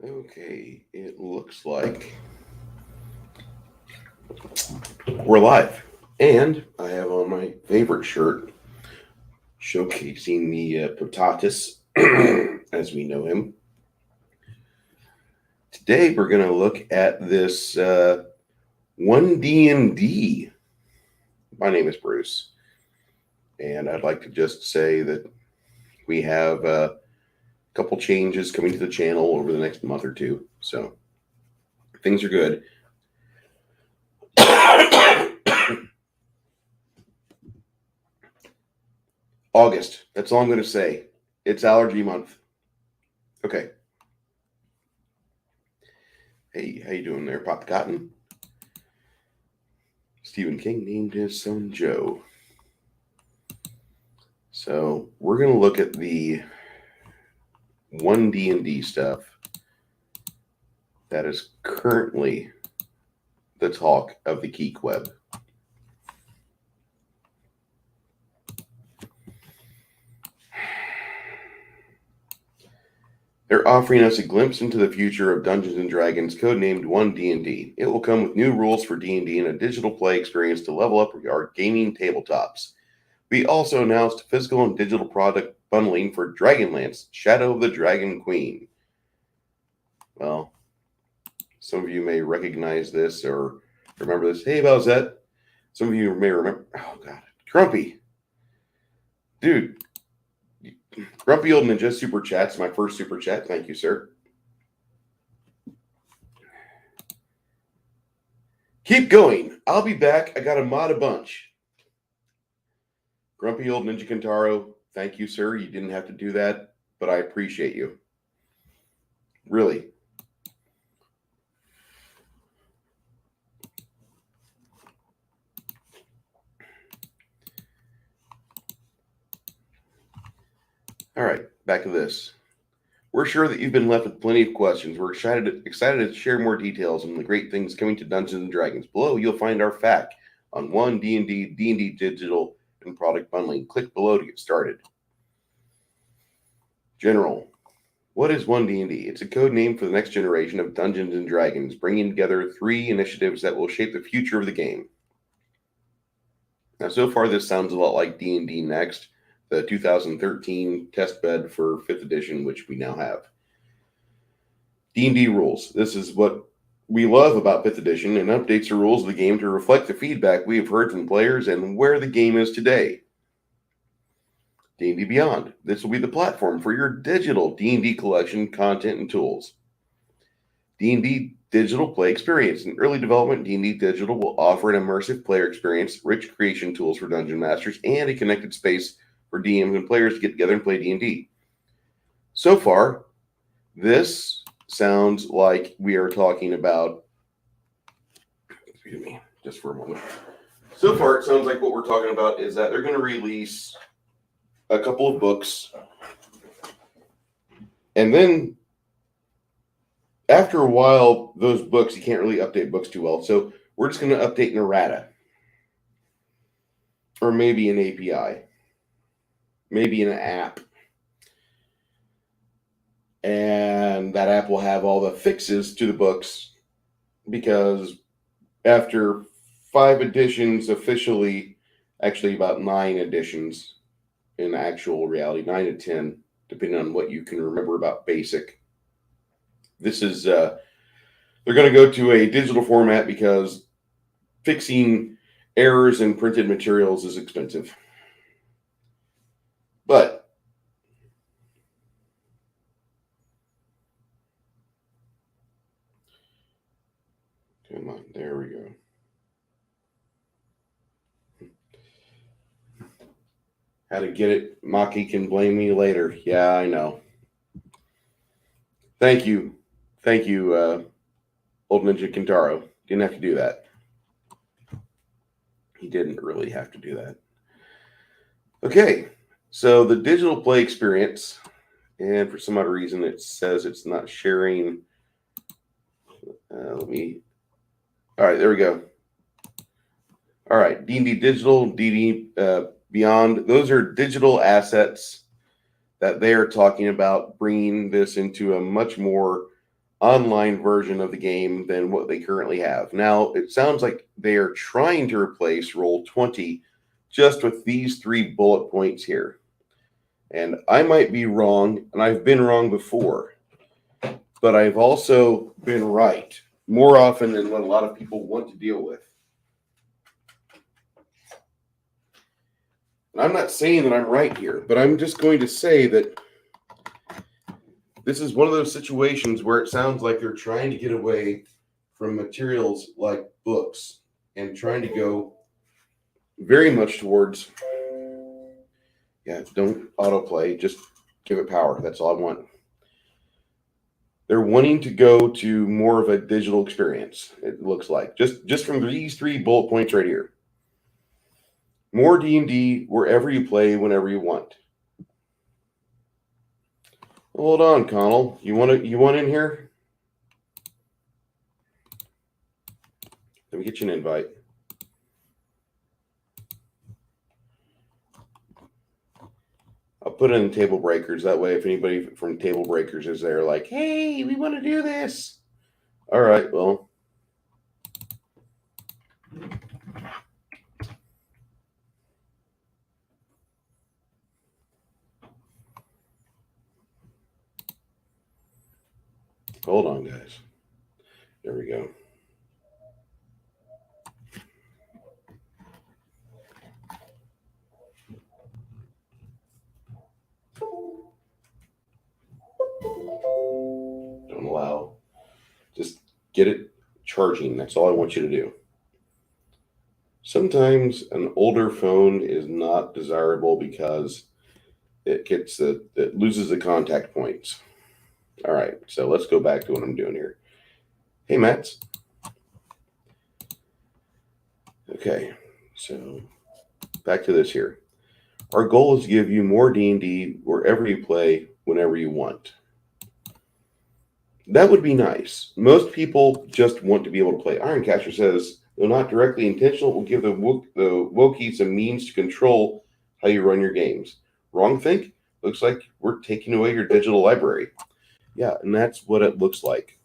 Okay, it looks like we're live. And I have on my favorite shirt showcasing the Potatus, as we know him. Today we're going to look at this 1D&D. My name is Bruce. And I'd like to just say that we have a couple changes coming to the channel over the next month or two. So things are good. August. That's all I'm going to say. It's allergy month. Okay. Hey, how you doing there, Pop Cotton? Stephen King named his son Joe. So we're going to look at the 1D&D stuff that is currently the talk of the geek web. They're offering us a glimpse into the future of Dungeons & Dragons, codenamed 1D&D. It will come with new rules for D&D and a digital play experience to level up our gaming tabletops. We also announced physical and digital product bundling for Dragonlance, Shadow of the Dragon Queen. Well, some of you may recognize this or remember this. Hey, Bowsette. Some of you may remember. Oh, God. Grumpy. Dude. Grumpy Old Ninja Super Chat's my first Super Chat. Thank you, sir. Keep going. I'll be back. I got to mod a bunch. Grumpy Old Ninja Kentaro, thank you, sir. You didn't have to do that, but I appreciate you. Really. All right, back to this. We're sure that you've been left with plenty of questions. We're excited to share more details on the great things coming to Dungeons and Dragons. Below, you'll find our FAQ on 1D&D, D&D Digital, and product bundling. Click below to get started. General. What is 1D&D? It's a code name for the next generation of Dungeons and Dragons, bringing together 3 initiatives that will shape the future of the game. Now, so far, this sounds a lot like D&D Next, the 2013 test bed for 5th edition, which we now have. D&D rules. This is what we love about 5th edition, and updates the rules of the game to reflect the feedback we have heard from players and where the game is today. D&D Beyond. This will be the platform for your digital D&D collection, content, and tools. D&D Digital Play Experience. In early development, D&D Digital will offer an immersive player experience, rich creation tools for dungeon masters, and a connected space for DMs and players to get together and play D&D. So far, this sounds like we are talking about... Excuse me, just for a moment. So far, it sounds like what we're talking about is that they're going to release a couple of books, and then after a while, those books, you can't really update books too well, so we're just going to update an errata, or maybe an API, maybe an app, and that app will have all the fixes to the books, because after 5 editions officially, actually about 9 editions in actual reality, 9 to 10, depending on what you can remember about basic. This is, they're going to go to a digital format because fixing errors in printed materials is expensive. But come on, there we go. How to get it? Maki can blame me later. Yeah, I know. Thank you. Thank you, Old Ninja Kentaro. Didn't have to do that. He didn't really have to do that. Okay, so the digital play experience, and for some odd reason it says it's not sharing. All right, there we go. All right, D&D Digital, D&D Beyond. Those are digital assets that they are talking about bringing this into a much more online version of the game than what they currently have. Now, it sounds like they are trying to replace Roll20 just with these 3 bullet points here. And I might be wrong, and I've been wrong before, but I've also been right more often than what a lot of people want to deal with. And I'm not saying that I'm right here, but I'm just going to say that this is one of those situations where it sounds like they're trying to get away from materials like books and trying to go very much towards, don't autoplay, just give it power. That's all I want. They're wanting to go to more of a digital experience, it looks like, just from these 3 bullet points right here. More D&D wherever you play, whenever you want. Hold on, Connell. You want in here? Let me get you an invite. I'll put it in Table Breakers. That way, if anybody from Table Breakers is there, like, hey, we want to do this. All right, well. Hold on, guys. There we go. Don't allow. Just get it charging. That's all I want you to do. Sometimes an older phone is not desirable because it loses the contact points. All right, so let's go back to what I'm doing here. Hey, Mats. Okay, so back to this here. Our goal is to give you more D&D wherever you play, whenever you want. That would be nice. Most people just want to be able to play. Ironcaster says, though not directly intentional, it will give the Wokies a means to control how you run your games. Wrong think? Looks like we're taking away your digital library. Yeah, and that's what it looks like.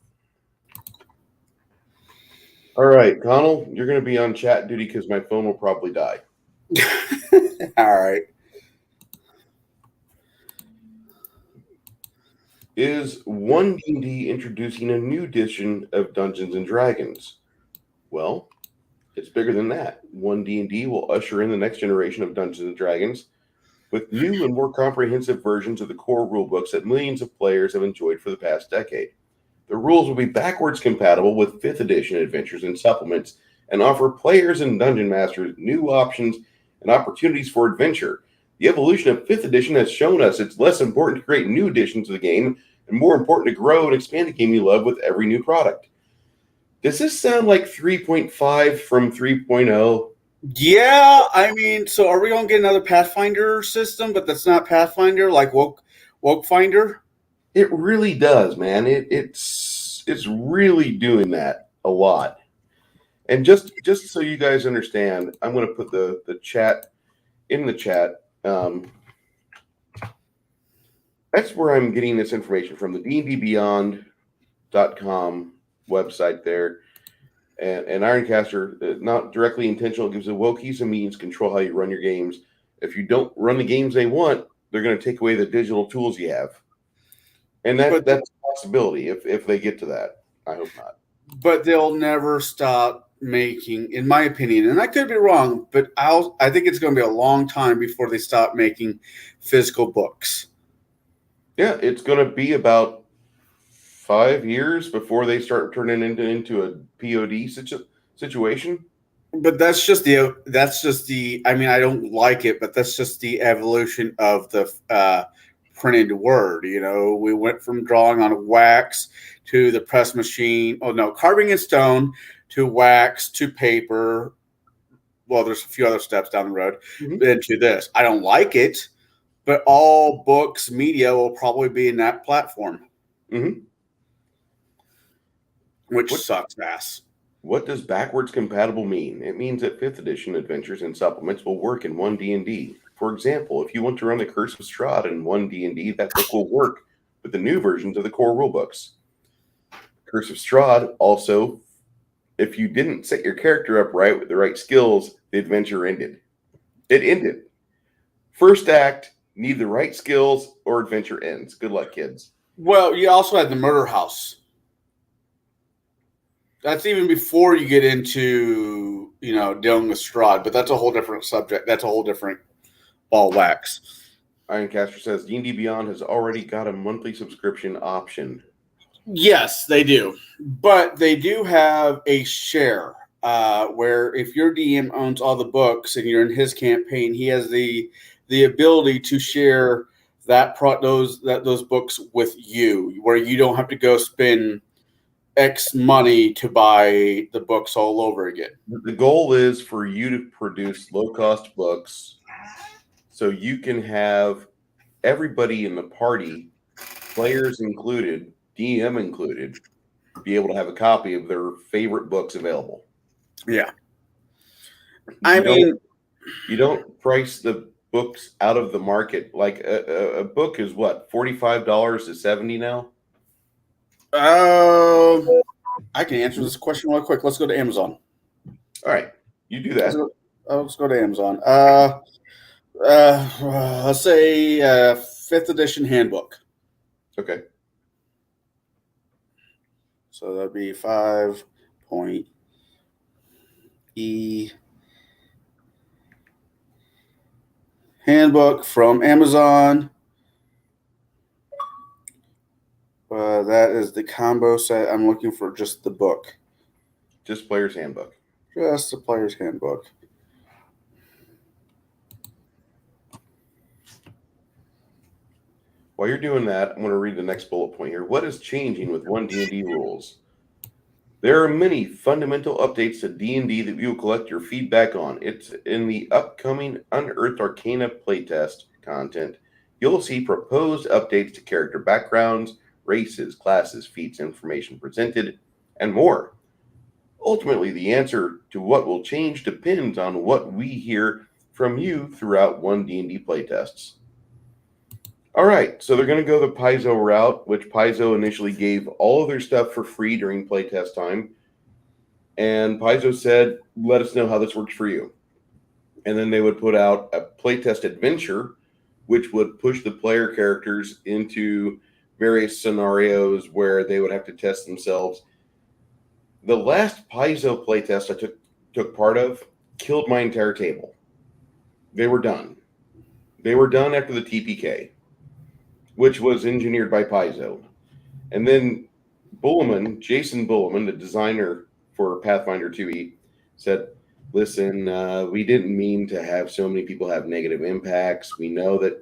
All right, Connell, you're going to be on chat duty because my phone will probably die. All right. Is 1D&D introducing a new edition of Dungeons & Dragons? Well, it's bigger than that. 1D&D will usher in the next generation of Dungeons & Dragons with new and more comprehensive versions of the core rulebooks that millions of players have enjoyed for the past decade. The rules will be backwards compatible with 5th edition adventures and supplements and offer players and dungeon masters new options and opportunities for adventure. The evolution of 5th edition has shown us it's less important to create new additions to the game and more important to grow and expand the game you love with every new product. Does this sound like 3.5 from 3.0? Yeah, I mean, so are we going to get another Pathfinder system, but that's not Pathfinder, like Woke Finder? It really does, man. It's really doing that a lot. And just so you guys understand, I'm going to put the chat in the chat. That's where I'm getting this information from, the dndbeyond.com website there. And Ironcaster, not directly intentional, gives the Wokies a means to control how you run your games. If you don't run the games they want, they're going to take away the digital tools you have. And that's a possibility if they get to that. I hope not. But they'll never stop making, in my opinion, and I could be wrong, but I think it's going to be a long time before they stop making physical books. Yeah, it's going to be about 5 years before they start turning into a POD situation. But that's just the. I mean, I don't like it, but that's just the evolution of the printed word. You know, we went from drawing on wax to the press machine. Oh no, carving in stone to wax to paper. Well, there's a few other steps down the road into this. I don't like it, but all books, media will probably be in that platform, which sucks ass. What does backwards compatible mean? It means that 5th edition adventures and supplements will work in 1D&D. For example, if you want to run the Curse of Strahd in 1D&D, that book will work with the new versions of the core rulebooks. Curse of Strahd also, if you didn't set your character up right with the right skills, the adventure ended. It ended. First act, need the right skills, or adventure ends. Good luck, kids. Well, you also had the murder house. That's even before you get into, dealing with Strahd, but that's a whole different subject. That's a whole different ball wax. Ironcaster says D&D Beyond has already got a monthly subscription option. Yes, they do. But they do have a share where if your DM owns all the books and you're in his campaign, he has the ability to share those books with you, where you don't have to go spend X money to buy the books all over again. The goal is for you to produce low-cost books so you can have everybody in the party, players included, DM included, be able to have a copy of their favorite books available. Yeah. You don't price the books out of the market. Like a book is what, $45 to $70 now? I can answer this question real quick. Let's go to Amazon. All right, you do that. Let's go to Amazon. Let's say 5th edition handbook. Okay. So that'd be 5.E handbook from Amazon. That is the combo set. I'm looking for just the book. Just Player's Handbook. Just the Player's Handbook. While you're doing that, I'm going to read the next bullet point here. What is changing with One D&D rules? There are many fundamental updates to D&D that we will collect your feedback on. It's in the upcoming Unearthed Arcana playtest content. You'll see proposed updates to character backgrounds, races, classes, feats, information presented, and more. Ultimately, the answer to what will change depends on what we hear from you throughout One D&D playtests. All right, so they're going to go the Paizo route, which Paizo initially gave all of their stuff for free during playtest time. And Paizo said, let us know how this works for you. And then they would put out a playtest adventure, which would push the player characters into various scenarios where they would have to test themselves. The last Paizo playtest I took part of killed my entire table. They were done. They were done after the TPK, which was engineered by Paizo. And then Jason Bulleman, the designer for Pathfinder 2e, said, listen, we didn't mean to have so many people have negative impacts. We know that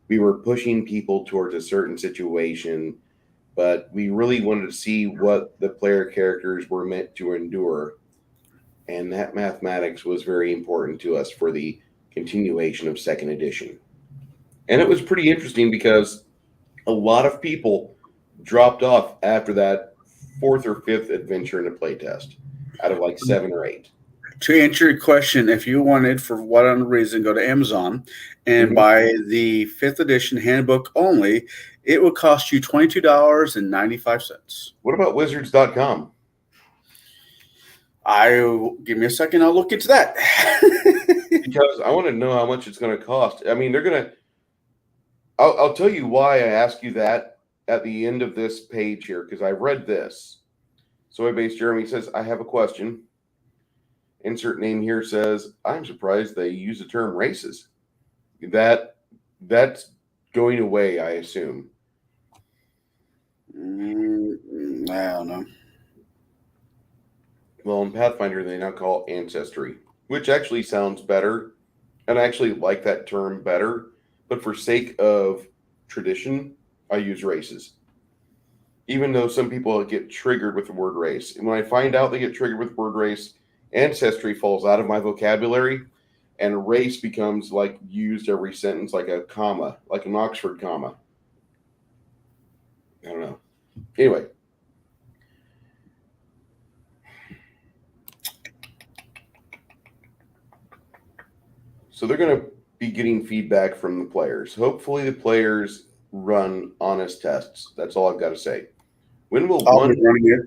we were pushing people towards a certain situation, but we really wanted to see what the player characters were meant to endure. And that mathematics was very important to us for the continuation of second edition. And it was pretty interesting because a lot of people dropped off after that 4th or 5th adventure in a playtest out of like 7 or 8. To answer your question, if you wanted, for whatever reason, go to Amazon and buy the 5th edition handbook only, it would cost you $22.95. What about wizards.com? Give me a second. I'll look into that. Because I want to know how much it's going to cost. I mean, I'll tell you why I ask you that at the end of this page here, because I read this. Soy-based Jeremy says, I have a question. Insert name here says, I'm surprised they use the term races. That's going away, I assume. I don't know. Well, in Pathfinder, they now call it ancestry, which actually sounds better. And I actually like that term better. But for sake of tradition, I use races. Even though some people get triggered with the word race. And when I find out they get triggered with the word race, ancestry falls out of my vocabulary, and race becomes like used every sentence like a comma, like an Oxford comma. I don't know. Anyway. So they're going to be getting feedback from the players. Hopefully the players run honest tests. That's all I've got to say. When will I'll be running it.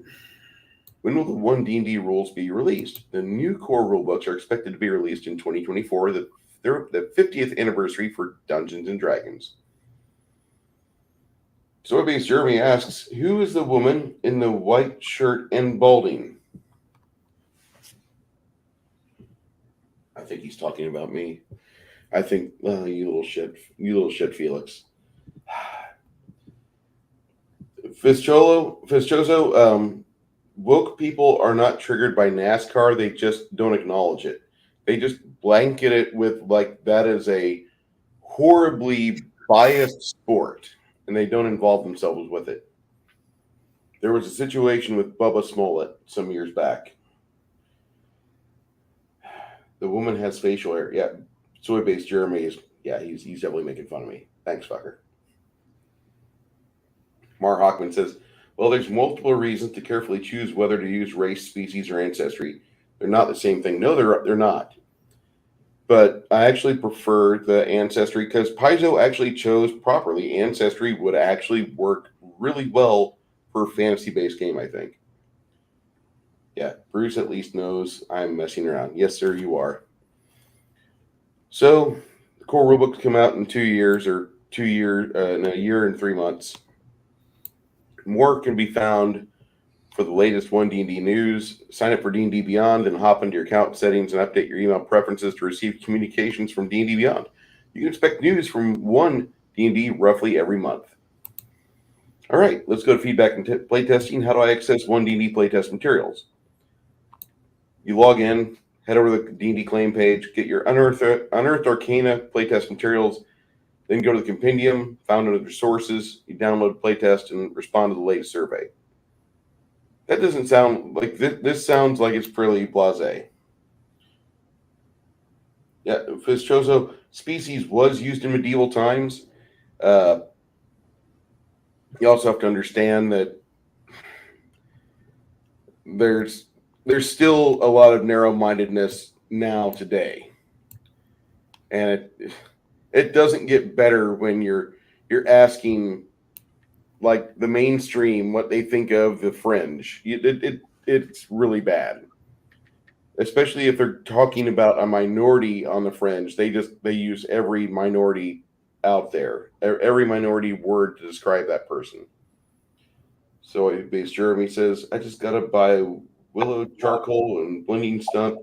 When will the one D&D rules be released? The new core rulebooks are expected to be released in 2024, the 50th anniversary for Dungeons and Dragons. Soybase Jeremy asks, who is the woman in the white shirt and balding? I think he's talking about me. I think, you little shit, Felix. Fischoso, woke people are not triggered by NASCAR. They just don't acknowledge it. They just blanket it with like that is a horribly biased sport, and they don't involve themselves with it. There was a situation with Bubba Smollett some years back. The woman has facial hair. Yeah, Soy-based Jeremy is. Yeah, he's definitely making fun of me. Thanks, fucker. Mar Hockman says, well, there's multiple reasons to carefully choose whether to use race, species, or ancestry. They're not the same thing. No, they're not. But I actually prefer the ancestry because Paizo actually chose properly. Ancestry would actually work really well for a fantasy-based game, I think. Yeah, Bruce at least knows I'm messing around. Yes, sir, you are. So, the core rulebooks come out in 2 years or in a year and 3 months. More can be found for the latest 1D&D news. Sign up for D&D Beyond and hop into your account settings and update your email preferences to receive communications from D&D Beyond. You can expect news from 1D&D roughly every month. All right, let's go to feedback and playtesting. How do I access 1D&D playtest materials? You log in, head over to the D&D claim page, get your Unearthed Arcana playtest materials, then go to the compendium, found under the sources, you download playtest, and respond to the latest survey. That doesn't sound like this sounds like it's fairly blasé. Yeah, Fischoso, species was used in medieval times. You also have to understand that there's still a lot of narrow-mindedness now today, and it doesn't get better when you're asking like the mainstream what they think of the fringe. It's really bad, especially if they're talking about a minority on the fringe. They use every minority out there, every minority word to describe that person. So base Jeremy says, I just gotta buy willow charcoal and blending stuff.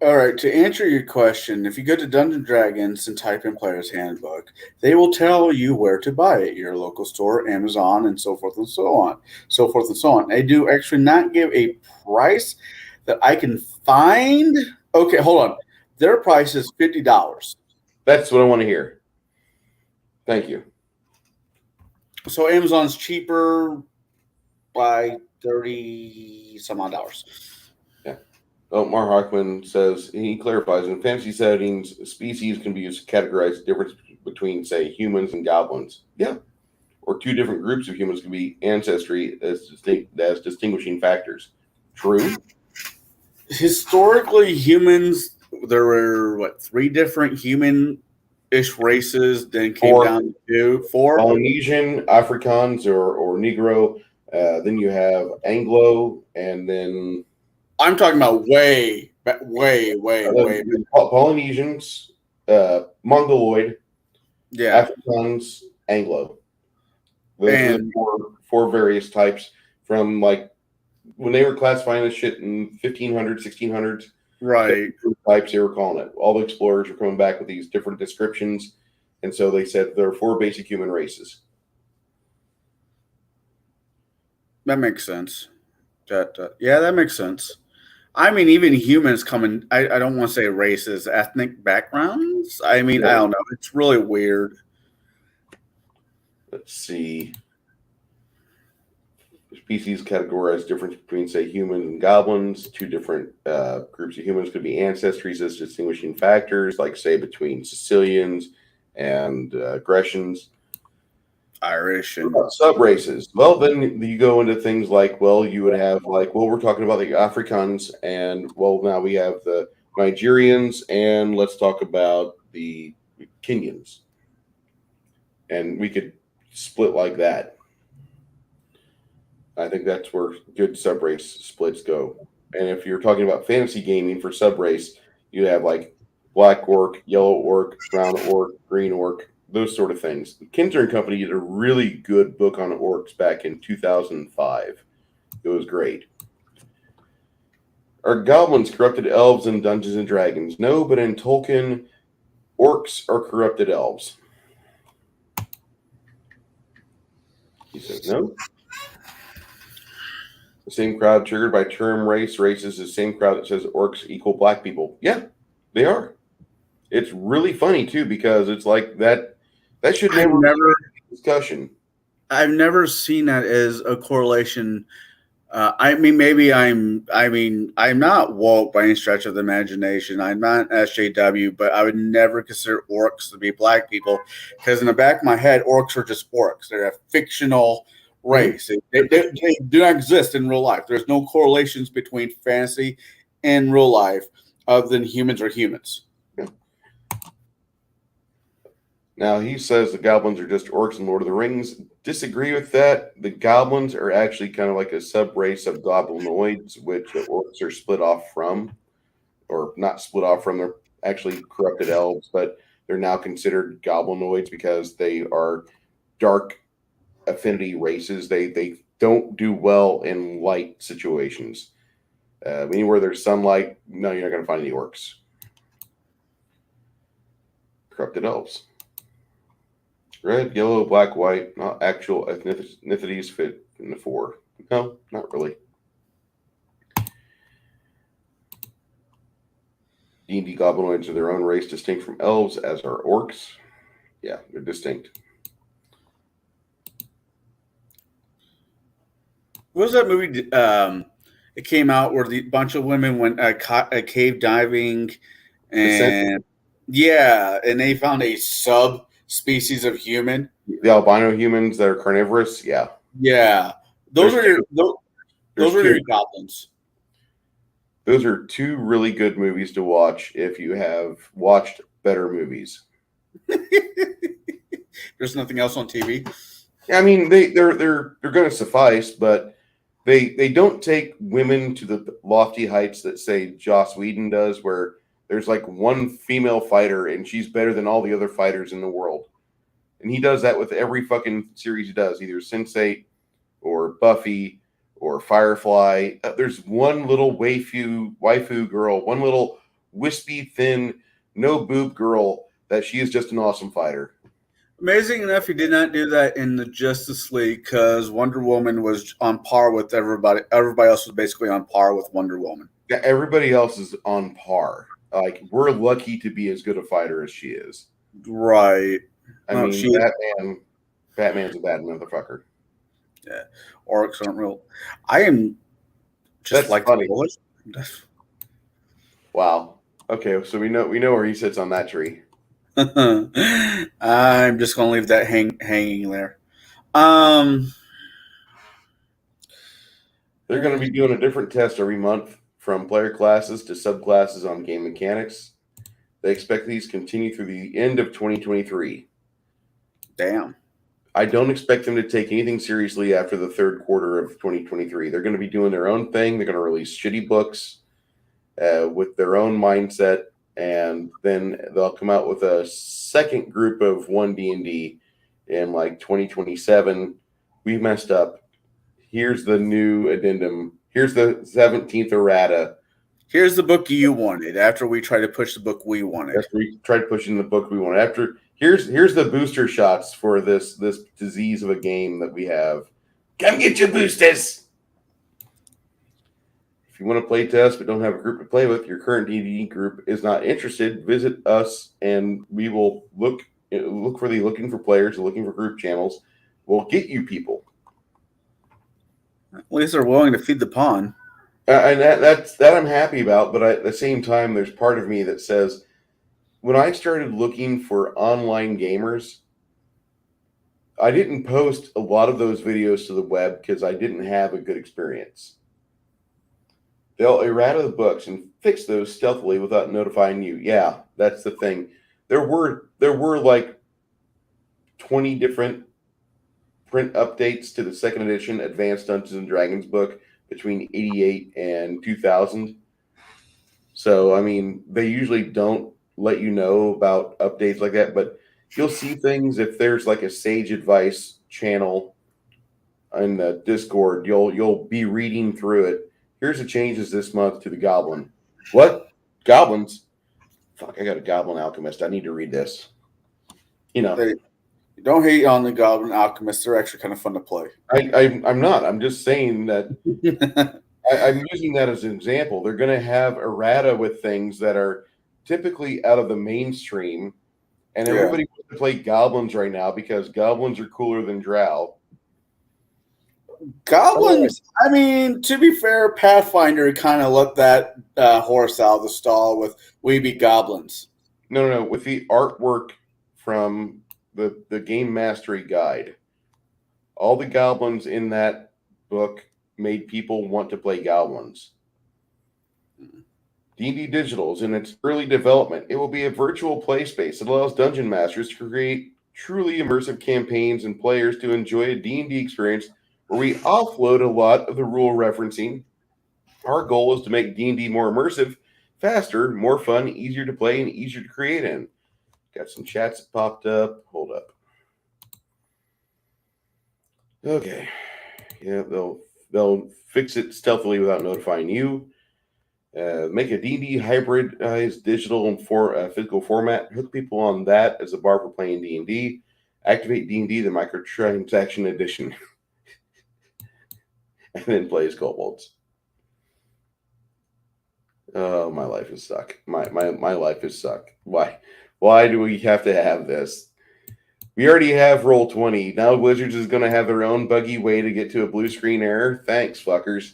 All right, to answer your question, if you go to Dungeons & Dragons and type in Player's Handbook, they will tell you where to buy it, your local store, Amazon, and so forth and so on. So forth and so on. They do actually not give a price that I can find. Okay, hold on. Their price is $50. That's what I want to hear. Thank you. So Amazon's cheaper by $30 some odd dollars. Yeah. Oh, Mar Hockman says, he clarifies, in fantasy settings, species can be used to categorize the difference between, say, humans and goblins. Yeah. Or two different groups of humans can be ancestry as distinguishing factors. True. Historically, humans, there were, 3 different human-ish races, then came down to 4? Polynesian, Afrikaans, or Negro. Then you have Anglo, and then... I'm talking about way. Polynesians, Mongoloid, Yeah. Afrikaans, Anglo. Those are the four various types from like when they were classifying this shit in 1500s, 1600s. Right. Types they were calling it. All the explorers were coming back with these different descriptions, and so they said there are 4 basic human races. That makes sense. Yeah, that makes sense. I mean, even humans come in. I don't want to say races, ethnic backgrounds. I mean, I don't know. It's really weird. Let's see. Species categorize difference between, say, humans and goblins. 2 different groups of humans could be ancestries as distinguishing factors, like, say, between Sicilians and Grecians. Irish and sub races. Well, then you go into things like, well, you would have like, well, we're talking about the Afrikaans, and well, now we have the Nigerians, and let's talk about the Kenyans, and we could split like that. I think that's where good subrace splits go. And if you're talking about fantasy gaming for subrace, you have like black orc, yellow orc, brown orc, green orc, those sort of things. Kinzer and Company did a really good book on orcs back in 2005. It was great. Are goblins corrupted elves in Dungeons and Dragons? No, but in Tolkien, orcs are corrupted elves. He says no. The same crowd triggered by term race. Race is the same crowd that says orcs equal black people. Yeah, they are. It's really funny too because it's like that. That should never be a discussion. I've never seen that as a correlation. I mean, maybe I'm not woke by any stretch of the imagination. I'm not SJW, but I would never consider orcs to be black people because in the back of my head, orcs are just orcs. They're a fictional race. They do not exist in real life. There's no correlations between fantasy and real life other than humans are humans. Yeah. Now, he says the goblins are just orcs in Lord of the Rings. Disagree with that. The goblins are actually kind of like a sub-race of goblinoids, which the orcs are split off from, or not split off from. They're actually corrupted elves, but they're now considered goblinoids because they are dark affinity races. They don't do well in light situations. Anywhere there's sunlight, no, you're not going to find any orcs. Corrupted elves. Red, yellow, black, white, not actual ethnicities fit in the 4. No, not really. D&D goblinoids are their own race, distinct from elves, as are orcs. Yeah, they're distinct. What was that movie? It came out where the bunch of women went cave diving, and and they found a subspecies of human. The albino humans that are carnivorous. Yeah, those are your goblins. Those are 2 really good movies to watch if you have watched better movies. There's nothing else on TV. I mean, they're going to suffice, but they don't take women to the lofty heights that say Joss Whedon does, where there's like one female fighter and she's better than all the other fighters in the world. And he does that with every fucking series he does, either Sense8 or Buffy or Firefly. There's one little waifu girl, one little wispy, thin, no boob girl that she is just an awesome fighter. Amazing enough, he did not do that in the Justice League because Wonder Woman was on par with everybody. Everybody else was basically on par with Wonder Woman. Yeah, everybody else is on par. Like, we're lucky to be as good a fighter as she is. Right. I mean, Batman's a bad motherfucker. Yeah. Orcs aren't real. I am just That's like funny. Wow. Okay, so we know where he sits on that tree. I'm just going to leave that hanging there. They're going to be doing a different test every month, from player classes to subclasses on game mechanics. They expect these to continue through the end of 2023. Damn. I don't expect them to take anything seriously after the 3rd quarter of 2023. They're going to be doing their own thing. They're going to release shitty books with their own mindset, and then they'll come out with a second group of 1 D&D in like 2027. We messed up. Here's the new addendum. Here's the 17th errata. Here's the book you wanted after we tried to push the book we wanted. After we tried pushing the book we wanted. Here's the booster shots for this disease of a game that we have. Come get your boosters. If you want to play test but don't have a group to play with, your current D&D group is not interested, visit us and we will look for looking for players, looking for group channels. We'll get you people. At least they're willing to feed the pawn. And that I'm happy about, but at the same time, there's part of me that says, when I started looking for online gamers, I didn't post a lot of those videos to the web because I didn't have a good experience. They'll errata the books and fix those stealthily without notifying you. Yeah, that's the thing. There were like 20 different print updates to the second edition Advanced Dungeons and Dragons book between 88 and 2000. So, I mean, they usually don't let you know about updates like that, but you'll see things if there's like a Sage Advice channel in the Discord. You'll be reading through it. Here's the changes this month to the Goblin. What? Goblins? Fuck, I got a Goblin Alchemist. I need to read this. You know. Don't hate on the Goblin Alchemists. They're actually kind of fun to play. I'm not. I'm just saying that I'm using that as an example. They're going to have errata with things that are typically out of the mainstream, and everybody wants to play goblins right now because goblins are cooler than drow. Goblins, I mean, to be fair, Pathfinder kind of let that horse out of the stall with We Be Goblins. No. With the artwork from the Game Mastery Guide, all the goblins in that book made people want to play goblins. D&D Digital is in its early development. It will be a virtual play space that allows dungeon masters to create truly immersive campaigns and players to enjoy a D&D experience where we offload a lot of the rule referencing. Our goal is to make D&D more immersive, faster, more fun, easier to play, and easier to create in. Got some chats that popped up. Hold up. Okay. Yeah, they'll fix it stealthily without notifying you. Make a D&D hybridized digital and physical format. Hook people on that as a bar for playing D&D. Activate D&D, the microtransaction edition. And then play as kobolds. Oh, my life has sucked. My life has sucked. Why do we have to have this? We already have Roll20. Now Wizards is going to have their own buggy way to get to a blue screen error. Thanks, fuckers.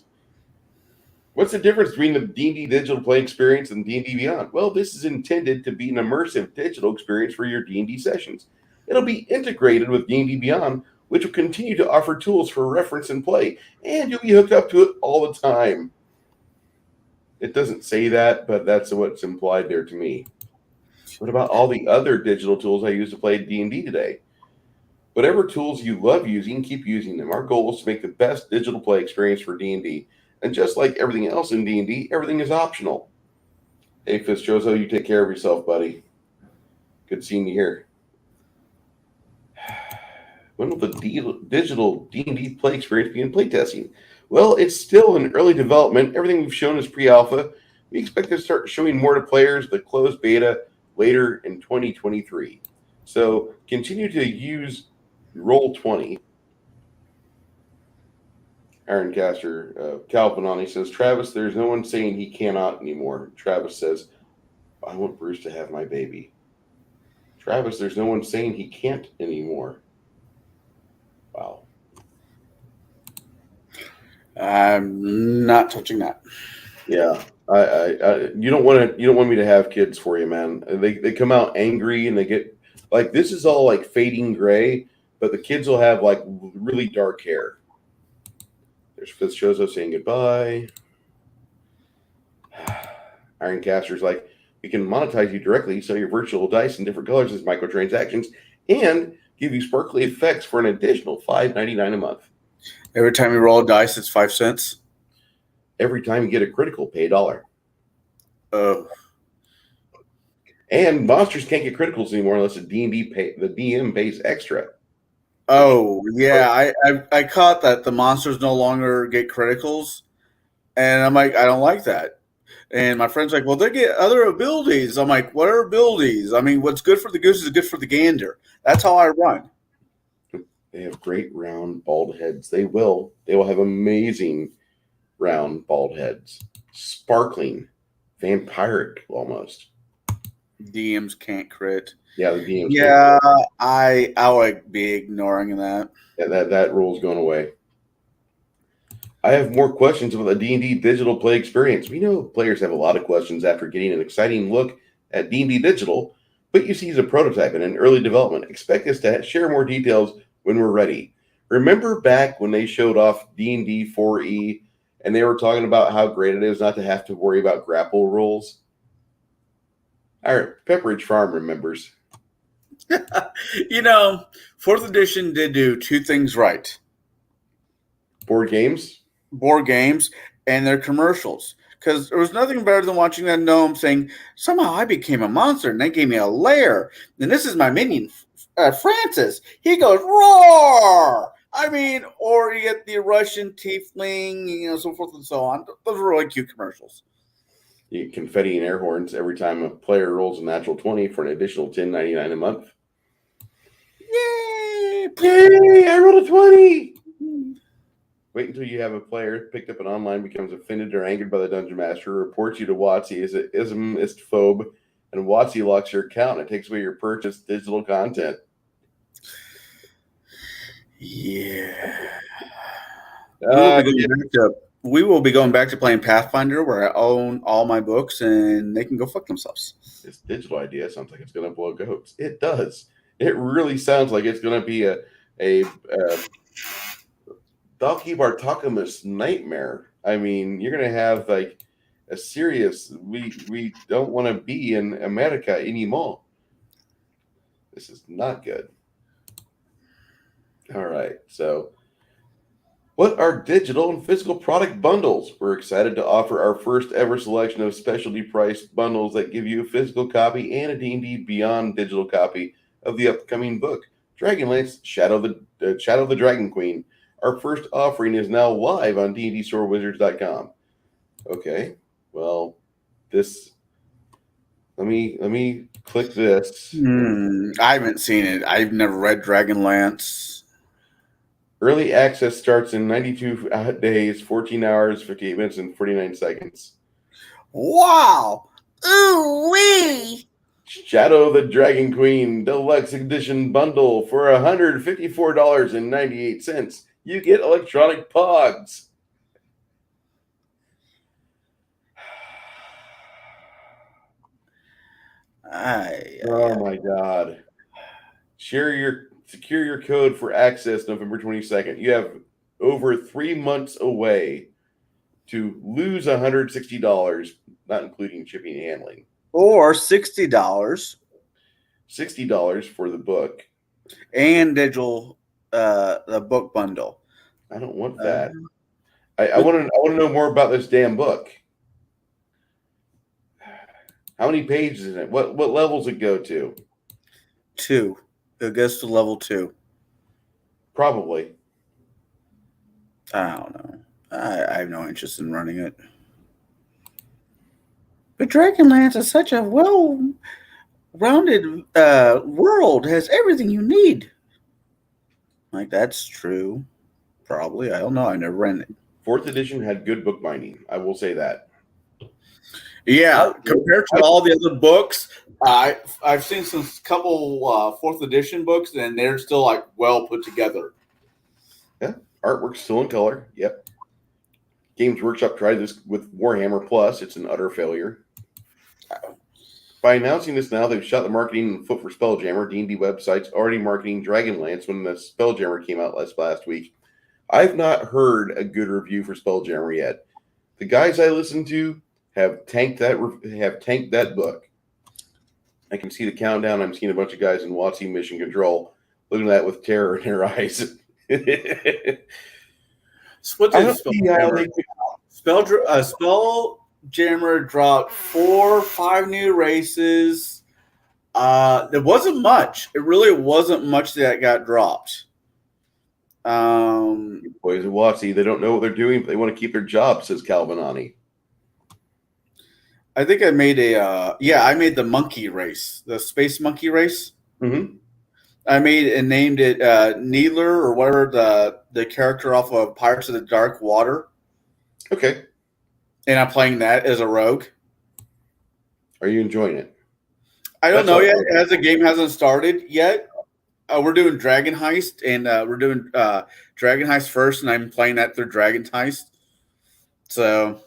What's the difference between the D&D digital play experience and D&D Beyond? Well, this is intended to be an immersive digital experience for your D&D sessions. It'll be integrated with D&D Beyond, which will continue to offer tools for reference and play, and you'll be hooked up to it all the time. It doesn't say that, but that's what's implied there to me. What about all the other digital tools I use to play D&D today? Whatever tools you love using, keep using them. Our goal is to make the best digital play experience for D&D. And just like everything else in D&D, everything is optional. Hey, Fischoso, you take care of yourself, buddy. Good seeing you here. When will the digital D&D play experience begin playtesting? Well, it's still in early development. Everything we've shown is pre-alpha. We expect to start showing more to players, the closed beta, later in 2023. So continue to use Roll20. Ironcaster, Calvinani says, Travis, there's no one saying he cannot anymore. Travis says, I want Bruce to have my baby. Travis, there's no one saying he can't anymore. Wow. I'm not touching that. Yeah. You don't want me to have kids for you, man. They come out angry and they get like, this is all like fading gray, but the kids will have like really dark hair. There's Fitzchoso saying goodbye. Ironcaster's like, we can monetize you directly, sell your virtual dice in different colors as microtransactions, and give you sparkly effects for an additional $5.99 a month. Every time you roll a dice, it's 5 cents. Every time you get a critical, pay $1. Oh. And monsters can't get criticals anymore unless the DM pays extra. Oh, yeah. I caught that the monsters no longer get criticals. And I'm like, I don't like that. And my friend's like, well, they get other abilities. I'm like, what are abilities? I mean, what's good for the goose is good for the gander. That's how I run. They have great round bald heads. They will have amazing round bald heads. Sparkling. Vampiric almost. DMs can't crit. Yeah, the DMs. Yeah, I would be ignoring that. That rule's going away. I have more questions about the D&D digital play experience. We know players have a lot of questions after getting an exciting look at D&D digital, but you see it's a prototype and in early development. Expect us to share more details when we're ready. Remember back when they showed off D&D 4E and they were talking about how great it is not to have to worry about grapple rules? Our Pepperidge Farm remembers. You know, fourth edition did do two things right: Board games. board games and their commercials. Because there was nothing better than watching that gnome saying, "Somehow I became a monster, and they gave me a lair. And this is my minion, Francis. He goes roar." I mean, or you get the Russian tiefling, so forth and so on. Those are really cute commercials. You get confetti and air horns every time a player rolls a natural 20 for an additional $10.99 a month. Yay! Yay! I rolled a 20. Wait until you have a player picked up an online, becomes offended or angered by the dungeon master, reports you to WotC as an ismist phobe, and WotC locks your account and it takes away your purchased digital content. Yeah. We will be going back to playing Pathfinder, where I own all my books, and they can go fuck themselves. This digital idea sounds like it's going to blow goats. It does. It really sounds like it's going to be a Dalki Bartakamus nightmare. I mean, you're going to have like a serious. We don't want to be in America anymore. This is not good. All right, so what are digital and physical product bundles? We're excited to offer our first ever selection of specialty priced bundles that give you a physical copy and a D&D Beyond digital copy of the upcoming book, Dragonlance: Shadow of the Dragon Queen. Our first offering is now live on dndsorewizards.com. Okay, well, this. Let me click this. I haven't seen it. I've never read Dragonlance. Early access starts in 92 days, 14 hours, 58 minutes, and 49 seconds. Wow! Ooh-wee! Shadow of the Dragon Queen Deluxe Edition Bundle for $154.98. You get electronic pogs. Oh my God. Secure your code for access November 22nd. You have over 3 months away to lose $160, not including shipping and handling. Or $60. $60 for the book. And digital the book bundle. I don't want that. I want to know more about this damn book. How many pages is it? What levels it go to? 2. It goes to level 2. Probably. I don't know. I have no interest in running it. But Dragonlance is such a well-rounded world. It has everything you need. Like, that's true. Probably. I don't know. I never read it. 4th edition had good bookbinding. I will say that. Yeah, compared to all the other books, I've seen some couple 4th edition books, and they're still like well put together. Yeah, artwork's still in color. Yep. Games Workshop tried this with Warhammer Plus. It's an utter failure. By announcing this now, they've shot the marketing foot for Spelljammer. D&D website's already marketing Dragonlance when the Spelljammer came out last week. I've not heard a good review for Spelljammer yet. The guys I listen to have tanked that book. I can see the countdown. I'm seeing a bunch of guys in WotC Mission Control looking at that with terror in their eyes. So what did Spelljammer dropped 4 or 5 new races. There wasn't much. It really wasn't much that got dropped. Boys at WotC, they don't know what they're doing, but they want to keep their job, says Calvinani. I think I made I made the monkey race, the space monkey race. Mm-hmm. I made and named it Needler, or whatever the character off of Pirates of the Dark Water. Okay. And I'm playing that as a rogue. Are you enjoying it? I don't know yet, as the game hasn't started yet. We're doing Dragon Heist, and we're doing Dragon Heist first, and I'm playing that through Dragon Heist. So,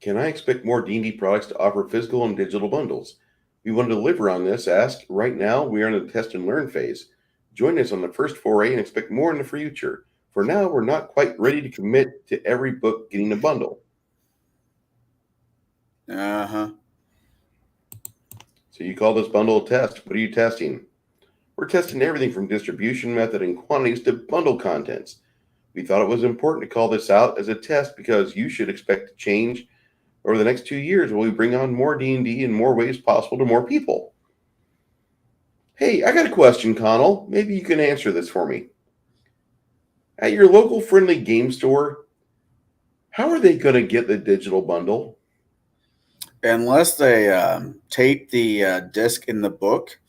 can I expect more D&D products to offer physical and digital bundles? We want to deliver on this. Ask right now. We are in the test and learn phase. Join us on the first foray and expect more in the future. For now, we're not quite ready to commit to every book getting a bundle. Uh-huh. So you call this bundle a test. What are you testing? We're testing everything from distribution method and quantities to bundle contents. We thought it was important to call this out as a test because you should expect to change over the next 2 years while we bring on more D&D in more ways possible to more people. Hey, I got a question, Connell. Maybe you can answer this for me. At your local friendly game store, how are they going to get the digital bundle? Unless they tape the disc in the book,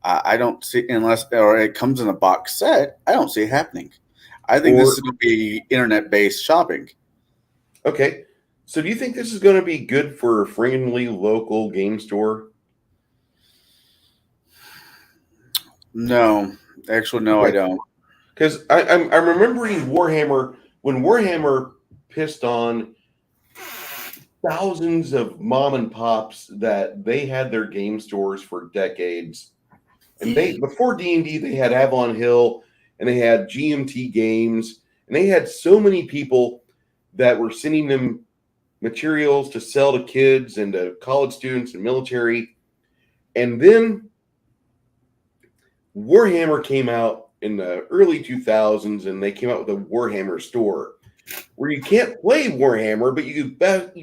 I don't see, or it comes in a box set, I don't see it happening. I think this is going to be internet-based shopping. Okay. So do you think this is going to be good for a friendly local game store? No. Actually, no, Okay. I don't. Because I'm remembering Warhammer, when Warhammer pissed on thousands of mom and pops that they had their game stores for decades. And they before D&D, they had Avalon Hill and they had GMT Games, and they had so many people that were sending them materials to sell to kids and to college students and military. And then Warhammer came out in the early 2000s, and they came out with a Warhammer store where you can't play Warhammer, but you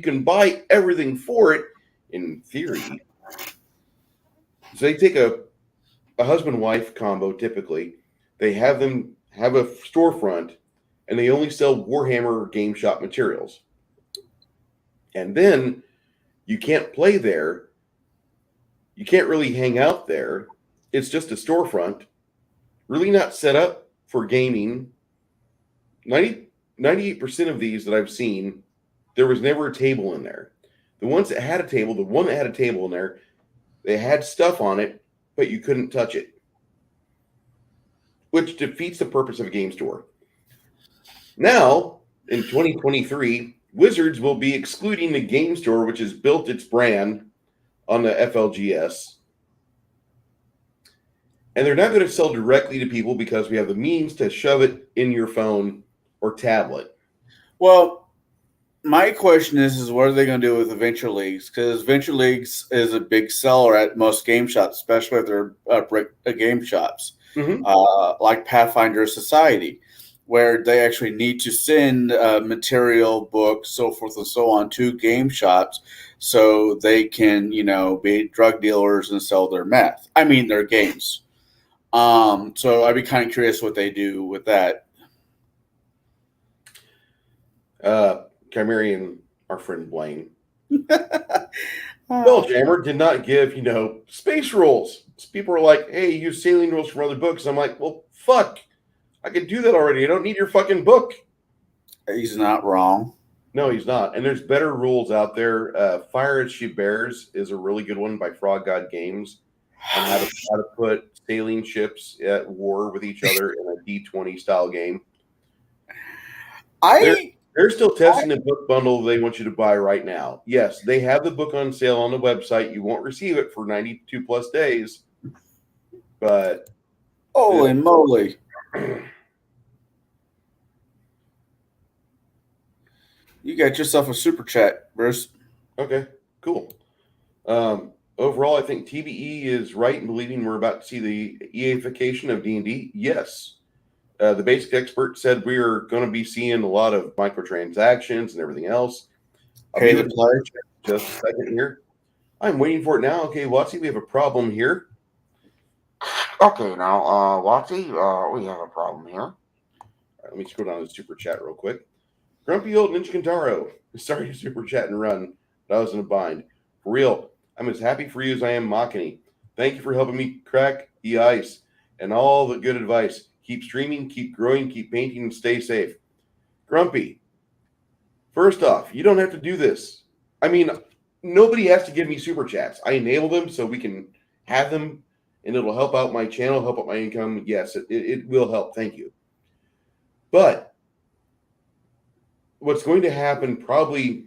can buy everything for it in theory. So they take a husband-wife combo, typically. They have them have a storefront, and they only sell Warhammer Game Shop materials. And then you can't play there. You can't really hang out there. It's just a storefront, really not set up for gaming. 98% of these that I've seen, there was never a table in there. The ones that had a table, the one that had a table in there, they had stuff on it, but you couldn't touch it, which defeats the purpose of a game store. Now, in 2023, Wizards will be excluding the game store, which has built its brand on the FLGS. And they're not going to sell directly to people because we have the means to shove it in your phone or tablet. Well, my question is what are they going to do with the Venture Leagues? Because Venture Leagues is a big seller at most game shops, especially if they're game shops, like Pathfinder Society, where they actually need to send material, books, so forth and so on to game shops so they can, be drug dealers and sell their meth. I mean, their games. So I'd be kind of curious what they do with that. Chimerian and our friend Blaine. Spelljammer did not give, space rules. So people are like, hey, use sailing rules from other books. I'm like, well, fuck. I can do that already. I don't need your fucking book. He's not wrong. No, he's not. And there's better rules out there. Fire as She Bears is a really good one by Frog God Games on how to put sailing ships at war with each other in a D20 style game. They're still testing the book bundle they want you to buy right now. Yes, they have the book on sale on the website. You won't receive it for 92 plus days. But holy moly. You got yourself a super chat, Bruce. Okay, cool. Overall, I think TBE is right in believing we're about to see the EA-fication of D&D. Yes. The basic expert said we are going to be seeing a lot of microtransactions and everything else. Pay the play. Just a second here. I'm waiting for it now. Okay, Watsy, we have a problem here. Okay, now, Watsy, we have a problem here. All right, let me scroll down to the super chat real quick. Grumpy old Ninja Kintaro. Sorry to super chat and run, but I was in a bind. For real, I'm as happy for you as I am Makani. Thank you for helping me crack the ice and all the good advice. Keep streaming, keep growing, keep painting, and stay safe. Grumpy, first off, you don't have to do this. I mean, nobody has to give me super chats. I enable them so we can have them, and it'll help out my channel, help out my income. Yes, it will help. Thank you. But what's going to happen probably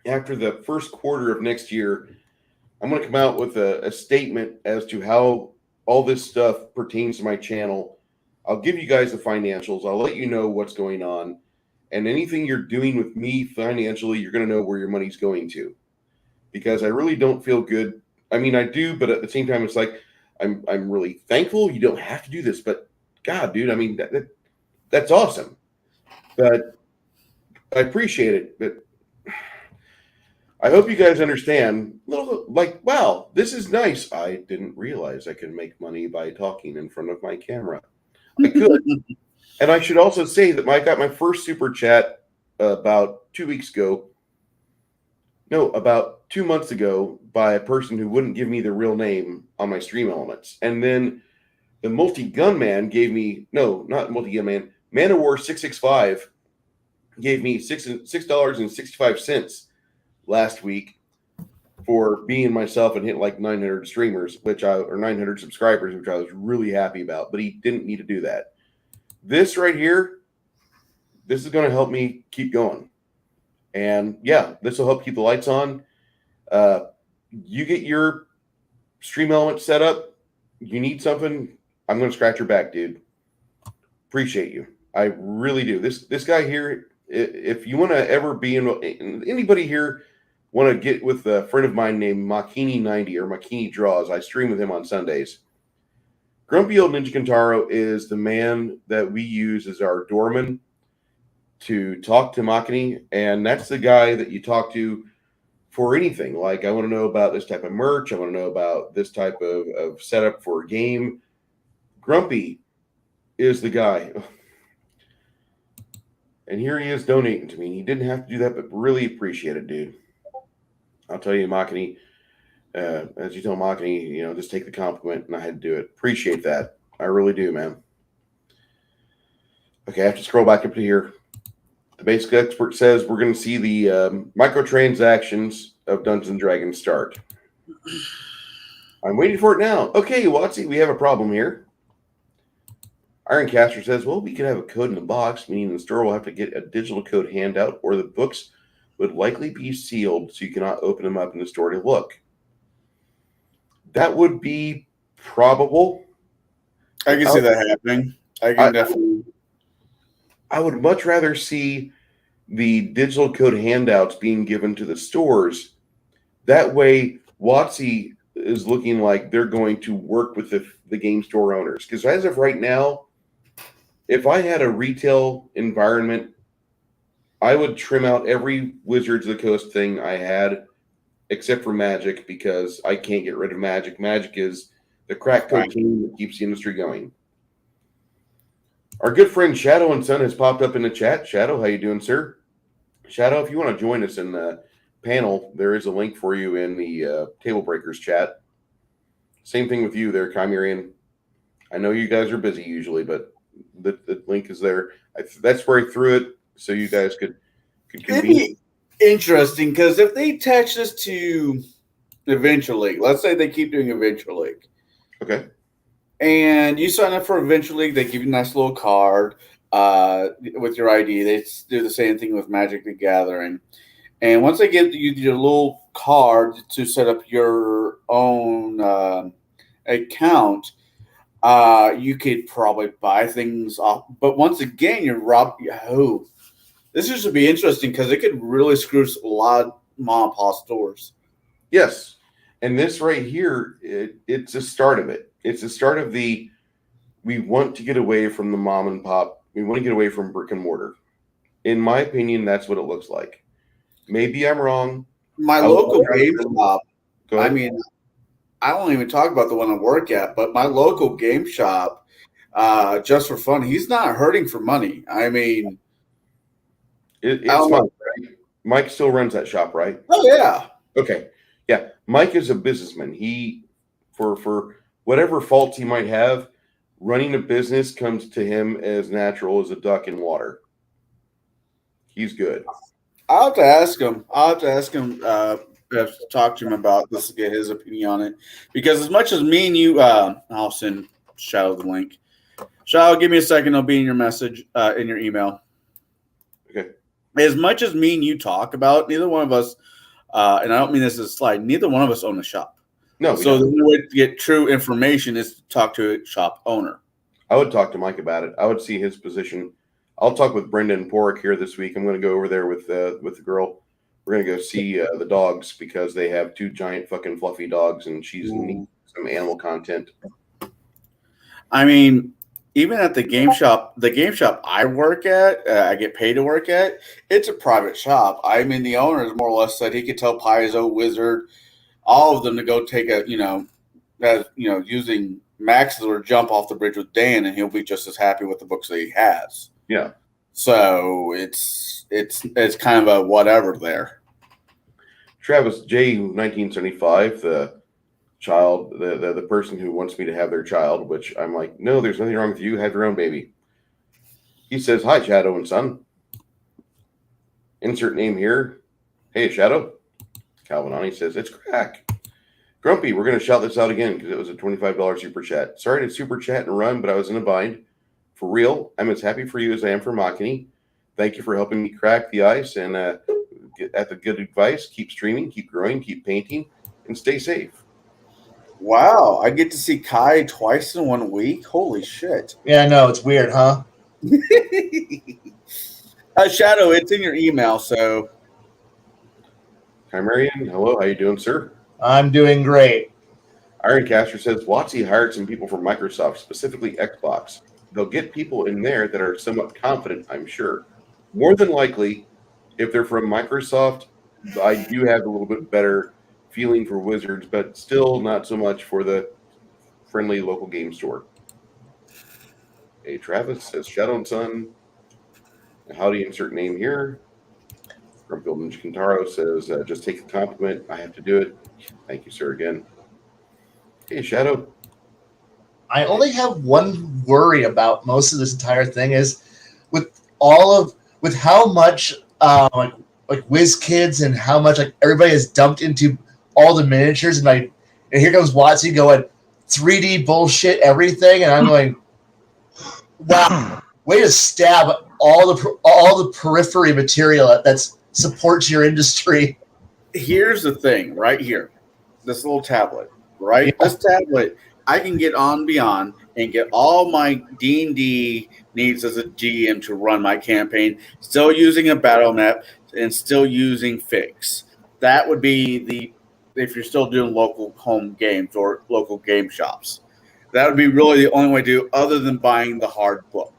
after the first quarter of next year, I'm going to come out with a statement as to how all this stuff pertains to my channel. I'll give you guys the financials. I'll let you know what's going on. And anything you're doing with me financially, you're going to know where your money's going to. Because I really don't feel good. I mean, I do, but at the same time, it's like, I'm really thankful. You don't have to do this, but God, dude, I mean that's awesome. But I appreciate it. But I hope you guys understand. Little like, wow, this is nice. I didn't realize I could make money by talking in front of my camera. I could, and I should also say that I got my first super chat about 2 weeks ago. No, about 2 months ago, by a person who wouldn't give me the real name on my stream elements, and then the multi gun man gave me not multi gun man. Man of War 665 gave me $6.65 last week for being myself and hit like 900 streamers, or 900 subscribers, which I was really happy about. But he didn't need to do that. This right here, this is going to help me keep going, and yeah, this will help keep the lights on. You get your stream element set up. You need something, I'm going to scratch your back, dude. Appreciate you. I really do. This guy here, if you want to ever be in, anybody here want to get with a friend of mine named Makini90 or Makini Draws, I stream with him on Sundays. Grumpy Old Ninja Kintaro is the man that we use as our doorman to talk to Makini, and that's the guy that you talk to for anything. Like, I want to know about this type of merch. I want to know about this type of setup for a game. Grumpy is the guy. And here he is donating to me. He didn't have to do that, but really appreciate it, dude. I'll tell you, Makini, as you tell Makini, just take the compliment, and I had to do it. Appreciate that. I really do, man. Okay, I have to scroll back up to here. The basic expert says we're going to see the microtransactions of Dungeons & Dragons start. I'm waiting for it now. Okay, Watsy, we have a problem here. Ironcaster says, well, we could have a code in the box, meaning the store will have to get a digital code handout, or the books would likely be sealed so you cannot open them up in the store to look. That would be probable. I can see that happening. I would much rather see the digital code handouts being given to the stores. That way, Watsy is looking like they're going to work with the game store owners. Because as of right now, if I had a retail environment, I would trim out every Wizards of the Coast thing I had, except for Magic, because I can't get rid of Magic. Magic is the crack cocaine that keeps the industry going. Our good friend Shadow and Son has popped up in the chat. Shadow, how you doing, sir? Shadow, if you want to join us in the panel, there is a link for you in the Table Breakers chat. Same thing with you there, Chimerian. I know you guys are busy usually, but the link is there. That's where I threw it, so you guys could convene. It'd be interesting, because if they attach this to Adventure League, let's say they keep doing Adventure League. Okay. And you sign up for Adventure League, they give you a nice little card with your ID. They do the same thing with Magic the Gathering. And once they give you your little card to set up your own account, you could probably buy things off. But once again, you're robbed. Oh, this should be interesting, because it could really screw a lot of mom and pop stores. Yes. And this right here, it's the start of it. It's the start of we want to get away from the mom and pop. We want to get away from brick and mortar. In my opinion, that's what it looks like. Maybe I'm wrong. My local game shop, I mean, I won't even talk about the one I work at, but my local game shop, just for fun, he's not hurting for money. I mean, it's Mike, right? Mike still runs that shop, right? Oh, yeah. Okay. Yeah. Mike is a businessman. He, for whatever faults he might have, running a business comes to him as natural as a duck in water. He's good. I'll have to ask him. Talk to him about this to get his opinion on it. Because as much as me and you, I'll send Shadow the link. Shadow, give me a second. I'll be in your message, in your email. Okay. As much as me and you talk about, neither one of us, and I don't mean this as a slide, neither one of us own a shop. No. So the only way to get true information is to talk to a shop owner. I would talk to Mike about it. I would see his position. I'll talk with Brendan Porrick here this week. I'm going to go over there with the girl. We're going to go see the dogs, because they have two giant fucking fluffy dogs, and she's neat. some animal content. I mean, even at the game shop I work at, I get paid to work at, it's a private shop. I mean, the owner is more or less said he could tell Paizo, Wizard, all of them to go take a, using Max's or jump off the bridge with Dan, and he'll be just as happy with the books that he has. Yeah. So it's kind of a whatever there. Travis J, 1975, the child, the person who wants me to have their child, which I'm like, no, there's nothing wrong with you. Have your own baby. He says, hi, Shadow and Son. Insert name here. Hey, Shadow. Calvinani says, it's crack. Grumpy, we're going to shout this out again because it was a $25 super chat. Sorry to super chat and run, but I was in a bind. For real, I'm as happy for you as I am for Makini. Thank you for helping me crack the ice and get at the good advice. Keep streaming, keep growing, keep painting, and stay safe. Wow, I get to see Kai twice in 1 week? Holy shit. Yeah, I know. It's weird, huh? Shadow, it's in your email, so. Hi, Marion. Hello, how you doing, sir? I'm doing great. Ironcaster says, Watsy hired some people from Microsoft, specifically Xbox. They'll get people in there that are somewhat confident, I'm sure. More than likely, if they're from Microsoft, I do have a little bit better feeling for Wizards, but still not so much for the friendly local game store. Hey, Travis says, Shadow and Son. How do you insert name here? Grumpy Old Ninja Kintaro says, just take the compliment. I have to do it. Thank you, sir, again. Hey, Shadow. I only have one worry about most of this entire thing is with how much like WizKids and how much like everybody is dumped into all the miniatures and here comes Watsy going 3D bullshit everything and I'm going, wow, way to stab all the periphery material that supports your industry. Here's the thing, right here, this little tablet, right? Yeah. This tablet, I can get on Beyond and get all my D&D needs as a GM to run my campaign, still using a battle map and still using Fix. That would be if you're still doing local home games or local game shops. That would be really the only way to do other than buying the hard book.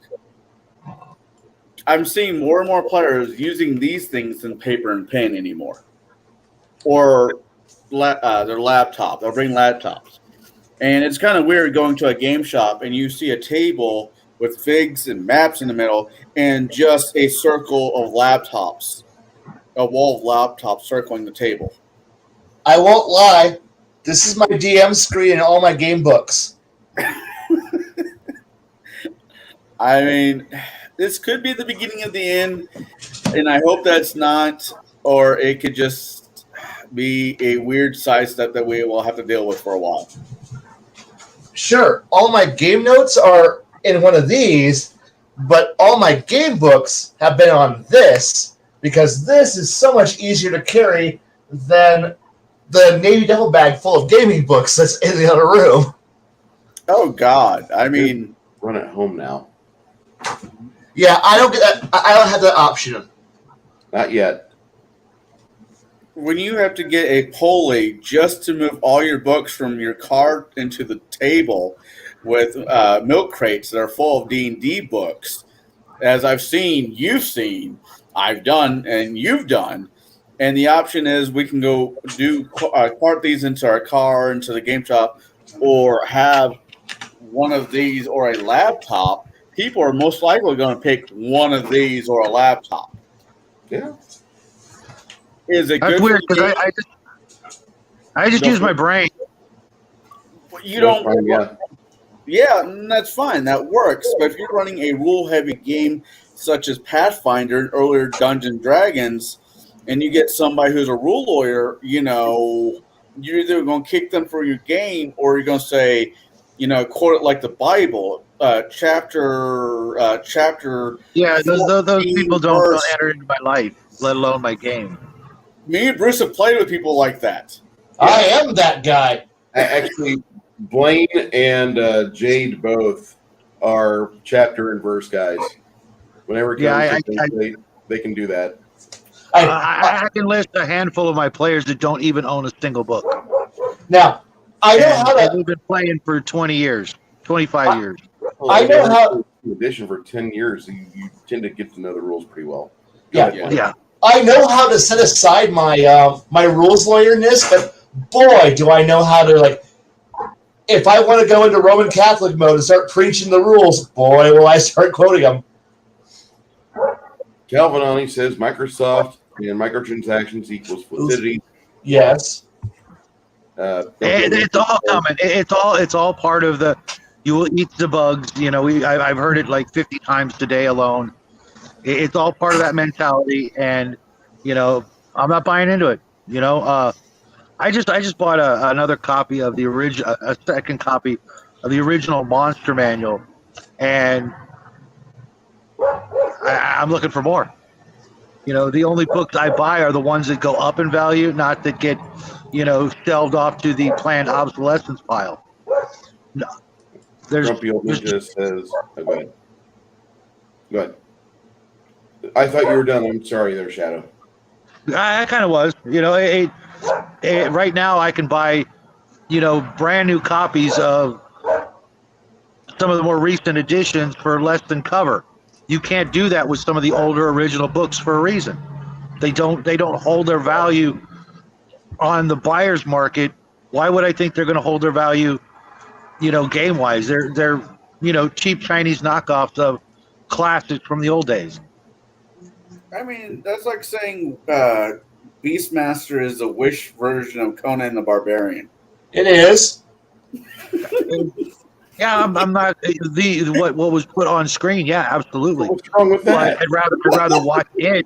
I'm seeing more and more players using these things than paper and pen anymore. Or their laptop. They'll bring laptops. And it's kind of weird going to a game shop and you see a table with figs and maps in the middle and just a circle of laptops, a wall of laptops circling the table. I won't lie. This is my DM screen and all my game books. I mean, this could be the beginning of the end, and I hope that's not, or it could just be a weird sidestep that we will have to deal with for a while. Sure, all my game notes are in one of these, but all my game books have been on this because this is so much easier to carry than the Navy duffel bag full of gaming books that's in the other room. Oh, God. I mean... Run at home now. Yeah, I don't have that option. Not yet. When you have to get a pulley just to move all your books from your cart into the table with milk crates that are full of D&D books, as I've seen, you've seen, I've done, and you've done, and the option is we can go cart these into our car, into the game shop, or have one of these or a laptop. People are most likely going to pick one of these or a laptop. Yeah. Is it That's good? Weird because I just use my brain. You don't. Yeah, that's fine. That works. But if you're running a rule-heavy game such as Pathfinder and earlier Dungeons & Dragons, and you get somebody who's a rule lawyer, you're either going to kick them for your game or you're going to say, quote it like the Bible, chapter. Yeah, those people don't enter into my life, let alone my game. Me and Bruce have played with people like that. I am that guy. Actually, Blaine and Jade both are chapter and verse guys. Whenever it comes they can do that. I can list a handful of my players that don't even own a single book. Now, I know And how to. we've been playing for 20 years, 25 years. Well, I if know you're how- in edition for 10 years, you tend to get to know the rules pretty well. Yeah. Yeah. I know how to set aside my my rules lawyerness, but boy, do I know how to like. If I want to go into Roman Catholic mode and start preaching the rules, boy, will I start quoting them. Calvinani says Microsoft and microtransactions equals fluidity. Yes. It's all coming. It's all part of the. You will eat the bugs. You know, I've heard it like 50 times today alone. It's all part of that mentality, and you know, I'm not buying into it. You know, I just bought another copy of the original, a second copy of the original Monster Manual, and I'm looking for more. You know, the only books I buy are the ones that go up in value, not that get, you know, shelved off to the planned obsolescence pile. No, Grumpy Old Ninja says, oh, go ahead. Go ahead. I thought you were done. I'm sorry there, Shadow. I kind of was. You know, right now I can buy, you know, brand new copies of some of the more recent editions for less than cover. You can't do that with some of the older original books for a reason. They don't hold their value on the buyer's market. Why would I think they're going to hold their value, you know, game wise? They're you know, cheap Chinese knockoffs of classics from the old days. I mean, that's like saying Beastmaster is a Wish version of Conan the Barbarian. It is. Yeah, I'm not what was put on screen. Yeah, absolutely. What's wrong with that? But I'd rather watch it.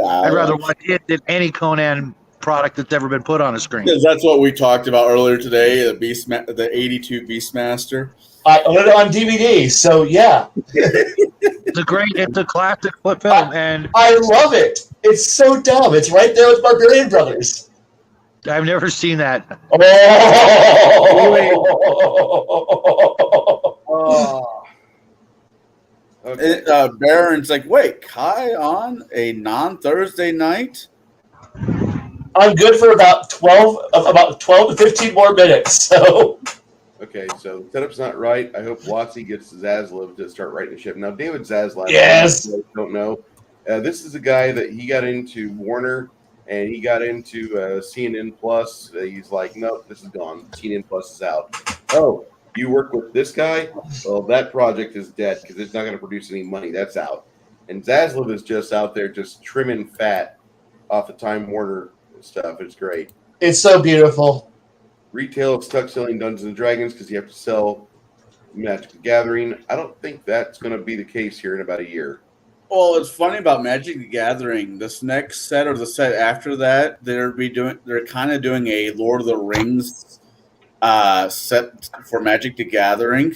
I'd rather watch it than any Conan product that's ever been put on a screen. Because that's what we talked about earlier today. The 82 Beastmaster. I own it on DVD, so yeah. It's a classic flip film, and I love it. It's so dumb. It's right there with Barbarian Brothers. I've never seen that. Oh. Okay. Baron's like, wait, Kai on a non-Thursday night? I'm good for about 12 to 15 more minutes. So Okay, so setup's not right. I hope Watsy gets Zaslav to start writing the ship. Now, David Zaslav, Yes. I don't know. This is a guy that he got into Warner and he got into CNN Plus. He's like, no, this is gone. CNN Plus is out. Oh, you work with this guy? Well, that project is dead because it's not going to produce any money. That's out. And Zaslav is just out there just trimming fat off the Time Warner stuff. It's great. it's so beautiful. Retail is stuck selling Dungeons and Dragons because you have to sell Magic the Gathering. I don't think that's going to be the case here in about a year. Well, it's funny about Magic the Gathering. This next set or the set after that, they're kind of doing a Lord of the Rings set for Magic the Gathering.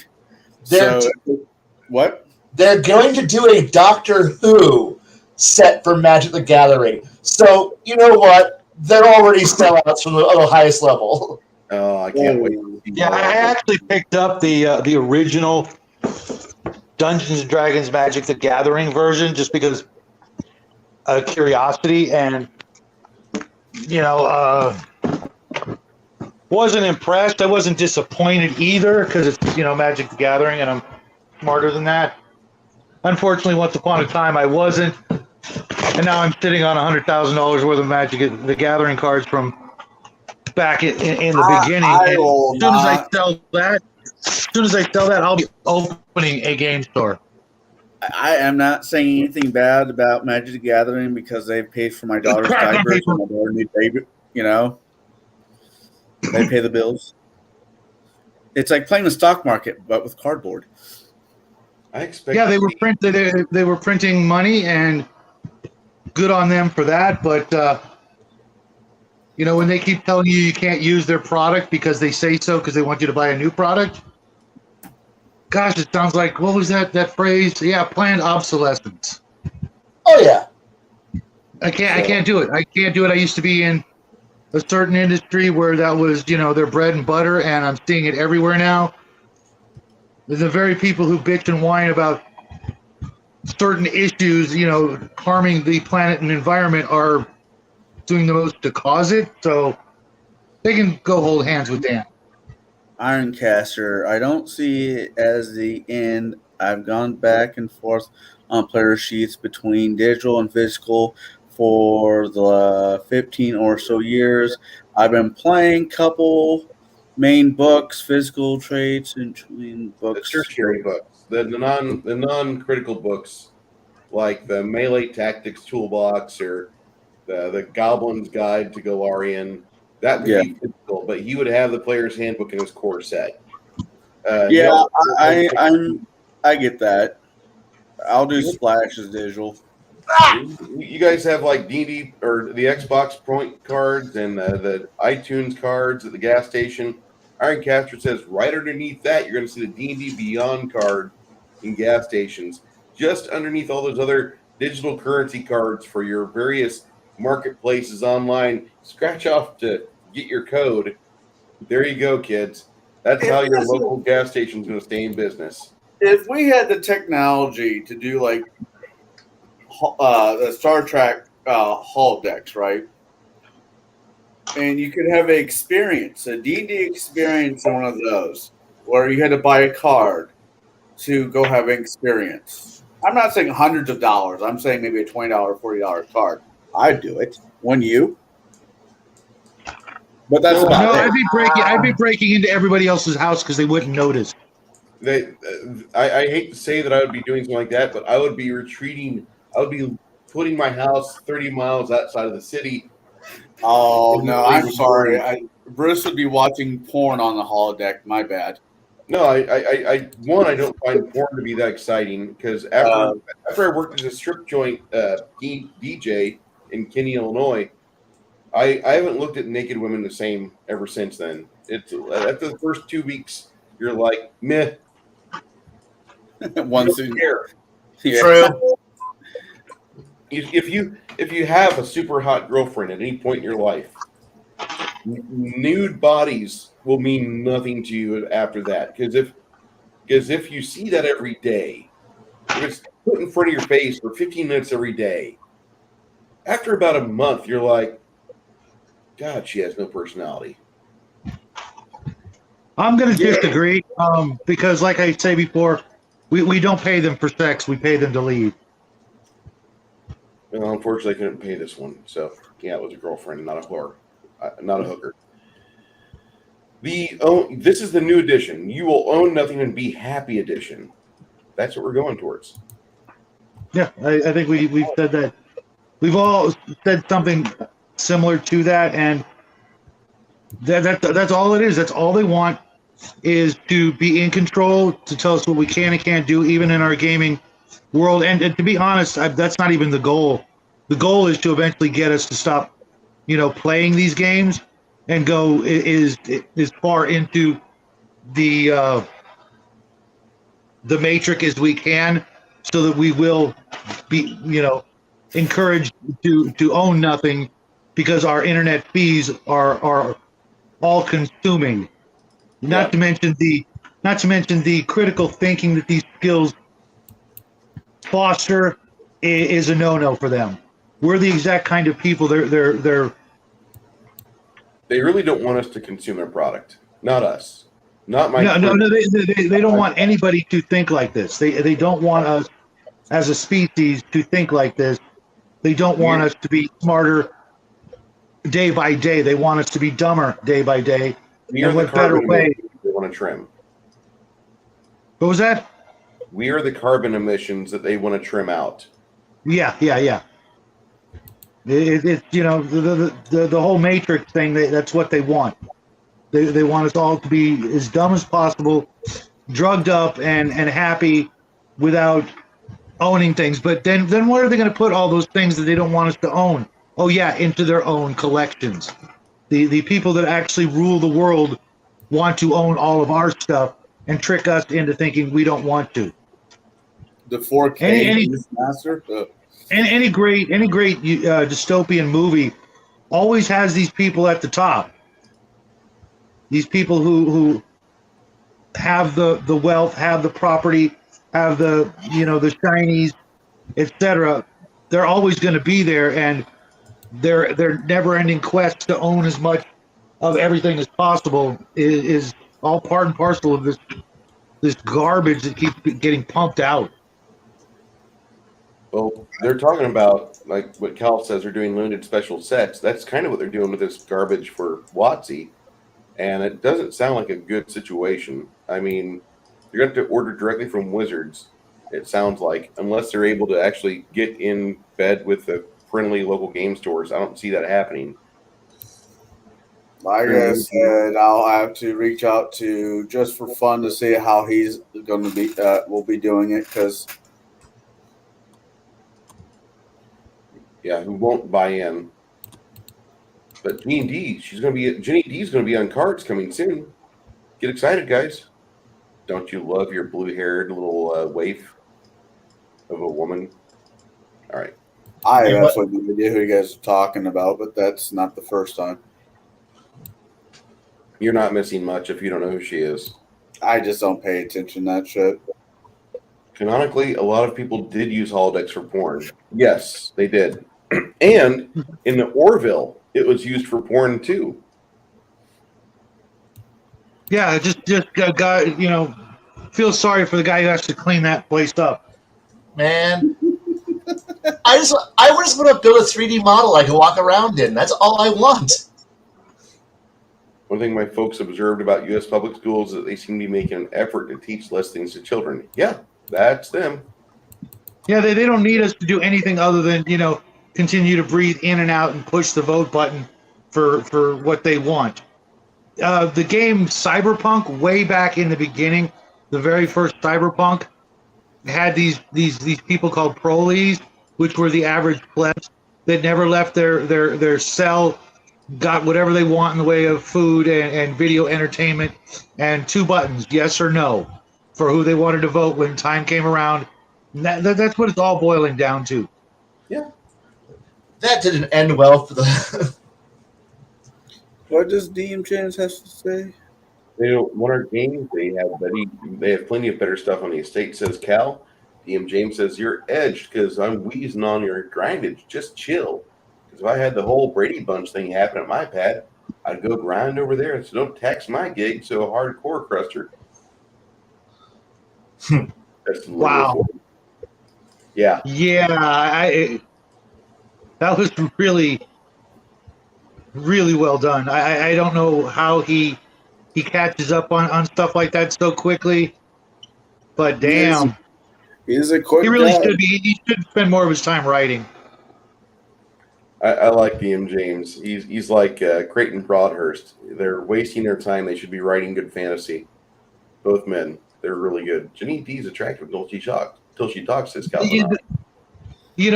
What? They're going to do a Doctor Who set for Magic the Gathering. So you know what? They're already sellouts from the highest level. Oh, I can't wait. To see Yeah, more. I actually picked up the original Dungeons and Dragons Magic the Gathering version just because of curiosity, and you know, wasn't impressed. I wasn't disappointed either because it's, you know, Magic the Gathering and I'm smarter than that. Unfortunately, once upon a time I wasn't, and now I'm sitting on $100,000 worth of Magic the Gathering cards from back in the beginning. As soon as I sell that, I'll be opening a game store. I am not saying anything bad about Magic the Gathering because they've paid for my daughter's diapers and my daughter needs baby. You know, they pay the bills. It's like playing the stock market, but with cardboard. I expect. Yeah, they were printing money, and good on them for that. But you know, when they keep telling you can't use their product because they say so because they want you to buy a new product. Gosh, it sounds like, what was that phrase? Yeah, planned obsolescence. Oh yeah. I can't do it. I can't do it. I used to be in a certain industry where that was, you know, their bread and butter, and I'm seeing it everywhere now. The very people who bitch and whine about certain issues, you know, harming the planet and environment are doing the most to cause it. So they can go hold hands with Dan. Ironcaster. I don't see it as the end. I've gone back and forth on player sheets between digital and physical for the 15 or so years. I've been playing couple main books, physical traits, and main The books. tertiary books, the non critical books, like the Melee Tactics Toolbox or the Goblin's Guide to Golarion. That would Yeah. be physical, but he would have the player's handbook in his core set. He Yeah, also- I get that. I'll do Splash as digital. You guys have like D&D or the Xbox point cards and the iTunes cards at the gas station. Ironcaster says right underneath that, you're going to see the D&D Beyond card in gas stations. Just underneath all those other digital currency cards for your various marketplaces online. Scratch off to get your code. There you go, kids. That's how your local gas station is going to stay in business. If we had the technology to do like the Star Trek holodecks, right? And you could have an experience, a D&D experience in one of those, where you had to buy a card to go have an experience. I'm not saying hundreds of dollars. I'm saying maybe a $20, $40 card. I'd do it. Wouldn't you? But that's No, about it. I'd be breaking into everybody else's house because they wouldn't notice. I hate to say that I would be doing something like that, but I would be retreating. I would be putting my house 30 miles outside of the city. Oh, no, I'm sorry. Bruce would be watching porn on the holodeck. My bad. No, I don't find porn to be that exciting because after I worked as a strip joint DJ in Kenny, Illinois, I haven't looked at naked women the same ever since then. It's after the first 2 weeks, you're like, meh. Once in here. Yeah. True. If you have a super hot girlfriend at any point in your life, nude bodies will mean nothing to you after that. Because if you see that every day, if it's put in front of your face for 15 minutes every day, after about a month, you're like, God, she has no personality. I'm going to disagree because, like I say before, we don't pay them for sex. We pay them to leave. Well, unfortunately, I couldn't pay this one. So, yeah, it was a girlfriend, not a whore, not a hooker. This is the new edition. You will own nothing and be happy edition. That's what we're going towards. Yeah, I think we've said that. We've all said something similar to that, and that's all it is. That's all they want is to be in control, to tell us what we can and can't do, even in our gaming world. And to be honest, that's not even the goal. The goal is to eventually get us to stop, playing these games and go is far into the matrix as we can, so that we will be, encouraged to own nothing, because our internet fees are all consuming. Not to mention the critical thinking that these skills foster is a no-no for them. We're the exact kind of people They really don't want us to consume their product. Not us. Not my. No. They don't want anybody to think like this. They don't want us as a species to think like this. They don't want us to be smarter day by day. They want us to be dumber day by day. We are And the what better carbon way? emissions they want to trim. What was that? We are the carbon emissions that they want to trim out. Yeah. It's the whole matrix thing. That's what they want. They want us all to be as dumb as possible, drugged up and happy without owning things. But then where are they going to put all those things that they don't want us to own? Oh yeah, into their own collections. The people that actually rule the world want to own all of our stuff and trick us into thinking we don't want to. The 4K master. Any great dystopian movie always has these people at the top. These people who have the wealth, have the property, have the shinies, etc. They're always going to be there, and their never-ending quest to own as much of everything as possible is all part and parcel of this garbage that keeps getting pumped out. Well, they're talking about, like what Cal says, they're doing limited special sets. That's kind of what they're doing with this garbage for WotC, and it doesn't sound like a good situation. I mean, you're going to have to order directly from Wizards, it sounds like, unless they're able to actually get in bed with the friendly local game stores. I don't see that happening. Like I said, I'll have to reach out to just for fun to see how he's going to be. Will be doing it because Yeah, who won't buy in? But D&D, Jenny D's going to be on cards coming soon. Get excited, guys! Don't you love your blue-haired little waif of a woman? All right. I have absolutely no idea who you guys are talking about, but that's not the first time. You're not missing much if you don't know who she is. I just don't pay attention to that shit. Canonically, a lot of people did use holodecks for porn. Yes, they did. And in the Orville, it was used for porn too. Yeah, just guy, feel sorry for the guy who has to clean that place up. Man, I just want to build a 3D model I can walk around in. That's all I want. One thing my folks observed about U.S. public schools is that they seem to be making an effort to teach less things to children. Yeah, that's them. Yeah, they don't need us to do anything other than, continue to breathe in and out and push the vote button for what they want. The game Cyberpunk, way back in the beginning, the very first Cyberpunk, had these people called proles, which were the average plebs that never left their cell, got whatever they want in the way of food and video entertainment, and 2 buttons, yes or no, for who they wanted to vote when time came around. And that's what it's all boiling down to. Yeah. That didn't end well for the... What does DM James have to say? They don't want our games. They have plenty of better stuff on the estate, says Cal. DM James says, you're edged because I'm wheezing on your grindage. Just chill. Because if I had the whole Brady Bunch thing happen at my pad, I'd go grind over there. So don't tax my gig, so a hardcore cruster. That's Wow. Yeah. Yeah, that was really, really well done. I don't know how he catches up on stuff like that so quickly, but damn, He's a quick he really guy. should be. He should spend more of his time writing. I like DM James. He's like Creighton Broadhurst. They're wasting their time. They should be writing good fantasy. Both men. They're really good. Janine D's attractive until she talks, says Calvin. They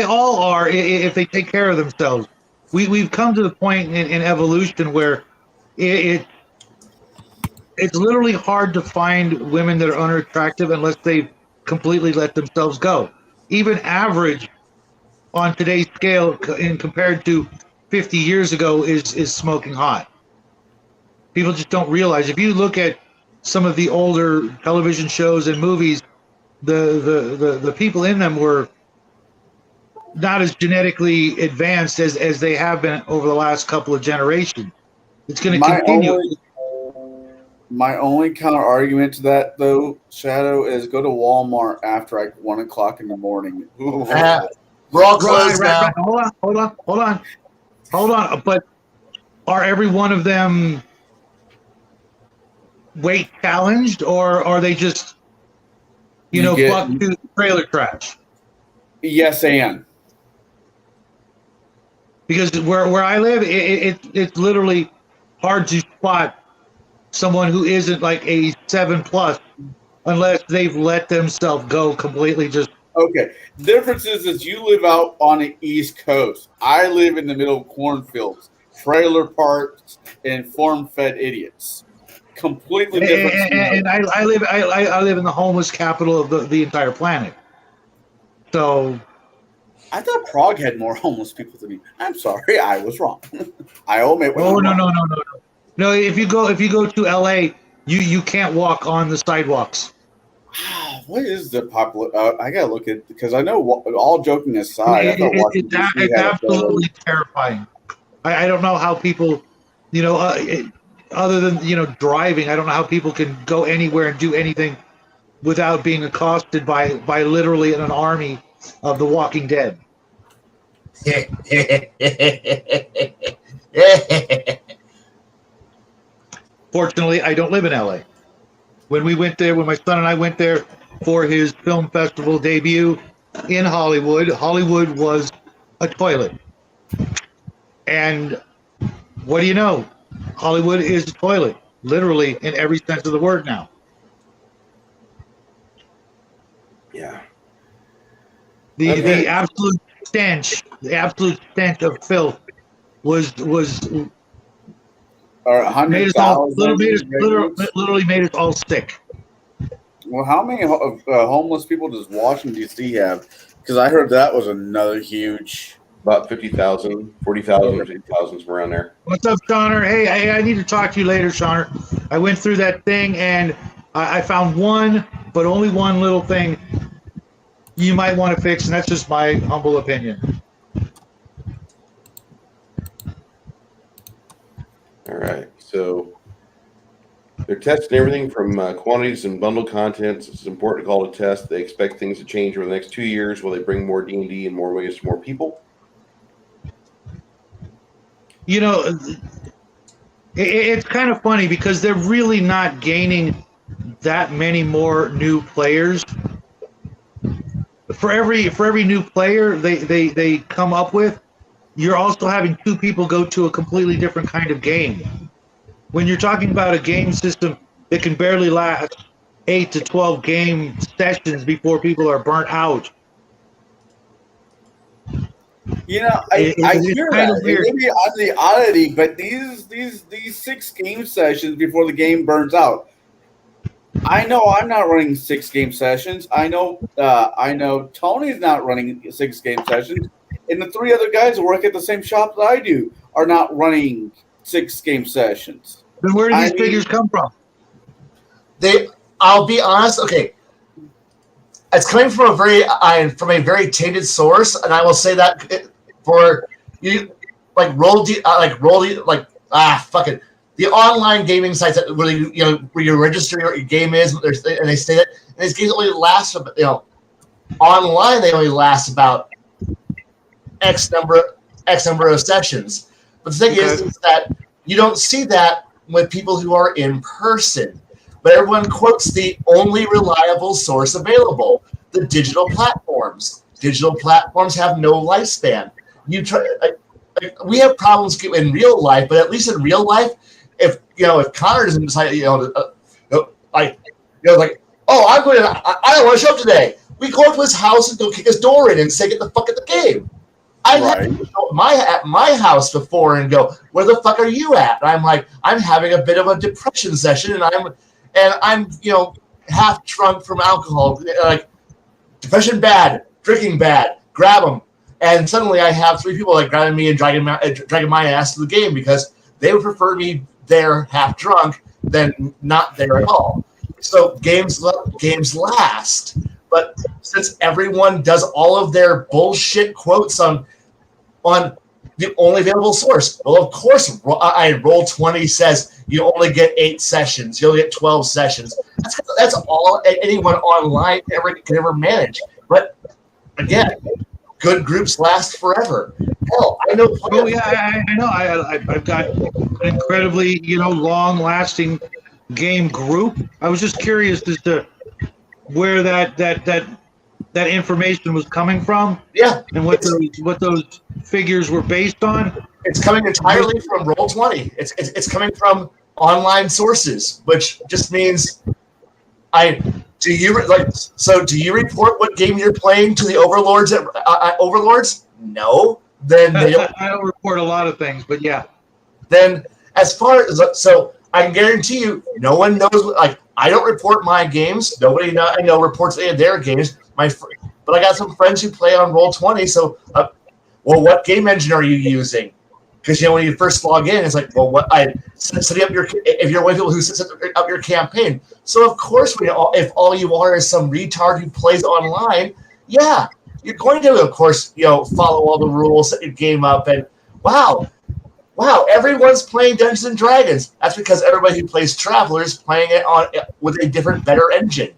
all are if they take care of themselves. We've come to the point in evolution where it's literally hard to find women that are unattractive unless they completely let themselves go. Even average on today's scale, in compared to 50 years ago, is smoking hot. People just don't realize. If you look at some of the older television shows and movies, the people in them were not as genetically advanced as they have been over the last couple of generations. It's going to continue. My only counter argument to that, though, Shadow, is go to Walmart after like 1 o'clock in the morning. We're all closed now. Right. Hold on. But are every one of them weight challenged, or are they just, buck to trailer trash? Yes, and. Because where I live, it's literally hard to spot someone who isn't like a 7+ unless they've let themselves go completely. Just okay. The difference is you live out on the East Coast. I live in the middle of cornfields, trailer parks, and farm-fed idiots. Completely different. And I live in the homeless capital of the entire planet. So I thought Prague had more homeless people than me. I'm sorry, I was wrong. I omit. Oh no. No, if you go to LA, you can't walk on the sidewalks. What is the popular? I gotta look at, because I know. All joking aside, I thought it's absolutely terrifying. I don't know how people, other than driving, I don't know how people can go anywhere and do anything without being accosted by literally an army of the Walking Dead. Fortunately, I don't live in LA. When we went there, when my son and I went there for his film festival debut in Hollywood, Hollywood was a toilet. And what do you know? Hollywood is a toilet, literally in every sense of the word now. Yeah. The absolute stench of filth was made us all literally made us all sick. Well, how many homeless people does Washington D.C. have? Because I heard that was another huge. About 50,000, 40,000, 50,000, somewhere around there. What's up, Shauner? Hey, I need to talk to you later, Shauner. I went through that thing and I found one, but only one little thing you might want to fix, and that's just my humble opinion. All right. So they're testing everything from quantities and bundle contents. It's important to call it a test. They expect things to change over the next 2 years. Will they bring more D&D in more ways to more people? It's kind of funny because they're really not gaining that many more new players. For every new player they come up with, you're also having two people go to a completely different kind of game. When you're talking about a game system that can barely last 8 to 12 game sessions before people are burnt out. I hear that. Maybe I'm the oddity, but these 6 game sessions before the game burns out. I know I'm not running 6 game sessions. I know Tony's not running 6 game sessions, and the 3 other guys who work at the same shop that I do are not running 6 game sessions. Then where do these figures come from? I'll be honest. Okay, it's coming from a very tainted source, and I will say that for you, fuck it. The online gaming sites that really, where you register your game is, and they say that, and these games only last, online they only last about X number of sessions. But the thing is that you don't see that with people who are in person. But everyone quotes the only reliable source available: the digital platforms. Digital platforms have no lifespan. We have problems in real life, but at least in real life, if Connor doesn't decide, I'm going to, I don't want to show up today. We go up to his house and go kick his door in and say, get the fuck at the game. I've had to go at my house before and go, where the fuck are you at? And I'm like, I'm having a bit of a depression session, and I'm half drunk from alcohol. Like, depression bad, drinking bad, grab them. And suddenly I have 3 people grabbing me and dragging my ass to the game because they would prefer me there half drunk than not there at all. So games last. But since everyone does all of their bullshit quotes on the only available source, well, of course, Roll20 says you only get 8 sessions. You only get 12 sessions. That's all anyone online can ever manage. But again, good groups last forever. Hell, I know. Oh yeah, I know. I've got an incredibly long-lasting game group. I was just curious as to where that information was coming from. Yeah, and what those figures were based on. It's coming entirely from Roll20. It's coming from online sources, which just means do you report what game you're playing to the overlords at Overlords? No. Then they don't. I don't report a lot of things, but yeah. Then as far as I can guarantee you, no one knows. I don't report my games. Nobody I know reports any of their games. But I got some friends who play on Roll20. So, what game engine are you using? Because when you first log in, it's like, well, setting up if you're one of the people who sets up your campaign. So of course, if all you are is some retard who plays online, yeah, you're going to, of course, follow all the rules, set your game up, and wow, wow, everyone's playing Dungeons and Dragons. That's because everybody who plays Traveler is playing it on with a different, better engine.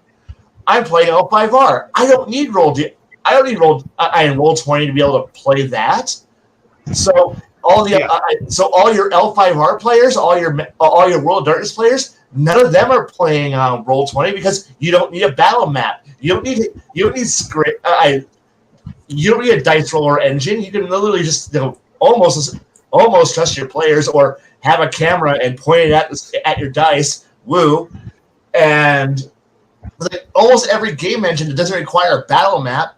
I'm playing L5R. I don't need Roll20 to be able to play that. So all your L5R players, all your World of Darkness players, none of them are playing Roll20 because you don't need a battle map. You don't need script. You don't need a dice roller engine. You can literally just almost trust your players, or have a camera and point it at your dice. Woo, and like almost every game engine that doesn't require a battle map,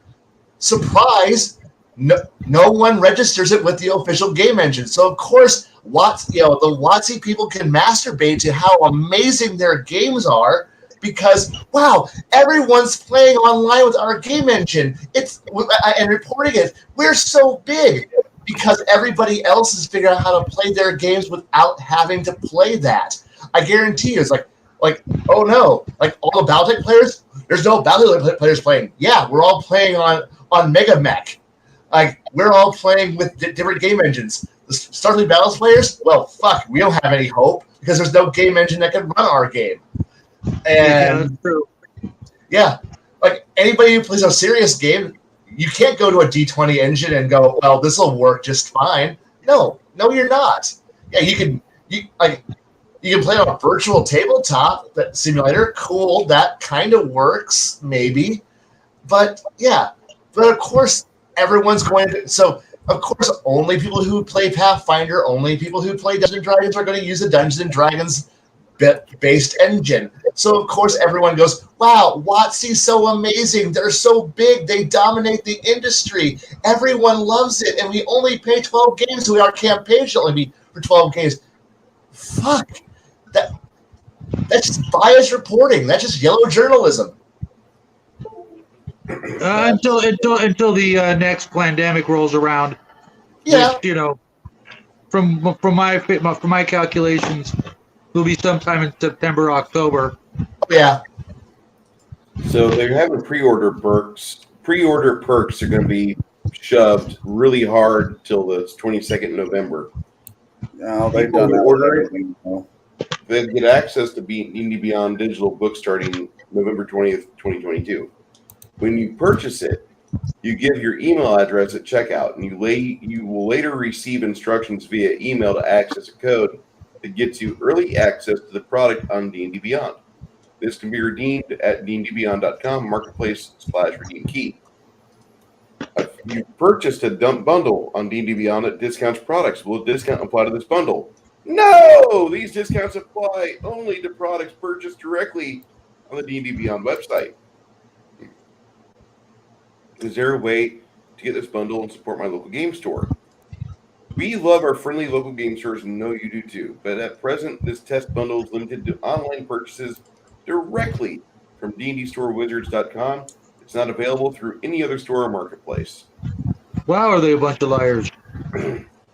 surprise, no one registers it with the official game engine. So of course, the WotC people can masturbate to how amazing their games are because wow, everyone's playing online with our game engine. And reporting it. We're so big because everybody else is figuring out how to play their games without having to play that. I guarantee you, it's like, oh no, like all the Battletech players, there's no Battletech players playing. Yeah, we're all playing on Mega Mech. Like, we're all playing with different game engines. The Starfleet Battles players, well, fuck, we don't have any hope because there's no game engine that can run our game. And yeah, like anybody who plays a serious game, you can't go to a D20 engine and go, well, this will work just fine. No, you're not. Yeah, you can play on a virtual tabletop simulator. Cool, that kind of works, maybe. But yeah, of course, everyone's going to. So, of course, only people who play Pathfinder, only people who play Dungeons & Dragons are going to use the Dungeons & Dragons based engine. So, of course, everyone goes, wow, WotC's so amazing. They're so big. They dominate the industry. Everyone loves it. And we only pay 12 games, so our campaign should only be for 12 games. Fuck. That's just biased reporting. That's just yellow journalism. Until the next pandemic rolls around. Yeah. Which, from my calculations, will be sometime in September, October. Yeah. So they're having pre-order perks. Pre-order perks are going to be shoved really hard till the 22nd of November. No, they've done that. They get access to D&D Beyond digital book starting November 20th, 2022. When you purchase it, you give your email address at checkout, and you will later receive instructions via email to access a code that gets you early access to the product on D&D Beyond. This can be redeemed at dndbeyond.com marketplace/redeem key. If you purchased a bundle on D&D Beyond that discounts products, will a discount apply to this bundle? No! These discounts apply only to products purchased directly on the D&D Beyond website. Is there a way to get this bundle and support my local game store? We love our friendly local game stores and know you do too, but at present, this test bundle is limited to online purchases directly from dndStoreWizards.com. It's not available through any other store or marketplace. Wow, are they a bunch of liars?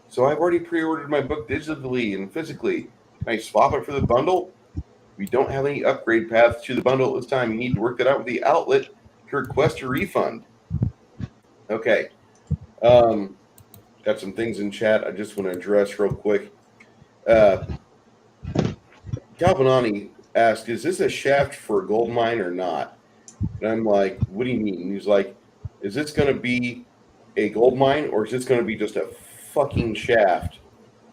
So I've already pre-ordered my book digitally and physically. Can I swap it for the bundle? We don't have any upgrade paths to the bundle at this time. You need to work that out with the outlet to request a refund. Okay. Got some things in chat I just want to address real quick. Galvanani asked, is this a shaft for a gold mine or not? And I'm like, what do you mean? And he's like, is this going to be a gold mine or is this going to be just a fucking shaft?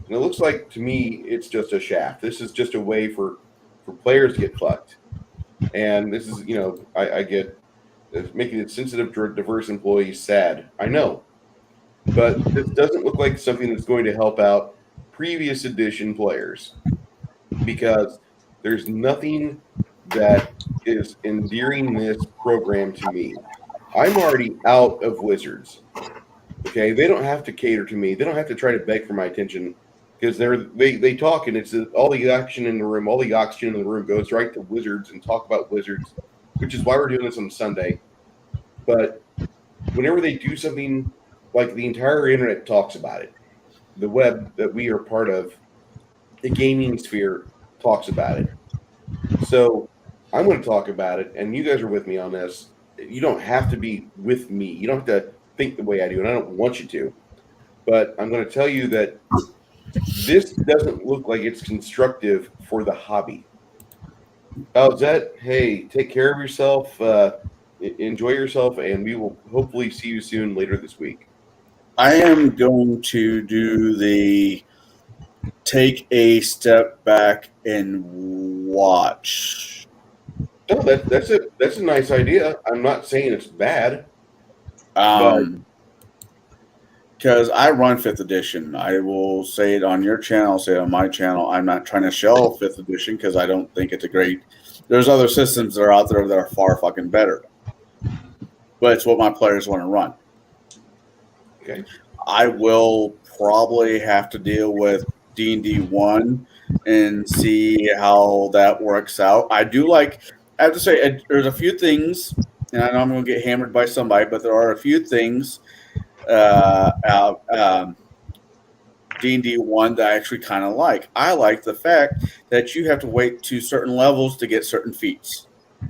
And it looks like to me it's just a shaft. This is just a way for players to get fucked. And this is, I get making it sensitive, diverse employees sad. I know. But this doesn't look like something that's going to help out previous edition players because there's nothing that is endearing this program to me. I'm already out of Wizards. Okay, they don't have to cater to me. They don't have to try to beg for my attention because they talk and it's all the action in the room. All the oxygen in the room goes right to Wizards and talk about Wizards, which is why we're doing this on Sunday. But whenever they do something, like the entire internet talks about it, the web that we are part of, the gaming sphere talks about it. So I'm going to talk about it, and you guys are with me on this. You don't have to be with me. You don't have to think the way I do, and I don't want you to. But I'm going to tell you that This doesn't look like it's constructive for the hobby. Zet, hey, take care of yourself. Enjoy yourself, and we will hopefully see you soon later this week. I am going to do the take a step back and watch. No, that's a nice idea. I'm not saying it's bad. Because I run 5th edition. I will say it on your channel, say it on my channel. I'm not trying to shell 5th edition because I don't think it's a great. There's other systems that are out there that are far fucking better. But it's what my players want to run. Okay. I will probably have to deal with D&D 1 and see how that works out. I have to say, there's a few things, and I know I'm going to get hammered by somebody, but there are a few things D&D 1 that I actually kind of like. I like the fact that you have to wait to certain levels to get certain feats.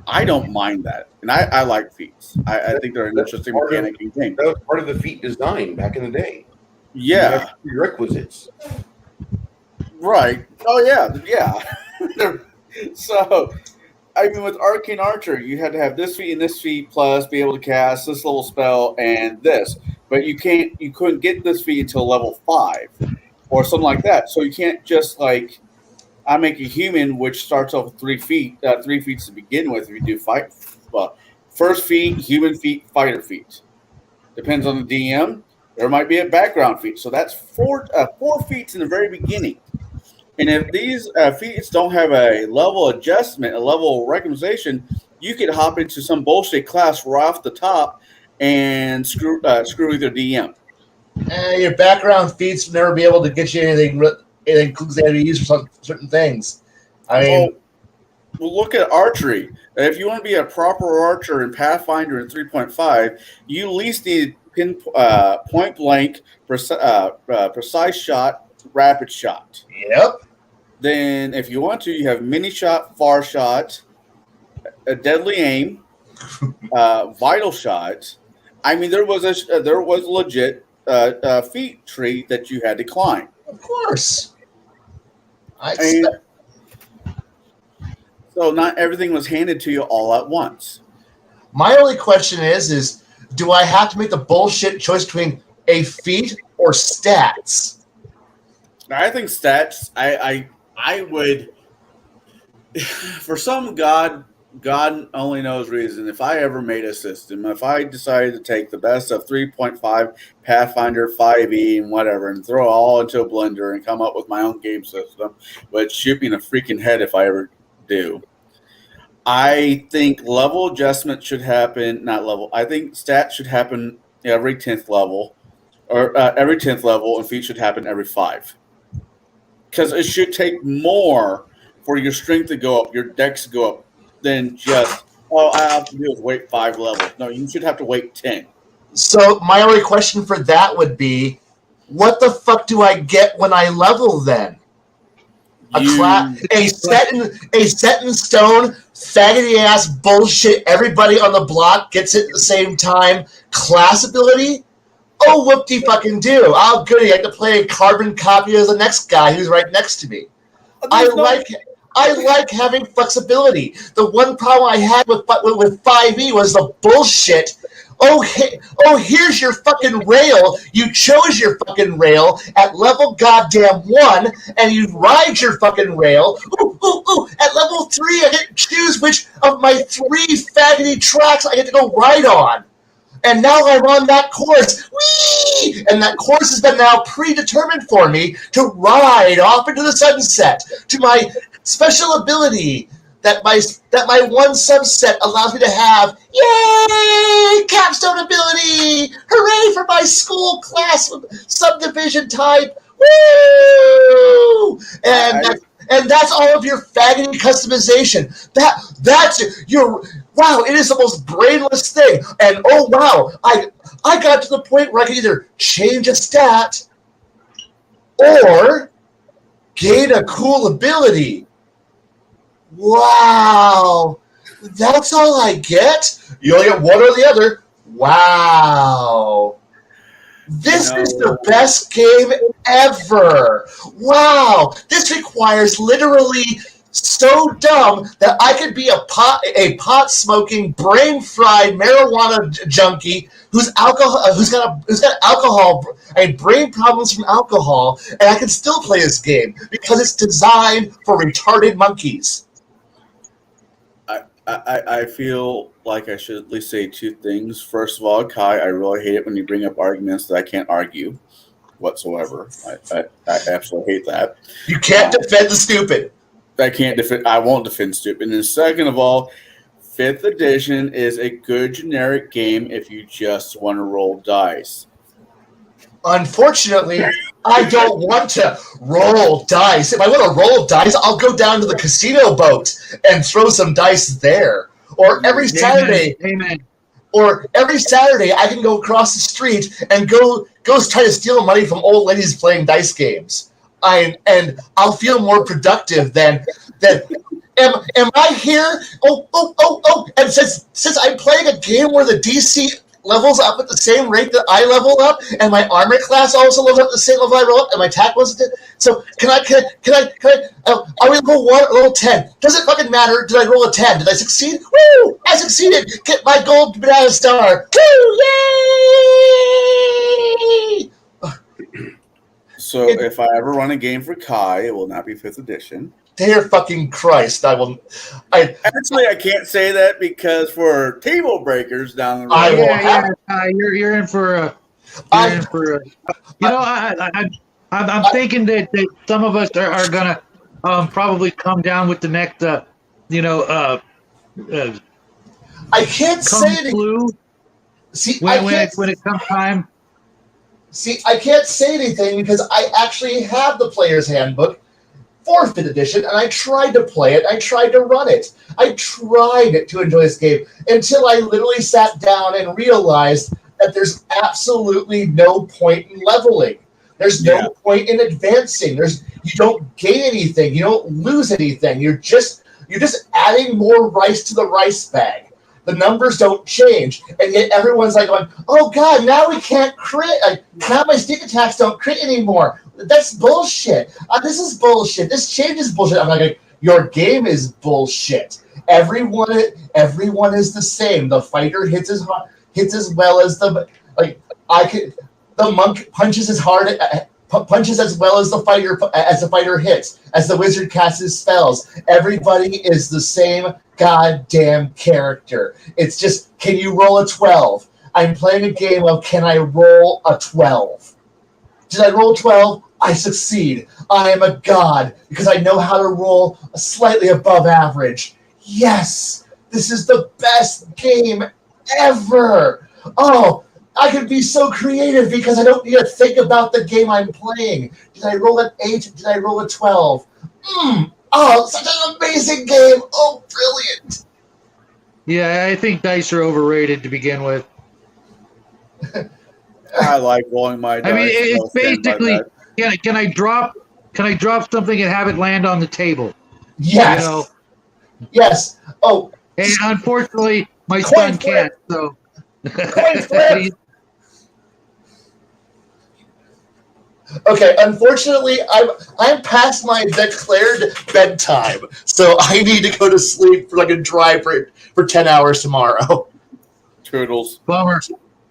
I don't mind that, and I like feats. I think they're an interesting mechanic in game. That was part of the feat design back in the day. Yeah, prerequisites. Right. Oh yeah. So, I mean, with Arcane Archer, you had to have this feat and this feat plus be able to cast this little spell and this, but you couldn't get this feat until level 5 or something like that. So you can't just like, I make a human which starts off with 3 feet, 3 feats to begin with. If you do fight, well, first feat, human feat, fighter feat. Depends on the DM. There might be a background feat. So that's 4 feats in the very beginning. And if these feats don't have a level adjustment, a level recognition, you could hop into some bullshit class right off the top and screw with your DM. Your background feats will never be able to get you anything because they have to be used for certain things. I mean, well, look at archery. If you want to be a proper archer in Pathfinder in 3.5, you at least need point blank, precise shot, rapid shot. Yep. Then, if you want to, you have mini shot, far shot, a deadly aim, vital shot. I mean, there was legit feat tree that you had to climb. Of course. So not everything was handed to you all at once. My only question is do I have to make the bullshit choice between a feat or stats? I think stats. I would, for some God only knows reason. If I ever made a system, if I decided to take the best of 3.5 Pathfinder, 5e, and whatever, and throw it all into a blender and come up with my own game system, but shoot me in the freaking head if I ever do. I think level adjustment should happen. Not level. I think stats should happen every 10th level, and feats should happen every 5. Because it should take more for your strength to go up, your dex to go up, than just, all I have to do is wait 5 levels. No, you should have to wait 10. So my only question for that would be, what the fuck do I get when I level then? A set in stone, faggoty ass bullshit, everybody on the block gets it at the same time, class ability? Oh, whoop-de-fucking do. Oh, goody, I get to play a carbon copy of the next guy who's right next to me. I like having flexibility. The one problem I had with 5e was the bullshit. Oh, here's your fucking rail. You chose your fucking rail at level goddamn 1, and you ride your fucking rail. Ooh. At level 3, I get to choose which of my 3 faggoty tracks I get to go ride on. And now I'm on that course. Whee! And that course has been now predetermined for me to ride off into the sunset to my special ability that my one subset allows me to have. Yay! Capstone ability! Hooray for my school class subdivision type! Woo! And that's all of your faggoty customization. That's your. Wow, it is the most brainless thing. And oh wow, I got to the point where I could either change a stat or gain a cool ability. Wow. That's all I get? You only get one or the other. Wow. This No. is the best game ever. Wow. This requires literally so dumb that I could be a pot smoking, brain fried marijuana junkie who's got alcohol and brain problems from alcohol, and I can still play this game because it's designed for retarded monkeys. I feel like I should at least say two things. First of all, Kai, I really hate it when you bring up arguments that I can't argue whatsoever. I absolutely hate that. You can't defend the stupid. I can't defend. I won't defend stupid. And then second of all, 5th edition is a good generic game if you just want to roll dice. Unfortunately, I don't want to roll dice. If I want to roll dice, I'll go down to the casino boat and throw some dice there. Or every Saturday, I can go across the street and go try to steal money from old ladies playing dice games. And I'll feel more productive than. Am I here? Oh! And since I'm playing a game where the DC levels up at the same rate that I level up, and my armor class also levels up at the same level I roll up, and my attack was. So can I? Are we level 1 or level 10? Does it fucking matter? Did I roll a 10? Did I succeed? Woo! I succeeded. Get my gold banana star. Woo! Yay! So if I ever run a game for Kai, it will not be 5th edition. Dear fucking Christ, Actually, I can't say that because for table breakers down the road. You're in for a. I'm thinking that some of us are gonna probably come down with the next I can't say it. flu See, when it comes time. See, I can't say anything because I actually have the player's handbook for 5th edition, and I tried to play it. I tried to run it. I tried to enjoy this game until I literally sat down and realized that there's absolutely no point in leveling. There's no point in advancing. You don't gain anything. You don't lose anything. You're just adding more rice to the rice bag. The numbers don't change, and yet everyone's like going, "Oh God, now we can't crit. Now my sneak attacks don't crit anymore. That's bullshit. This is bullshit. This change is bullshit." I'm like, "Your game is bullshit. Everyone is the same. The fighter hits as well as the monk punches as hard." Punches as well as the fighter hits, as the wizard casts his spells. Everybody is the same goddamn character. It's just, can you roll a 12? I'm playing a game of, can I roll a 12? Did I roll 12? I succeed. I am a god because I know how to roll a slightly above average. Yes, this is the best game ever. Oh, I can be so creative because I don't need to think about the game I'm playing. Did I roll an 8? Did I roll a 12? Oh, such an amazing game. Oh, brilliant. Yeah, I think dice are overrated to begin with. I like rolling my dice. I mean, it's basically, can I drop something and have it land on the table? Yes. Yes. Oh. And unfortunately, my Coin son can't. So. Coin flip. Okay, unfortunately, I'm past my declared bedtime, so I need to go to sleep for drive for 10 hours tomorrow. Toodles. Bummer.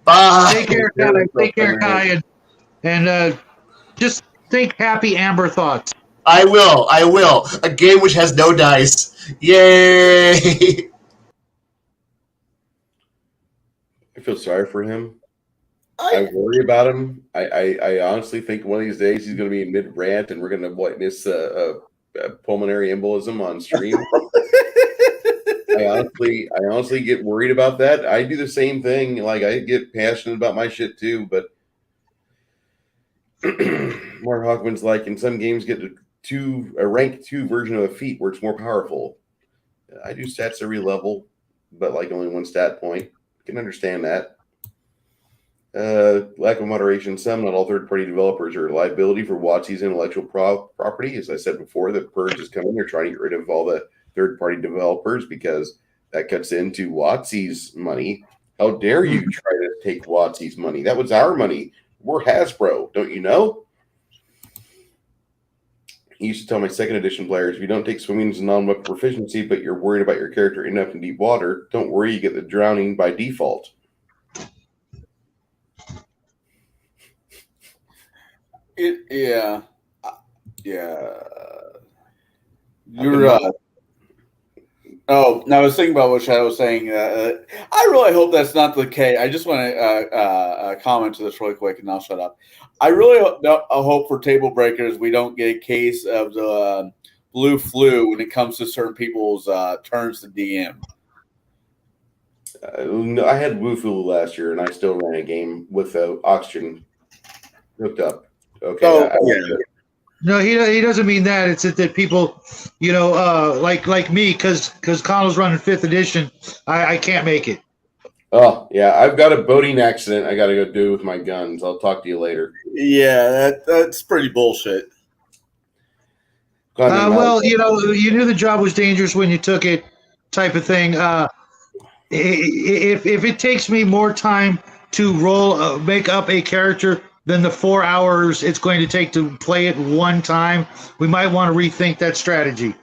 Bye. Take care, Kai. Take care, Kai, and just think happy Amber thoughts. I will. A game which has no dice. Yay! I feel sorry for him. I worry about him. I honestly think one of these days he's going to be in mid-rant and we're going to witness a pulmonary embolism on stream. I honestly get worried about that. I do the same thing. Like, I get passionate about my shit too, but Mark Hockman's like, in some games get to a rank 2 version of a feat where it's more powerful. I do stats every level, but like only one stat point. I can understand that. Lack of moderation. Some, not all third-party developers are a liability for WotC's intellectual property. As I said before, the purge is coming. They're trying to get rid of all the third-party developers because that cuts into WotC's money. How dare you try to take WotC's money? That was our money. We're Hasbro, don't you know? He used to tell my second edition players, if you don't take swimming as a non-weapon proficiency, but you're worried about your character ending up in deep water, don't worry, you get the drowning by default. Yeah. You're Oh, no, I was thinking about what Shadow was saying. I really hope that's not the case. I just want to comment to this really quick, and I'll shut up. I really hope for table breakers we don't get a case of the blue flu when it comes to certain people's turns to DM. No, I had blue flu last year, and I still ran a game with oxygen hooked up. Okay. Oh, No, he doesn't mean that. It's that people, like me, because Connell's running 5th edition, I can't make it. Oh, yeah. I've got a boating accident I got to go do with my guns. I'll talk to you later. Yeah, that's pretty bullshit. Well, you knew the job was dangerous when you took it, type of thing. If it takes me more time to make up a character than the 4 hours it's going to take to play it one time, we might want to rethink that strategy.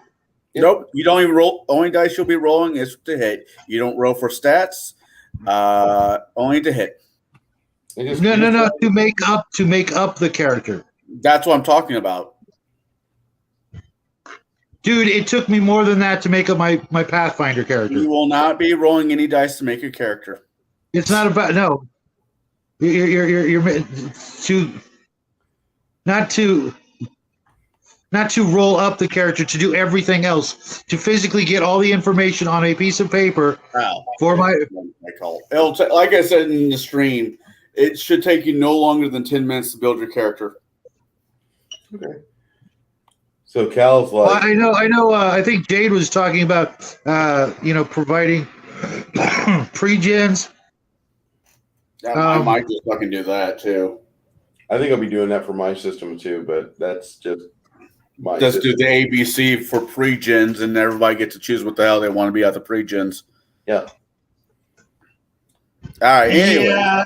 Nope, you don't even roll. Only dice you'll be rolling is to hit. You don't roll for stats. Only to hit. No. To make up the character. That's what I'm talking about. Dude, it took me more than that to make up my Pathfinder character. You will not be rolling any dice to make your character. It's not about You're not to roll up the character, to do everything else, to physically get all the information on a piece of paper for my. I call it. Like I said in the stream, it should take you no longer than 10 minutes to build your character. Okay. So Cal's like, I know. I think Jade was talking about, providing pre-gens. I might just fucking do that too. I think I'll be doing that for my system too, but that's just my Just system. do the ABC for pre-gens, and everybody gets to choose what the hell they want to be at the pre-gens. Yeah. All right. Anyway. Yeah,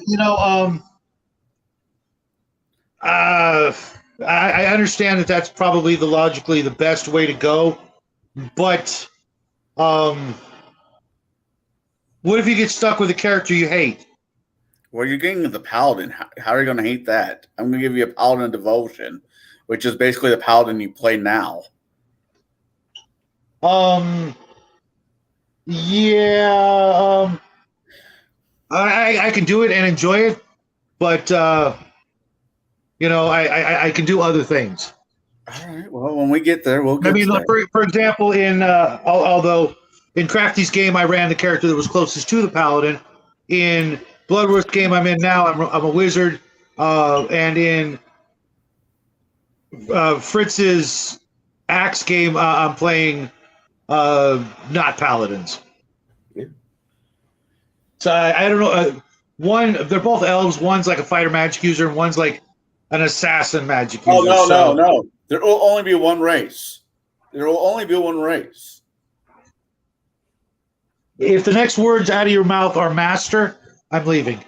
I understand that that's probably logically the best way to go, but what if you get stuck with a character you hate? Well, you're getting the paladin. How are you going to hate that? I'm going to give you a paladin devotion, which is basically the paladin you play now. Yeah. I can do it and enjoy it, but I can do other things. All right. Well, when we get there, we'll get. For example, although in Crafty's game I ran the character that was closest to the paladin. In Bloodworth's game I'm in now, I'm a wizard, and in Fritz's Axe game I'm playing not paladins. Yeah. So I don't know. They're both elves. One's like a fighter magic user, and one's like an assassin magic user. Oh no! There will only be one race. There will only be one race. If the next words out of your mouth are master, I'm leaving.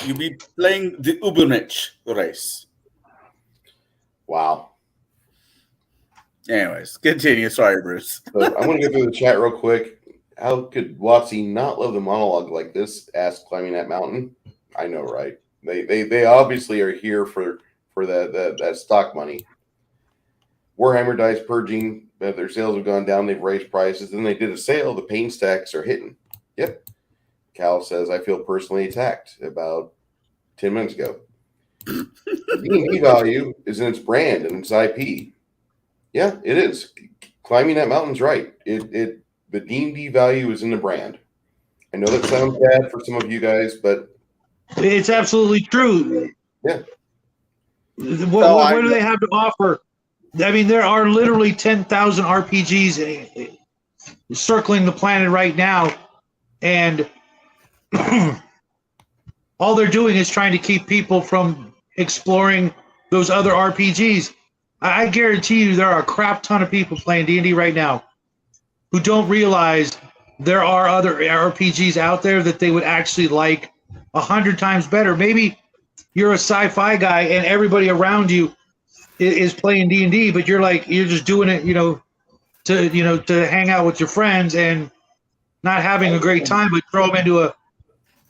You'll be playing the Ubermensch race. Wow. Anyways, continue. Sorry, Bruce. So I'm going to go through the chat real quick. How could Watsy not love the monologue like this? Asked Climbing That Mountain. I know, right? They obviously are here for that stock money. Warhammer Dice purging. Their sales have gone down. They've raised prices. Then they did a sale. The pain stacks are hitting. Yep. Cal says, I feel personally attacked about 10 minutes ago. The D&D value is in its brand and its IP. Yeah, it is. Climbing That Mountain's right. The D&D value is in the brand. I know that sounds bad for some of you guys, but it's absolutely true. Yeah. What do they have to offer? I mean, there are literally 10,000 RPGs circling the planet right now, and all they're doing is trying to keep people from exploring those other RPGs. I guarantee you there are a crap ton of people playing D&D right now who don't realize there are other RPGs out there that they would actually like 100 times better. Maybe you're a sci-fi guy and everybody around you is playing D&D, but you're just doing it, to hang out with your friends and not having a great time, but throw them into a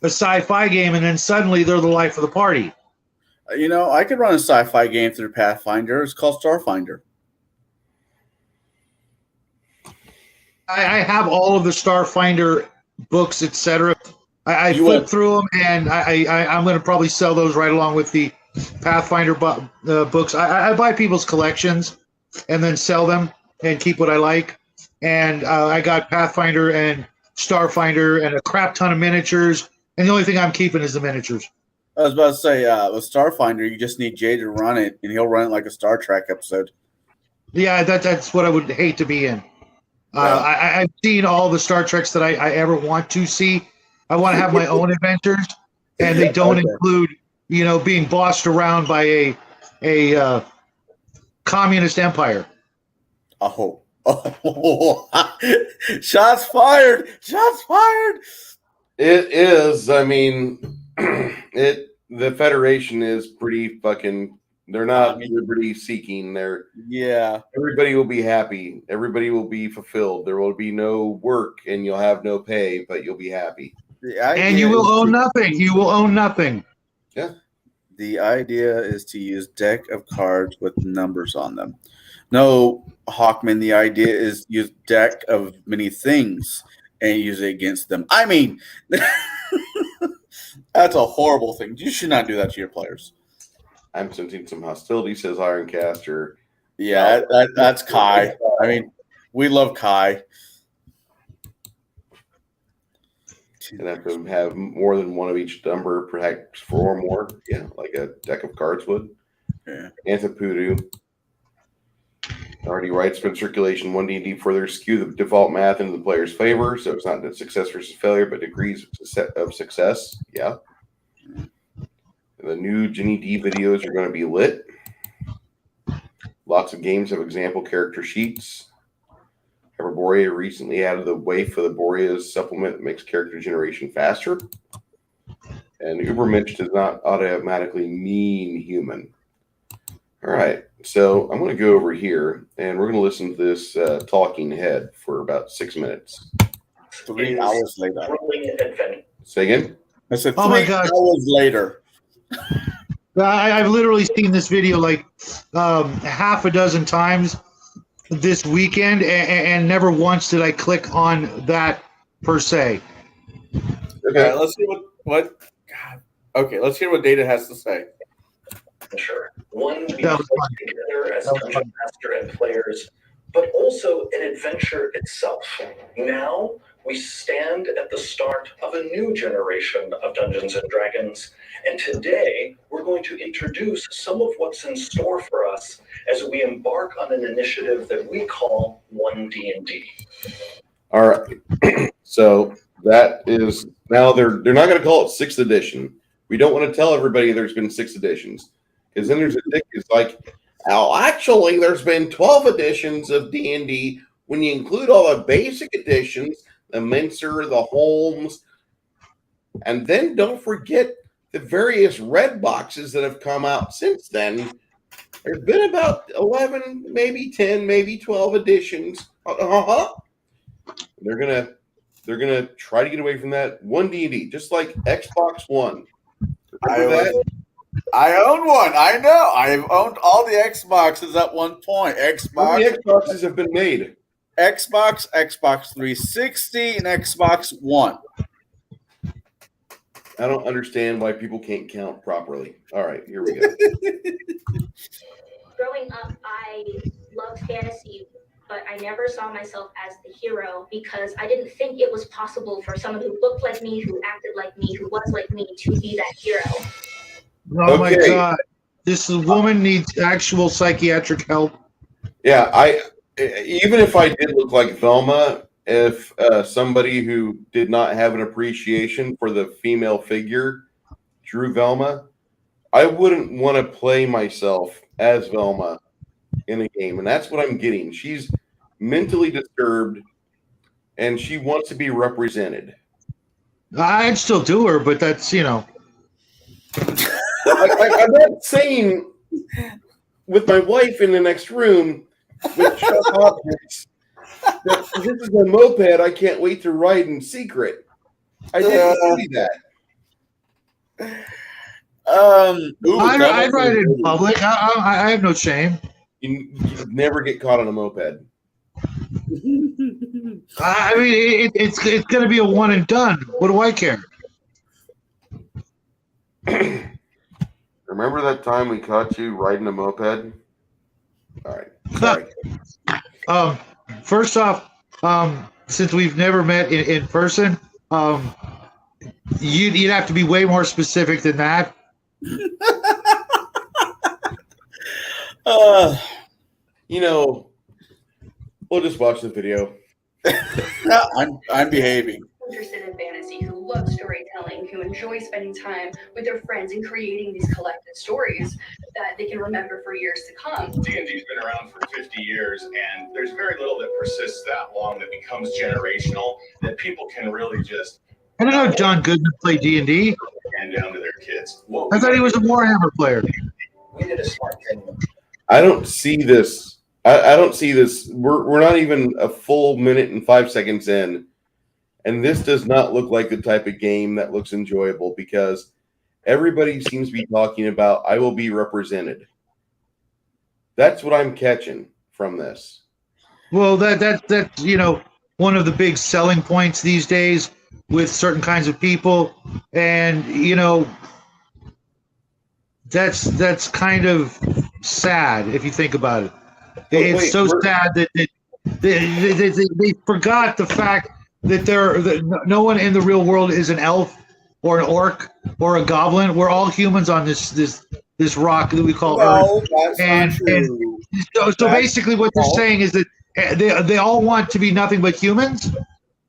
sci-fi game and then suddenly they're the life of the party. I could run a sci-fi game through Pathfinder. It's called Starfinder. I have all of the Starfinder books, etc. I flip through them, and I'm going to probably sell those right along with the Pathfinder books. I buy people's collections and then sell them and keep what I like. And I got Pathfinder and Starfinder and a crap ton of miniatures. And the only thing I'm keeping is the miniatures. I was about to say, with Starfinder, you just need Jay to run it, and he'll run it like a Star Trek episode. Yeah, that's what I would hate to be in. I've seen all the Star Treks that I ever want to see. I want to have my own adventures, and they don't include, being bossed around by a communist empire. Oh. Shots fired! Shots fired! It is. I mean, the Federation is pretty fucking. They're not liberty seeking. Everybody will be happy. Everybody will be fulfilled. There will be no work, and you'll have no pay, but you'll be happy. And you will own nothing. You will own nothing. Yeah. The idea is to use deck of cards with numbers on them. No, Hawkman, the idea is use deck of many things and use it against them. I mean, that's a horrible thing. You should not do that to your players. I'm sensing some hostility, says Ironcaster. Yeah, that's Kai. I mean, we love Kai. And have to have more than one of each number, perhaps 4 or more. Yeah, like a deck of cards would. Yeah. Anthapudu already writes in circulation 1D&D further skew the default math into the player's favor, so it's not the success versus failure, but degrees of success. Yeah. And the new Ginny D videos are going to be lit. Lots of games have example character sheets. Hyperborea recently added the Waif for the Boreas supplement that makes character generation faster. And Ubermensch does not automatically mean human. All right, so I'm going to go over here, and we're going to listen to this talking head for about 6 minutes. 3 hours later. Say again? I said 3 Oh my God. hours later. I've literally seen this video like half a dozen times this weekend, and never once did I click on that per se. Okay, let's see what God. Okay, let's hear what Data has to say. Sure. One, we play together as dungeon master and players, but also an adventure itself. Now we stand at the start of a new generation of Dungeons and Dragons, and today we're going to introduce some of what's in store for us as we embark on an initiative that we call 1D&D. All right. So that is now they're not going to call it 6th edition. We don't want to tell everybody there's been 6 editions, because then there's a dick is like, oh, actually there's been 12 editions of D&D when you include all the basic editions, the Mincer, the Holmes, and then don't forget the various red boxes that have come out since then. There's been about 11, maybe 10, maybe 12 editions. They're gonna try to get away from that. 1D&D, just like Xbox One. Remember that? I own one. I know. I've owned all the Xboxes at one point. How many Xboxes have been made? Xbox, Xbox 360, and Xbox One. I don't understand why people can't count properly. All right, here we go. Growing up, I loved fantasy, but I never saw myself as the hero because I didn't think it was possible for someone who looked like me, who acted like me, who was like me to be that hero. Oh my God. This woman needs actual psychiatric help. Yeah, even if I did look like Velma, if somebody who did not have an appreciation for the female figure drew Velma, I wouldn't want to play myself as Velma in a game. And that's what I'm getting. She's mentally disturbed and she wants to be represented. I'd still do her, but that's, I'm not saying with my wife in the next room with sharp objects that this is a moped I can't wait to ride in secret. I didn't see that. I'd ride it in public. I have no shame. You never get caught on a moped. I mean, it's going to be a one and done. What do I care? Remember that time we caught you riding a moped? All right. Sorry. First off, since we've never met in person, you'd have to be way more specific than that. You know, we'll just watch the video. I'm behaving. Interested in fantasy, who love storytelling, who enjoy spending time with their friends and creating these collected stories that they can remember for years to come. D&D's been around for 50 years, and there's very little that persists that long that becomes generational, that people can really just... I don't know John Goodman played D&D. ...hand down to their kids. I thought he was a Warhammer player. We did a smart thing. I don't see this. I don't see this. We're not even a full minute and 5 seconds in. And this does not look like the type of game that looks enjoyable because everybody seems to be talking about, I will be represented. That's what I'm catching from this. Well, that's you know, one of the big selling points these days with certain kinds of people. And, you know, that's kind of sad if you think about it. It's so sad that they forgot the fact that no one in the real world is an elf or an orc or a goblin. We're all humans on this rock that we call Earth. And so basically what they're saying is that they all want to be nothing but humans,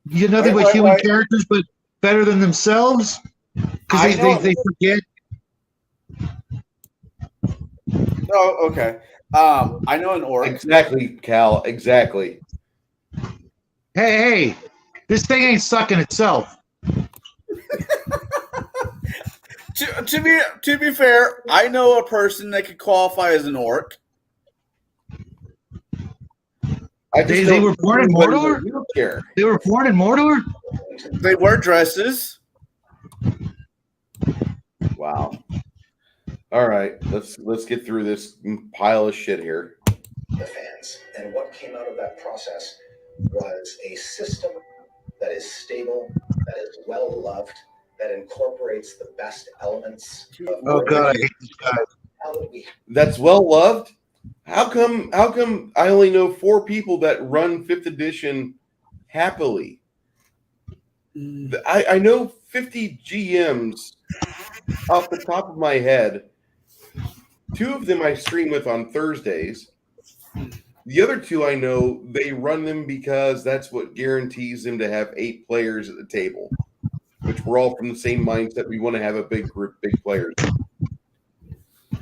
nothing but human characters, but better than themselves because they forget. Oh, okay. I know an orc. Exactly, Cal. Exactly. Hey, this thing ain't sucking itself. To be fair, I know a person that could qualify as an orc. They were born in Mordor? We don't care. They were born in Mordor? They wear dresses. Wow. All right, let's get through this pile of shit here. The fans. And what came out of that process was a system that is stable, that is well loved, that incorporates the best elements. Oh God, I hate this guy. That's well loved. How come I only know 4 people that run 5th edition happily? I know 50 GMs off the top of my head. 2 of them I stream with on Thursdays. The other 2 I know, they run them because that's what guarantees them to have 8 players at the table, which we're all from the same mindset. We want to have a big group, big players,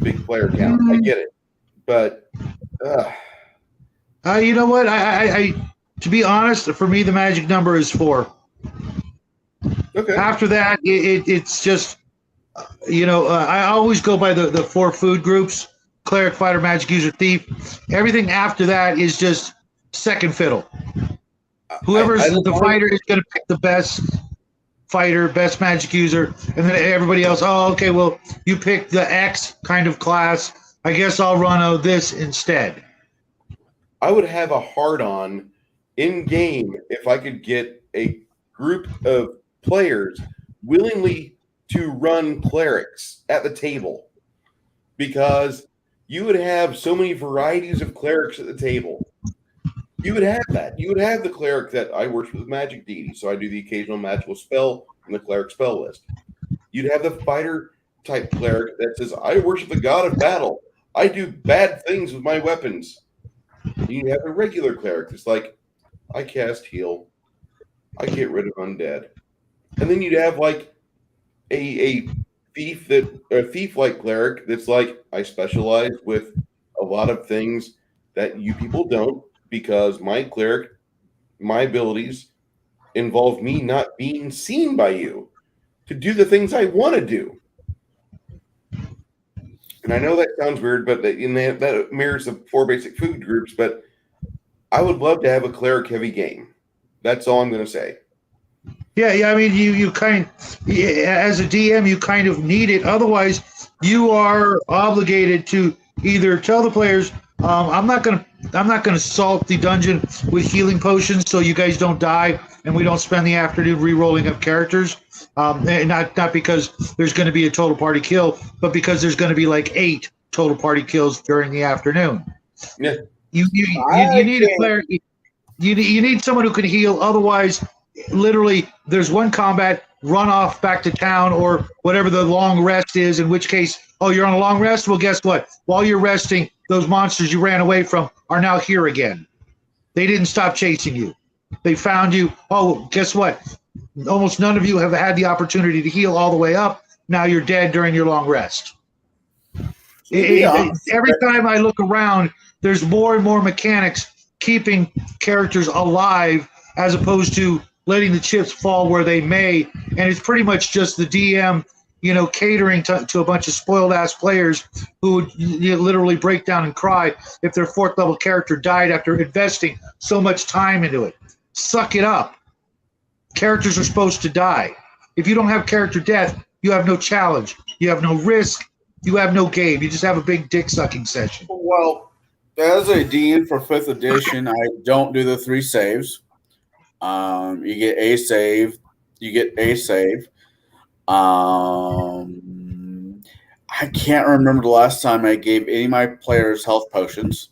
big player count. I get it. But you know what? I to be honest, for me, the magic number is 4. Okay. After that, it's just, you know, I always go by the 4 food groups: cleric, fighter, magic user, thief. Everything after that is just second fiddle. Whoever's the fighter is going to pick the best fighter, best magic user, and then everybody else. Oh, okay. Well, you pick the X kind of class. I guess I'll run this instead. I would have a hard-on in game if I could get a group of players willingly to run clerics at the table, because you would have so many varieties of clerics at the table. You would have that. You would have the cleric that I worship with magic deity, so I do the occasional magical spell in the cleric spell list. You'd have the fighter type cleric that says, I worship the god of battle. I do bad things with my weapons. You have a regular cleric that's like, I cast heal. I get rid of undead. And then you'd have like a thief-like cleric that's like, I specialize with a lot of things that you people don't, because my cleric, my abilities involve me not being seen by you to do the things I want to do. And I know that sounds weird, but that mirrors the 4 basic food groups. But I would love to have a cleric heavy game. That's all I'm going to say. Yeah. I mean, you kind as a DM, you kind of need it. Otherwise, you are obligated to either tell the players, I'm not gonna salt the dungeon with healing potions, so you guys don't die and we don't spend the afternoon re-rolling up characters. And not because there's going to be a total party kill, but because there's going to be like 8 total party kills during the afternoon. Yeah. You need a player. You need someone who can heal. Otherwise, literally, there's one combat, run off back to town or whatever the long rest is, in which case, oh, you're on a long rest? Well, guess what? While you're resting, those monsters you ran away from are now here again. They didn't stop chasing you. They found you. Oh, guess what? Almost none of you have had the opportunity to heal all the way up. Now you're dead during your long rest. Every time I look around, there's more and more mechanics keeping characters alive as opposed to letting the chips fall where they may. And it's pretty much just the DM, catering to a bunch of spoiled ass players who would literally break down and cry if their 4th level character died after investing so much time into it. Suck it up. Characters are supposed to die. If you don't have character death, you have no challenge. You have no risk. You have no game. You just have a big dick sucking session. Well, as a DM for 5th edition, I don't do the 3 saves. You get a save. I can't remember the last time I gave any of my players health potions,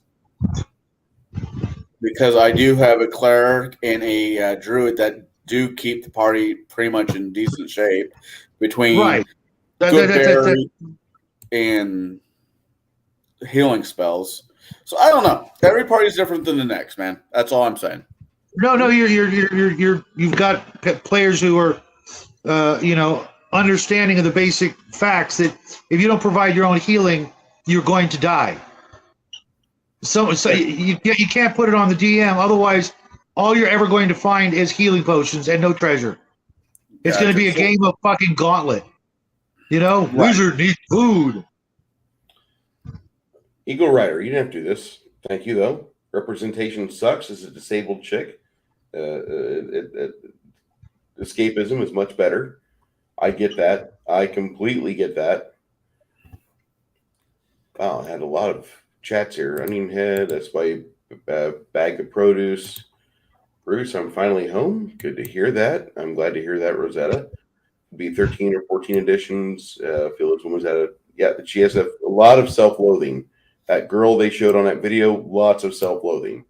because I do have a cleric and a druid that do keep the party pretty much in decent shape between good berry and healing spells. So I don't know. Every party is different than the next, man. That's all I'm saying. No, you've got players who are, understanding of the basic facts that if you don't provide your own healing, you're going to die. So you can't put it on the DM. Otherwise, all you're ever going to find is healing potions and no treasure. It's going to be a game of fucking Gauntlet. Right. Wizard needs food. Eagle Rider, you didn't have to do this. Thank you, though. Representation sucks as a disabled chick. Escapism is much better. I get that. I completely get that. Wow, I had a lot of chats here. Onion Head, that's my bag of produce. Bruce, I'm finally home. Good to hear that. I'm glad to hear that, Rosetta. Be 13 or 14 editions. Felix was at she has a lot of self-loathing. That girl they showed on that video, lots of self-loathing.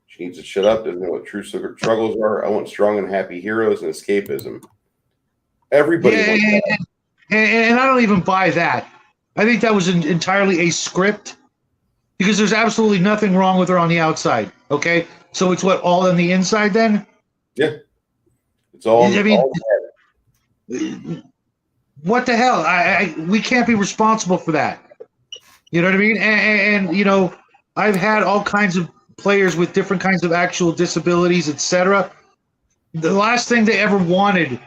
She needs to shut up, doesn't know what true struggles are. I want strong and happy heroes and escapism. Everybody wants that. And I don't even buy that. I think that was entirely a script, because there's absolutely nothing wrong with her on the outside, okay? So it's all on the inside then? Yeah. It's all, what the hell? We can't be responsible for that. You know what I mean? And I've had all kinds of players with different kinds of actual disabilities, etc. The last thing they ever wanted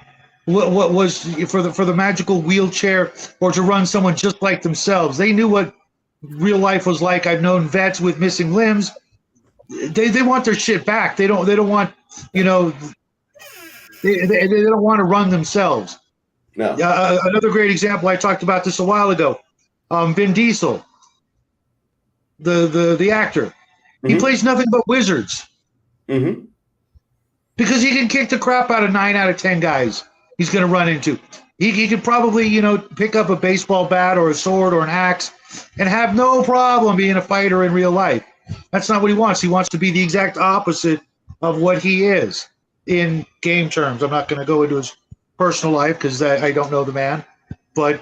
what was for the magical wheelchair or to run someone just like themselves. They knew what real life was like. I've known vets with missing limbs. They want their shit back. They don't want they don't want to run themselves. No. Another great example. I talked about this a while ago. Vin Diesel, the actor, mm-hmm. He plays nothing but wizards. Mm-hmm. Because he can kick the crap out of 9 out of 10 guys he's going to run into. He could probably, pick up a baseball bat or a sword or an axe and have no problem being a fighter in real life. That's not what he wants. He wants to be the exact opposite of what he is in game terms. I'm not going to go into his personal life because I don't know the man. But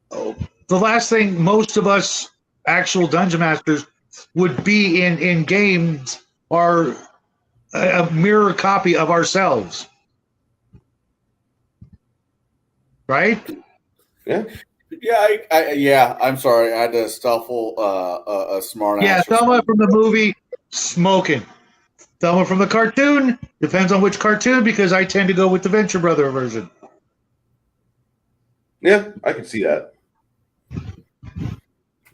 the last thing most of us actual dungeon masters would be in games are a mirror copy of ourselves. Right? Yeah. Yeah, I'm sorry. I had to stifle a smart ass. Yeah, Thelma from the movie, smoking. Thelma from the cartoon, depends on which cartoon, because I tend to go with the Venture Brother version. Yeah, I can see that.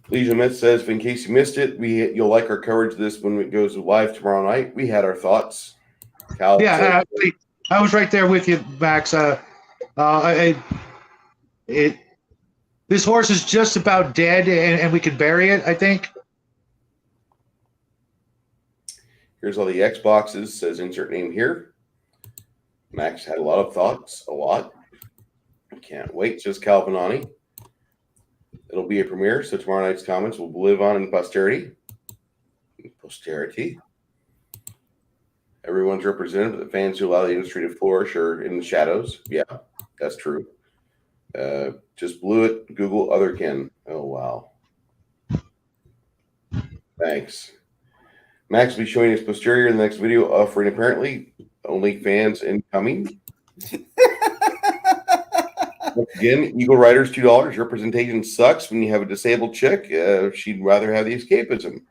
Legion of Myth says, in case you missed it, you'll like our coverage of this when it goes live tomorrow night. We had our thoughts. Cal Yeah, says, I was right there with you, Max. This horse is just about dead, and we can bury it, I think. here's all the Xboxes. Says insert name here. Max had a lot of thoughts. A lot. I can't wait. Says Calvinani. It'll be a premiere, so tomorrow night's comments will live on in posterity. Everyone's represented, but the fans who allow the industry to flourish are in the shadows. Yeah, that's true. Just blew it. Google otherkin. Oh, wow. Thanks. Max will be showing his posterior in the next video, offering apparently only fans incoming. Once again, Eagle Riders $2. Representation sucks when you have a disabled chick. She'd rather have the escapism.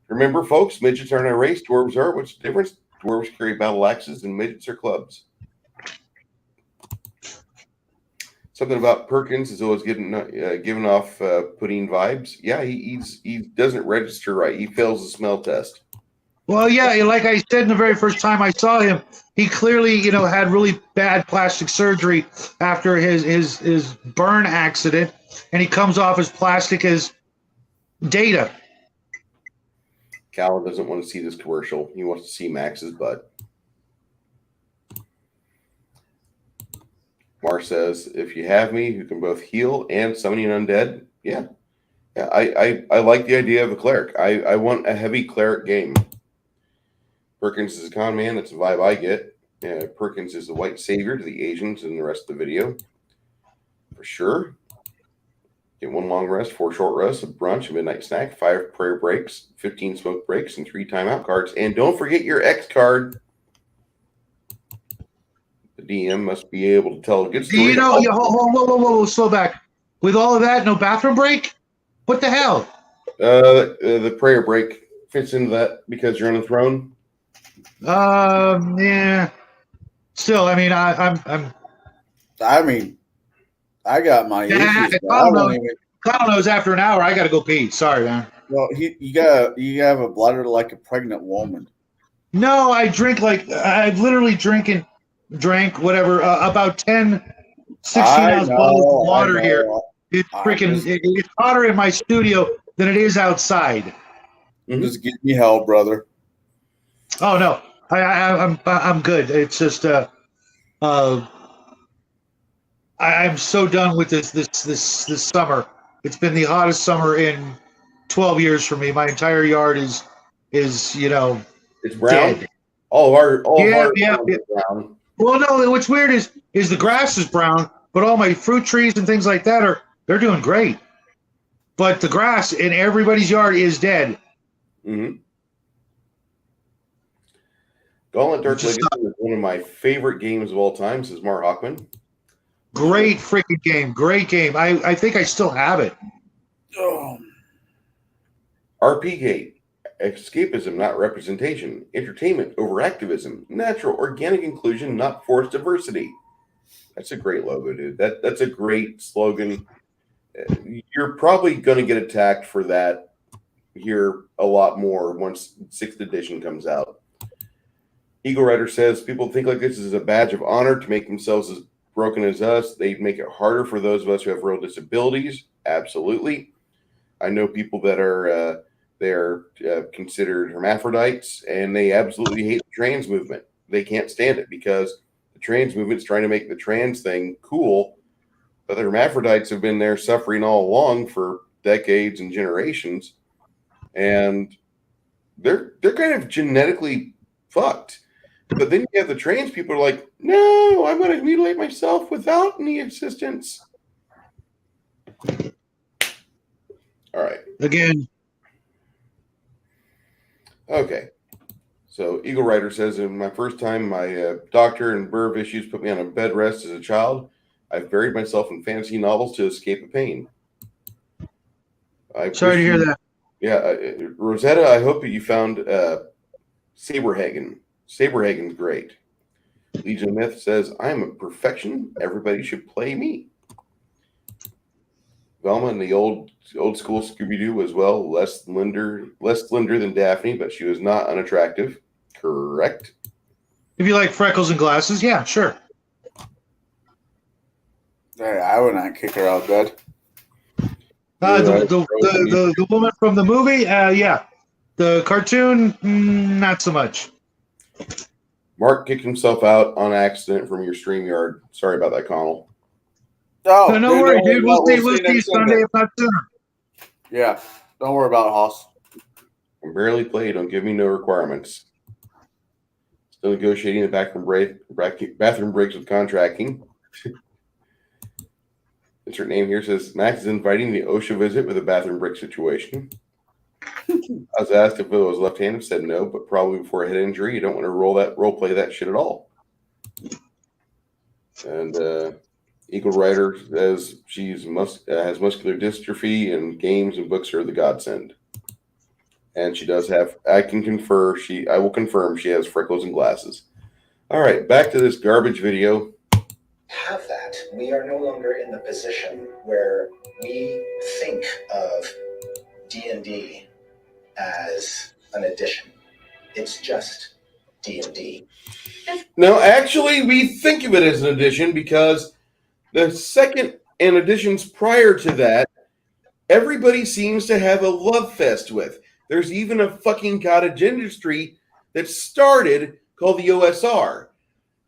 Remember, folks, midgets aren't a race. Dwarves are. What's the difference? Dwarves carry battle axes and midgets are clubs. Something about Perkins is always giving off pudding vibes. Yeah, he doesn't register right. He fails the smell test. Well, yeah, like I said the very first time I saw him, he clearly, had really bad plastic surgery after his burn accident, and he comes off as plastic as Data. Cal doesn't want to see this commercial. He wants to see Max's butt. Mar says, if you have me, who can both heal and summon an undead. Yeah. I like the idea of a cleric. I want a heavy cleric game. Perkins is a con man. That's the vibe I get. Perkins is the white savior to the Asians in the rest of the video. For sure. Get 1 long rest, 4 short rests, a brunch, a midnight snack, 5 prayer breaks, 15 smoke breaks, and 3 timeout cards. And don't forget your X card. The DM must be able to tell a good story. Whoa, slow back. With all of that, no bathroom break? What the hell? The prayer break fits into that because you're on the throne. Yeah. Still, I mean, I got my issues. Kyle knows after an hour I got to go pee. Sorry, man. Well, you have a bladder like a pregnant woman. No, I drink I've literally drank whatever about 10, 16-ounce bottles of water here. It's it's hotter in my studio than it is outside. Just give me hell, brother. Oh no, I'm good. It's just I'm so done with this summer. It's been the hottest summer in 12 years for me. My entire yard is it's brown. Dead. All of our brown. Well, no, what's weird is the grass is brown, but all my fruit trees and things like that they're doing great. But the grass in everybody's yard is dead. Mm-hmm. Gauntlet Dark Legacy is one of my favorite games of all time, says Mar Hockman. Great freaking game. Great game. I think I still have it. Oh. RP Gate. Escapism, not representation. Entertainment over activism. Natural, organic inclusion, not forced diversity. That's a great logo, dude. That's a great slogan. You're probably going to get attacked for that here a lot more once 6th edition comes out. Eagle Rider says, people think like this is a badge of honor to make themselves as broken as us. They make it harder for those of us who have real disabilities. Absolutely. I know people that are they're considered hermaphrodites, and they absolutely hate the trans movement. They can't stand it because the trans movement's trying to make the trans thing cool, but the hermaphrodites have been there suffering all along for decades and generations, and they're kind of genetically fucked. But then you have the trans people who are like, no, I'm going to mutilate myself without any assistance. All right. Again. Okay. So Eagle Rider says, in my first time, my doctor and birth issues put me on a bed rest as a child. I've buried myself in fantasy novels to escape the pain. Sorry to hear that. Yeah. Rosetta, I hope that you found Saberhagen. Saberhagen's great. Legion of Myth says, I am a perfection. Everybody should play me. Velma in the old school Scooby Doo as well. Less slender than Daphne, but she was not unattractive. Correct. If you like freckles and glasses, yeah, sure. Hey, I would not kick her out of bed. The woman from the movie, yeah. The cartoon, not so much. Mark kicked himself out on accident from your StreamYard. Sorry about that, Connell. Oh, No worry, dude. We'll see you you next Sunday, if not sooner. Yeah, don't worry about it, Hoss. I barely play. Don't give me no requirements. Still negotiating the bathroom breaks with contracting. Insert name here says Max is inviting the OSHA visit with a bathroom break situation. I was asked if it was left-handed. Said no, but probably before a head injury, you don't want to role play that shit at all. And Eagle Rider says has muscular dystrophy, and games and books are the godsend. And she does have. I will confirm she has freckles and glasses. All right, back to this garbage video. Have that. We are no longer in the position where we think of D&D as an addition. It's just D&D. No, actually, we think of it as an addition because the second and editions prior to that, everybody seems to have a love fest with. There's even a fucking cottage industry that started called the OSR,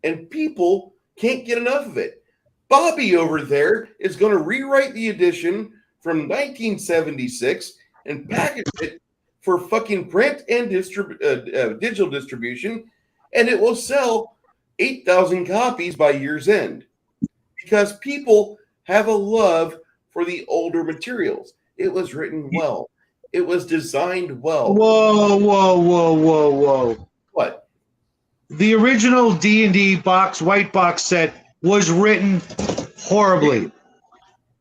and people can't get enough of it. Bobby over there is going to rewrite the edition from 1976 and package it for fucking print and digital distribution, and it will sell 8,000 copies by year's end because people have a love for the older materials. It was written well. It was designed well. Whoa. What? The original D&D white box set was written horribly,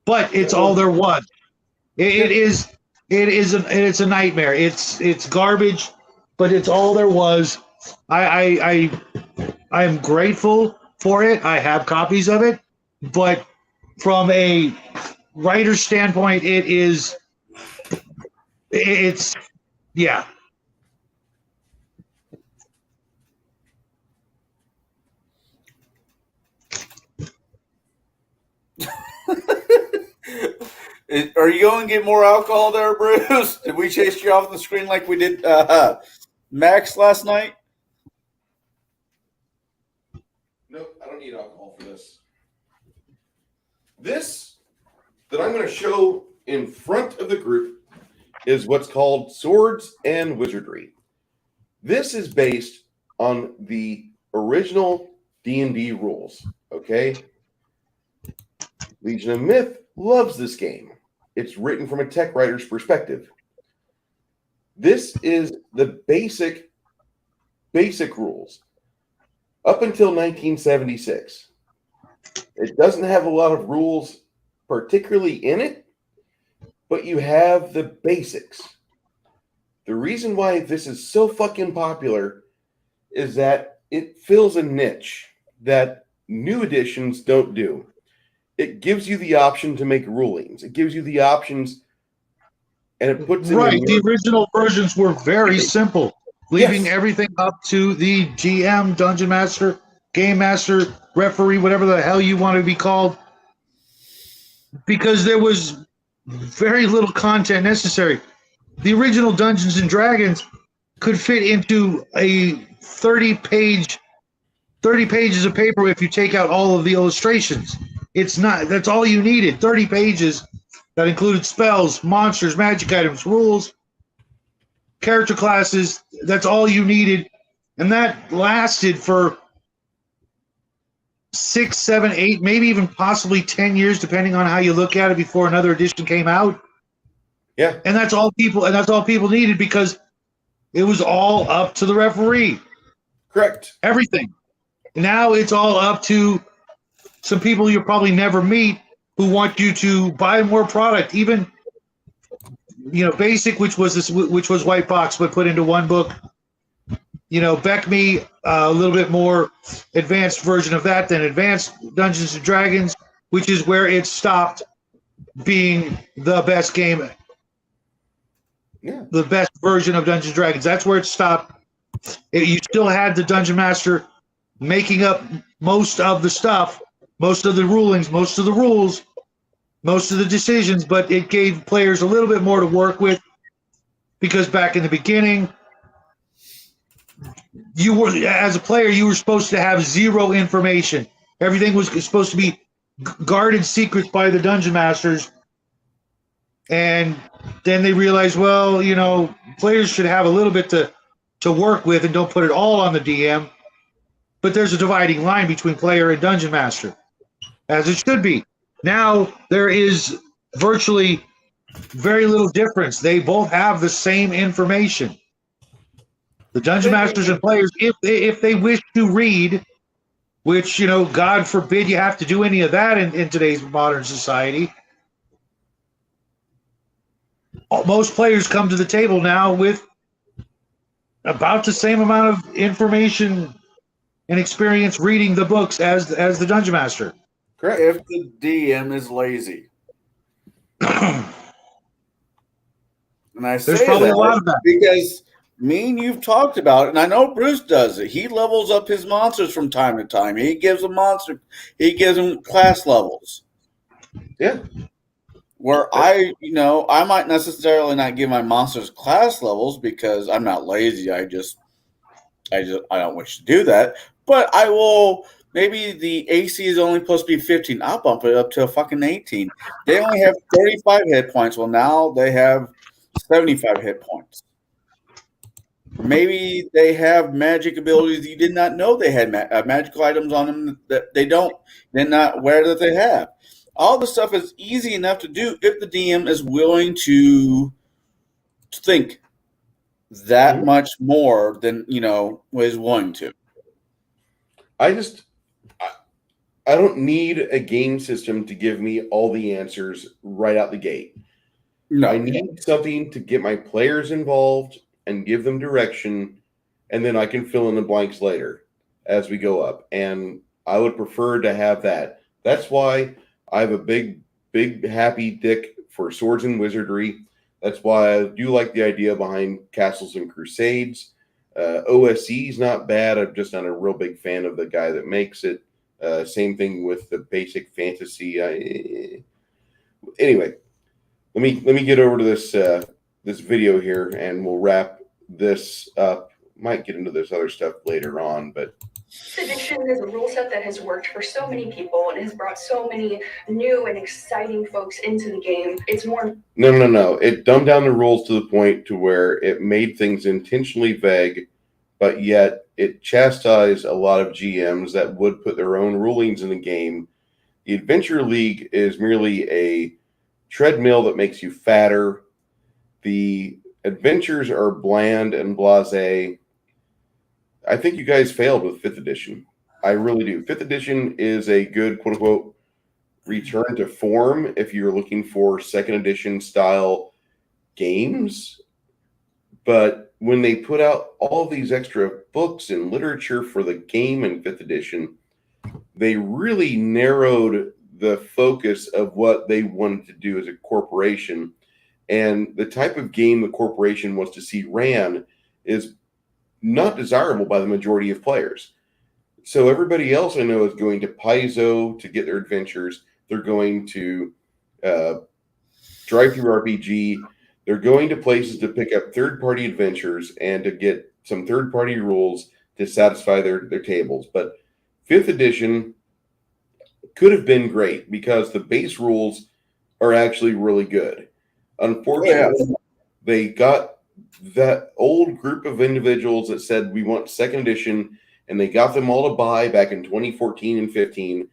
but it's all there was. It's a nightmare. It's garbage, but it's all there was. I am grateful for it. I have copies of it, but from a writer's standpoint, it's yeah. Are you going to get more alcohol there, Bruce? Did we chase you off the screen like we did Max last night? Nope, I don't need alcohol for this. This that I'm going to show in front of the group is what's called Swords and Wizardry. This is based on the original D&D rules, okay? Legion of Myth loves this game. It's written from a tech writer's perspective. This is the basic rules up until 1976. It doesn't have a lot of rules particularly in it, but you have the basics. The reason why this is so fucking popular is that it fills a niche that new editions don't do. It gives you the option to make rulings. It gives you the options, and it puts in the original versions were very simple, leaving everything up to the GM, Dungeon Master, Game Master, Referee, whatever the hell you want to be called, because there was very little content necessary. The original Dungeons and Dragons could fit into a 30 pages of paper if you take out all of the illustrations. That's all you needed. 30 pages that included spells, monsters, magic items, rules, character classes. That's all you needed. And that lasted for 6, 7, 8, maybe even possibly 10 years, depending on how you look at it, before another edition came out. Yeah. And that's all people needed, because it was all up to the referee. Correct. Everything. Now it's all up to some people you'll probably never meet who want you to buy more product. Even, basic, which was white box, but put into one book. Beck Me, a little bit more advanced version of that than Advanced Dungeons and Dragons, which is where it stopped. being the best game, the best version of Dungeons and Dragons. That's where it stopped. You still had the Dungeon Master making up most of the stuff, most of the rulings, most of the rules, most of the decisions, but it gave players a little bit more to work with, because back in the beginning, you were, as a player, you were supposed to have zero information. Everything was supposed to be guarded secrets by the Dungeon Masters. And then they realized, well, you know, players should have a little bit to work with and don't put it all on the DM. But there's a dividing line between player and Dungeon Master, as it should be. Now there is virtually very little difference. They both have the same information. The Dungeon Masters and players, if they wish to read, which, you know, God forbid you have to do any of that in today's modern society. Most players come to the table now with about the same amount of information and experience reading the books as the Dungeon Master. Correct. If the DM is lazy. And I There's say probably that a lot of that. because me and you've talked about it, and I know Bruce does it. He levels up his monsters from time to time. He gives them class levels. Yeah. Where I might necessarily not give my monsters class levels because I'm not lazy. I don't wish to do that. But I will. Maybe the AC is only supposed to be 15. I'll bump it up to a fucking 18. They only have 35 hit points. Well, now they have 75 hit points. Maybe they have magic abilities you did not know they had magical items on them that they're not aware that they have. All the stuff is easy enough to do if the DM is willing to think that much more than, is willing to. I don't need a game system to give me all the answers right out the gate. No. I need something to get my players involved and give them direction, and then I can fill in the blanks later as we go up. And I would prefer to have that. That's why I have a big happy dick for Swords and Wizardry. That's why I do like the idea behind Castles and Crusades. OSE is not bad. I'm just not a real big fan of the guy that makes it. Same thing with the basic fantasy. Anyway, let me get over to this video here, and we'll wrap this up. Might get into this other stuff later on, but Edition is a rule set that has worked for so many people and has brought so many new and exciting folks into the game. It's more no. It dumbed down the rules to the point to where it made things intentionally vague, but yet it chastised a lot of GMs that would put their own rulings in the game. The Adventure League is merely a treadmill that makes you fatter. The adventures are bland and blasé. I think you guys failed with 5th edition. I really do. 5th edition is a good, quote-unquote, return to form if you're looking for 2nd edition style games. But when they put out all these extra books and literature for the game in 5th edition, they really narrowed the focus of what they wanted to do as a corporation. And the type of game the corporation wants to see ran is not desirable by the majority of players. So everybody else I know is going to Paizo to get their adventures. They're going to Drive Through RPG. They're going to places to pick up third-party adventures and to get some third-party rules to satisfy their tables. But 5th edition could have been great because the base rules are actually really good. Unfortunately, they got that old group of individuals that said we want 2nd edition, and they got them all to buy back in 2014 and 15,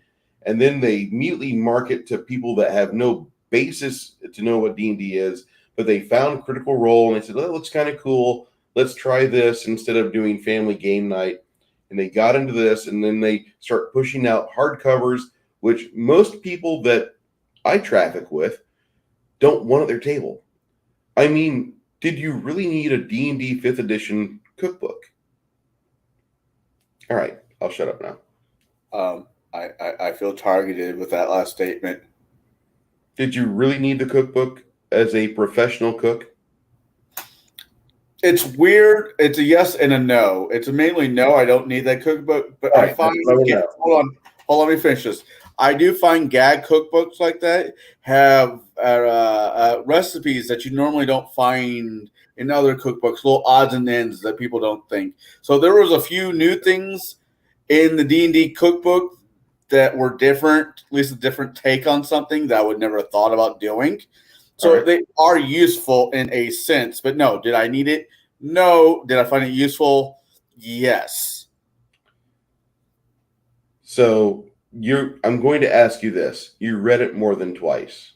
and then they immediately market to people that have no basis to know what D&D is, but they found Critical Role, and they said, that looks kind of cool. Let's try this instead of doing family game night. And they got into this, and then they start pushing out hardcovers, which most people that I traffic with don't want at their table. I mean, did you really need a D&D 5th edition cookbook? All right, I'll shut up now. I feel targeted with that last statement. Did you really need the cookbook as a professional cook? It's weird. It's a yes and a no. It's mainly no. I don't need that cookbook, but I find hold on, let me finish this. I do find gag cookbooks like that have recipes that you normally don't find in other cookbooks, little odds and ends that people don't think. So there was a few new things in the D&D cookbook that were different, at least a different take on something that I would never have thought about doing. So they are useful in a sense, but no, did I need it? No. Did I find it useful? Yes. So I'm going to ask you this. You read it more than twice.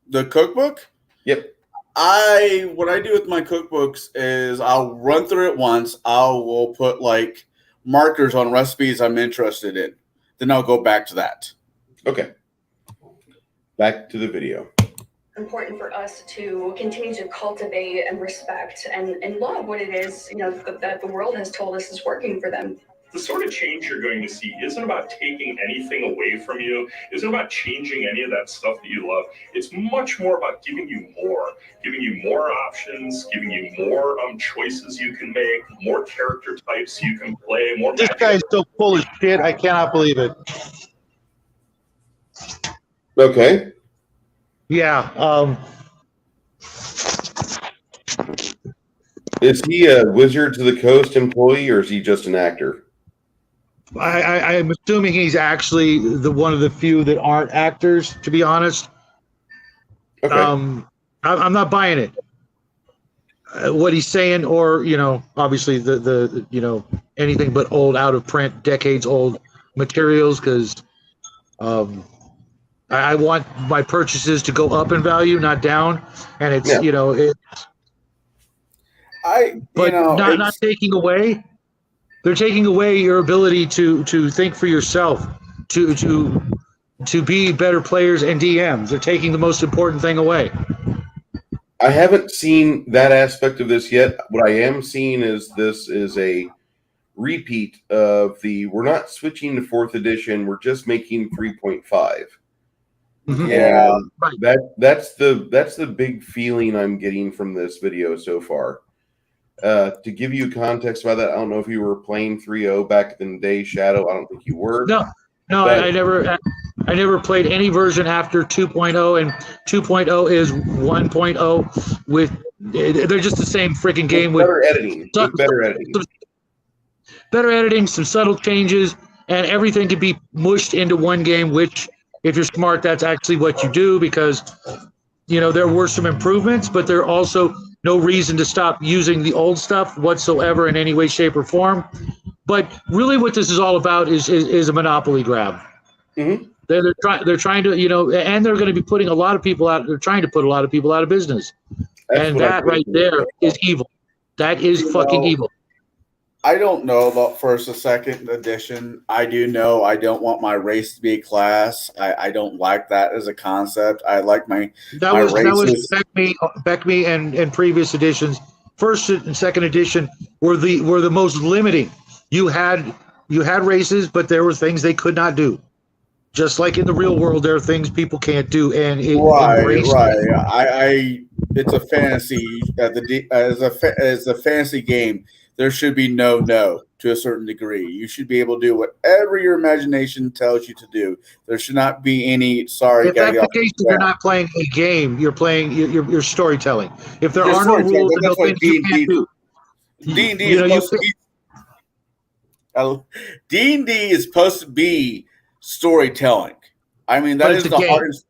The cookbook? Yep. What I do with my cookbooks is I'll run through it once. I will put like markers on recipes I'm interested in. Then I'll go back to that. Okay. Back to the video. Important for us to continue to cultivate and respect and love what it is, that the world has told us is working for them. The sort of change you're going to see isn't about taking anything away from you, isn't about changing any of that stuff that you love. It's much more about giving you more options, giving you more choices you can make, more character types you can play, more. This guy is so full of shit. I cannot believe it. Okay. Yeah. Is he a Wizards of the Coast employee, or is he just an actor? I'm assuming he's actually one of the few that aren't actors, to be honest. Okay. I'm not buying it. What he's saying, or obviously the anything but old, out of print, decades old materials, because I want my purchases to go up in value, not down, and it's not taking away. They're taking away your ability to think for yourself, to be better players and DMs. They're taking the most important thing away. I haven't seen that aspect of this yet. What I am seeing is this is a repeat of we're not switching to 4th edition, we're just making 3.5. Mm-hmm. Yeah. That's the big feeling I'm getting from this video so far. To give you context about that, I don't know if you were playing 3.0 back in the day, Shadow. I don't think you were. No, I never played any version after 2.0, and 2.0 is 1.0 with. They're just the same freaking game with better editing. Better editing, some subtle changes, and everything can be mushed into one game. Which, if you're smart, that's actually what you do, because there were some improvements, but there are also no reason to stop using the old stuff whatsoever in any way, shape, or form. But really what this is all about is a monopoly grab. Mm-hmm. They're trying to, and they're going to be putting a lot of people out. They're trying to put a lot of people out of business. And that right there is evil. That is fucking evil. I don't know about 1st or 2nd edition. I do know I don't want my race to be a class. I don't like that as a concept. I like my races. That was Beckme and previous editions. 1st and 2nd edition were the most limiting. You had races, but there were things they could not do. Just like in the real world, there are things people can't do, and right. It's a fantasy. As a fantasy game, there should be no to a certain degree. You should be able to do whatever your imagination tells you to do. There should not be any. Sorry, if that's the case, you're not playing a game. You're playing your storytelling. If there are no rules, that's what D&D. D&D is supposed to be. D&D is supposed to be storytelling. I mean, that is the hardest.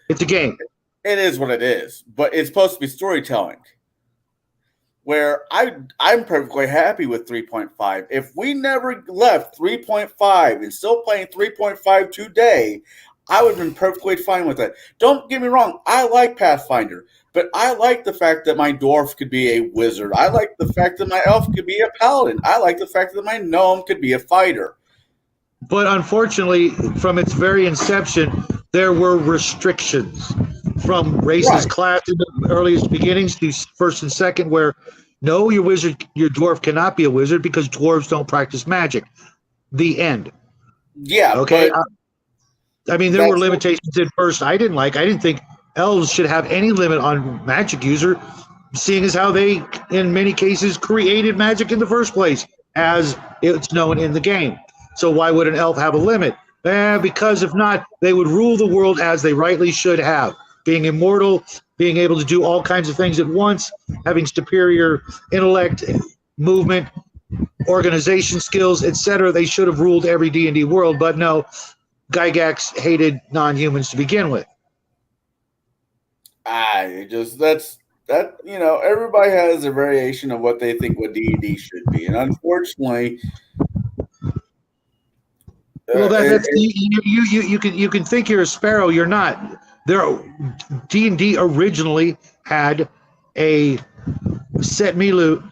It's a game. It is what it is, but it's supposed to be storytelling. Where I'm perfectly happy with 3.5. If we never left 3.5 and still playing 3.5 today, I would have been perfectly fine with it. Don't get me wrong, I like Pathfinder, but I like the fact that my dwarf could be a wizard. I like the fact that my elf could be a paladin. I like the fact that my gnome could be a fighter. But unfortunately, from its very inception, there were restrictions from races, class in the earliest beginnings to 1st and 2nd, where no, your dwarf cannot be a wizard because dwarves don't practice magic. The end. Yeah. Okay. I mean, there were That's what- limitations at first I didn't like. I didn't think elves should have any limit on magic user, seeing as how they, in many cases, created magic in the first place, as it's known in the game. So why would an elf have a limit? Because if not, they would rule the world as they rightly should have, being immortal, being able to do all kinds of things at once, having superior intellect, movement, organization skills, etc. They should have ruled every D&D world, but no, Gygax hated non-humans to begin with. Everybody has a variation of what they think what D&D should be, and unfortunately, well, that's you can think you're a sparrow. You're not. D&D originally had a set milu.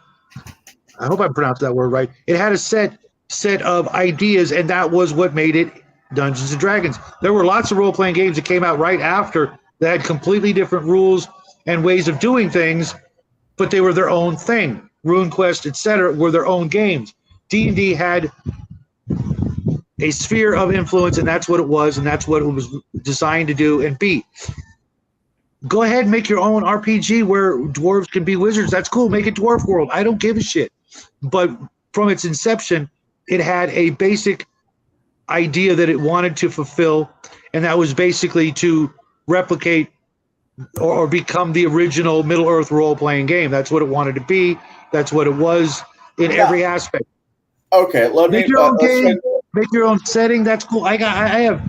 I hope I pronounced that word right. It had a set of ideas, and that was what made it Dungeons and Dragons. There were lots of role-playing games that came out right after that had completely different rules and ways of doing things, but they were their own thing. RuneQuest, etc., were their own games. D&D had a sphere of influence, and that's what it was, and that's what it was designed to do and be. Go ahead and make your own RPG where dwarves can be wizards. That's cool. Make it Dwarf World. I don't give a shit. But from its inception, it had a basic idea that it wanted to fulfill, and that was basically to replicate or become the original Middle-earth role-playing game. That's what it wanted to be. That's what it was in every aspect. Okay, Make your own game. Make your own setting. That's cool. I have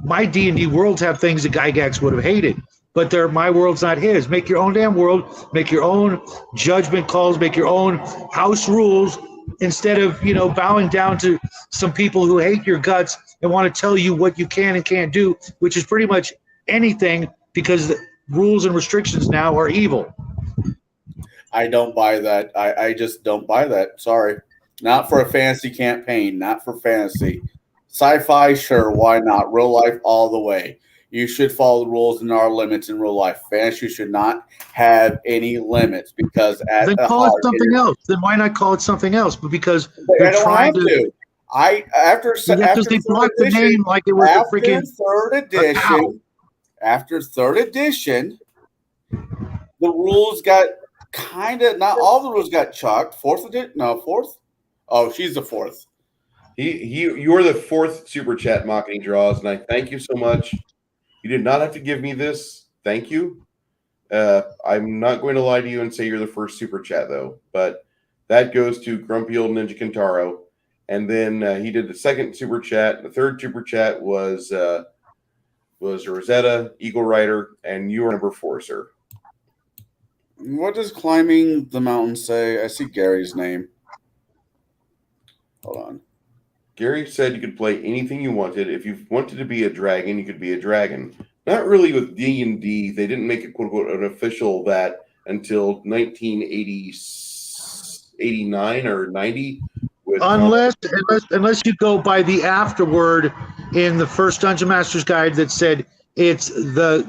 my D&D worlds have things that Gygax would have hated, but my world's not his. Make your own damn world. Make your own judgment calls. Make your own house rules instead of bowing down to some people who hate your guts and want to tell you what you can and can't do, which is pretty much anything, because the rules and restrictions now are evil. I don't buy that. I just don't buy that. Sorry. Not for a fantasy campaign, not for fantasy. Sci-fi, sure, why not? Real life, all the way. You should follow the rules and our limits in real life. Fantasy should not have any limits, because then call it something else. Then why not call it something else? But because they're trying to. After they brought the name like it was a freaking After third edition, the rules got not all the rules got chucked. Fourth. Oh, she's the fourth. You're the fourth super chat Mocking Draws, and I thank you so much. You did not have to give me this. Thank you. I'm not going to lie to you and say you're the first super chat, though. But that goes to Grumpy Old Ninja Kintaro. And then he did the second super chat. The third super chat was Rosetta, Eagle Rider, and you are number 4, sir. What does Climbing the Mountain say? I see Gary's name. Hold on. Gary said you could play anything you wanted. If you wanted to be a dragon, you could be a dragon. Not really with D&D. They didn't make it, quote-unquote, an official that until 1989 or 90. Unless you go by the afterword in the first Dungeon Master's Guide that said it's the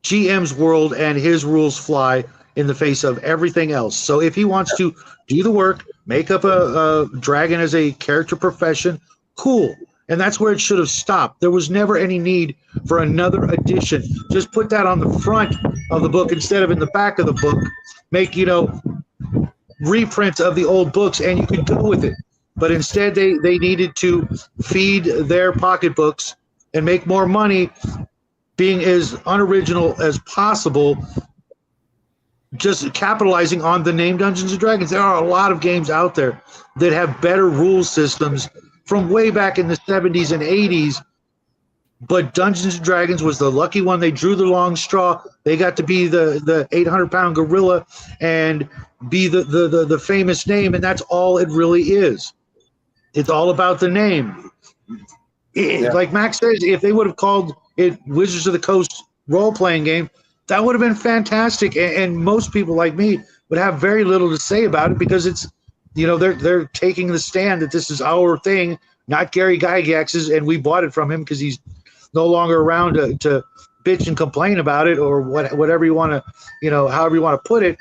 GM's world and his rules fly in the face of everything else. So if he wants to do the work, make up a dragon as a character profession, cool. And that's where it should have stopped. There was never any need for another edition. Just put that on the front of the book instead of in the back of the book. Make, reprints of the old books, and you could go with it. But instead, they needed to feed their pocketbooks and make more money, being as unoriginal as possible, just capitalizing on the name Dungeons and Dragons. There are a lot of games out there that have better rule systems from way back in the 70s and 80s, but Dungeons and Dragons was the lucky one. They drew the long straw. They got to be the 800-pound gorilla and be the famous name, and that's all it really is. It's all about the name. Like Max says, if they would have called it Wizards of the Coast role-playing game, that would have been fantastic, and most people like me would have very little to say about it, because it's, they're taking the stand that this is our thing, not Gary Gygax's, and we bought it from him because he's no longer around to bitch and complain about it, or whatever you want to, however you want to put it.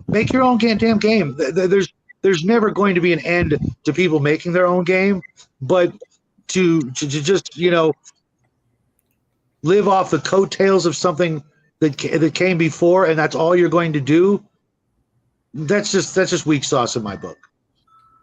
Make your own damn game. There's never going to be an end to people making their own game, but to just live off the coattails of something that came before, and that's all you're going to do, that's just weak sauce in my book.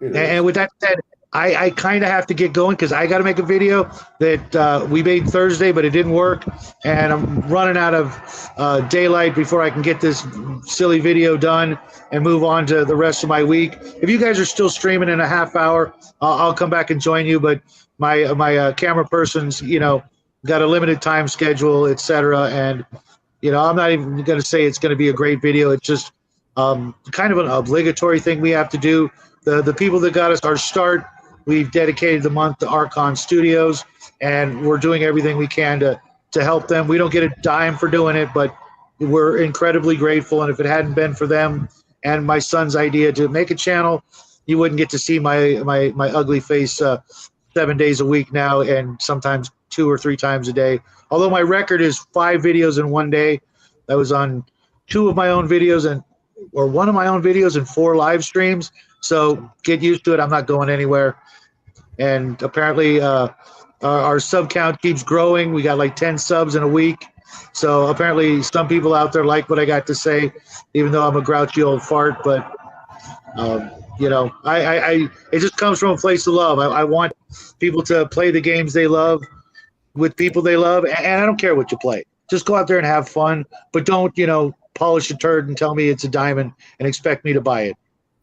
And with that said, I kind of have to get going because I got to make a video that we made Thursday, but it didn't work, and I'm running out of daylight before I can get this silly video done and move on to the rest of my week. If you guys are still streaming in a half hour, I'll come back and join you. But my camera person's got a limited time schedule, etc. And I'm not even going to say it's going to be a great video. It's just kind of an obligatory thing we have to do. The people that got us our start, we've dedicated the month to Archon Studios, and we're doing everything we can to help them. We don't get a dime for doing it, but we're incredibly grateful. And if it hadn't been for them and my son's idea to make a channel, you wouldn't get to see my ugly face 7 days a week now, and sometimes 2 or 3 times a day. Although my record is 5 videos in one day. That was on 2 of my own videos or 1 of my own videos and 4 live streams. So get used to it. I'm not going anywhere. And apparently our sub count keeps growing. We got like 10 subs in a week. So apparently some people out there like what I got to say, even though I'm a grouchy old fart. But, it just comes from a place of love. I want people to play the games they love with people they love. And I don't care what you play. Just go out there and have fun. But don't, polish a turd and tell me it's a diamond and expect me to buy it.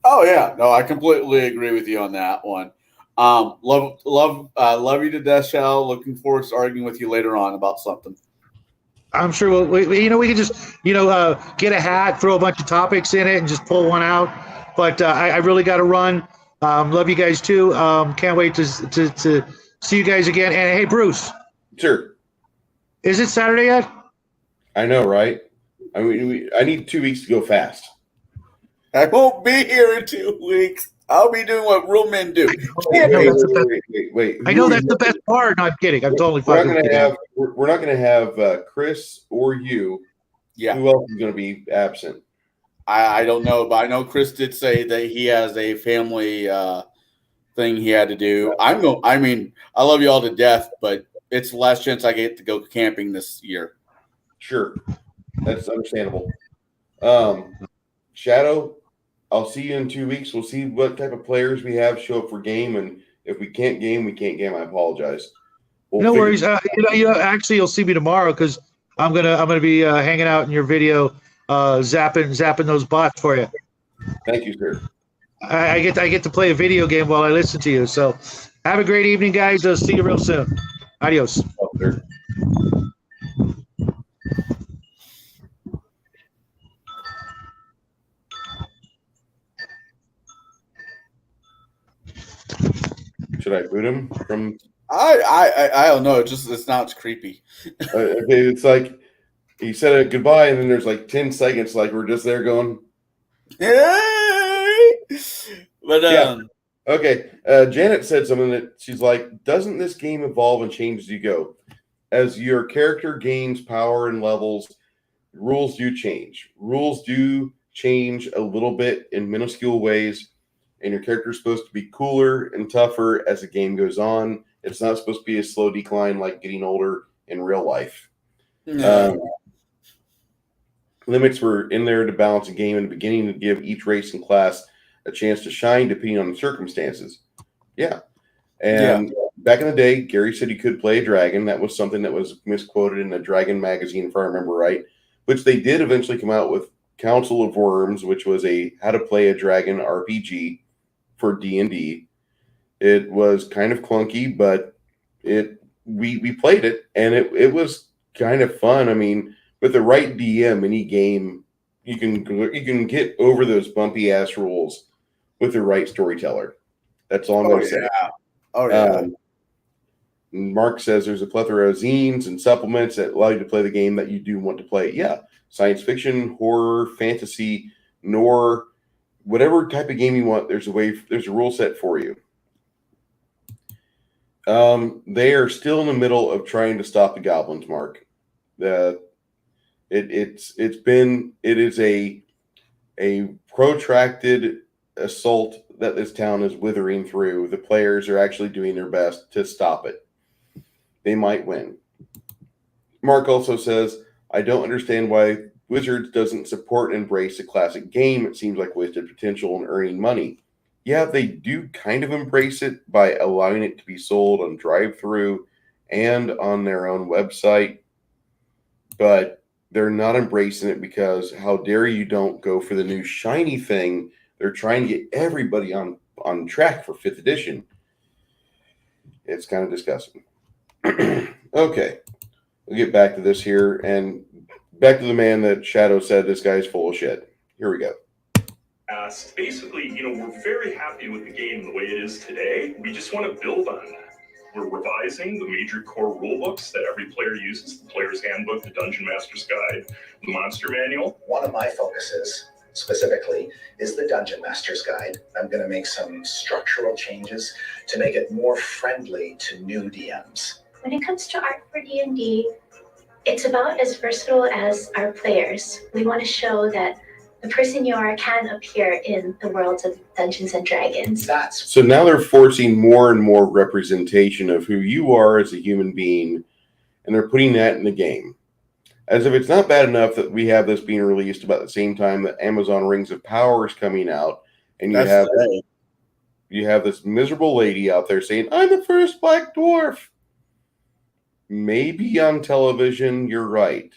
Oh yeah, no, I completely agree with you on that one. Love you to death, Shell. Looking forward to arguing with you later on about something. I'm sure we can just get a hat, throw a bunch of topics in it, and just pull one out. But I really got to run. Love you guys too. Can't wait to see you guys again. And hey, Bruce. Sure. Is it Saturday yet? I know, right? I mean, I need 2 weeks to go fast. I won't be here in 2 weeks. I'll be doing what real men do. Wait. I know that's the best part. No, I'm kidding. I'm totally fine. We're not going to have Chris or you. Yeah. Who else is going to be absent? I don't know, but I know Chris did say that he has a family thing he had to do. I love you all to death, but it's the last chance I get to go camping this year. Sure. That's understandable. Shadow, I'll see you in 2 weeks. We'll see what type of players we have show up for game, and if we can't game, we can't game. I apologize. No worries. Actually, you'll see me tomorrow because I'm gonna be hanging out in your video, zapping those bots for you. Thank you, sir. I get to play a video game while I listen to you. So have a great evening, guys. See you real soon. Adios. Oh, sir. Should I boot him from? I don't know. It's not creepy. It's like he said a goodbye, and then there's like 10 seconds, like we're just there going. Hey! But yeah. Okay. Janet said something that she's like, doesn't this game evolve and change as you go? As your character gains power and levels, rules do change. Rules do change a little bit in minuscule ways. And your character is supposed to be cooler and tougher as the game goes on. It's not supposed to be a slow decline like getting older in real life. No. Limits were in there to balance the game in the beginning to give each race and class a chance to shine depending on the circumstances. Yeah. And back in the day, Gary said you could play a dragon. That was something that was misquoted in a Dragon magazine, if I remember right, which they did eventually come out with Council of Worms, which was a how to play a dragon RPG for D&D. It was kind of clunky, but we played it, and it was kind of fun. I mean, with the right DM, any game you can get over those bumpy ass rules with the right storyteller. That's all I'm going to say. Oh yeah. Mark says there's a plethora of zines and supplements that allow you to play the game that you do want to play. Yeah, science fiction, horror, fantasy, noir. Whatever type of game you want, there's a rule set for you. They are still in the middle of trying to stop the goblins, Mark. It is a protracted assault that this town is withering through. The players are actually doing their best to stop it. They might win. Mark also says, I don't understand why Wizards doesn't support and embrace a classic game. It seems like wasted potential in earning money. Yeah, they do kind of embrace it by allowing it to be sold on drive-thru and on their own website, but they're not embracing it because how dare you don't go for the new shiny thing. They're trying to get everybody on track for 5th edition. It's kind of disgusting. Okay, we'll get back to this here, and back to the man that Shadow said this guy's full of shit. Here we go. Basically, we're very happy with the game the way it is today. We just want to build on that. We're revising the major core rulebooks that every player uses: the Player's Handbook, the Dungeon Master's Guide, the Monster Manual. One of my focuses, specifically, is the Dungeon Master's Guide. I'm going to make some structural changes to make it more friendly to new DMs. When it comes to art for D&D, it's about as versatile as our players. We want to show that the person you are can appear in the worlds of Dungeons and Dragons. So now they're forcing more and more representation of who you are as a human being, and they're putting that in the game. As if it's not bad enough that we have this being released about the same time that Amazon Rings of Power is coming out, and you have this miserable lady out there saying, I'm the first Black Dwarf. Maybe on television, you're right.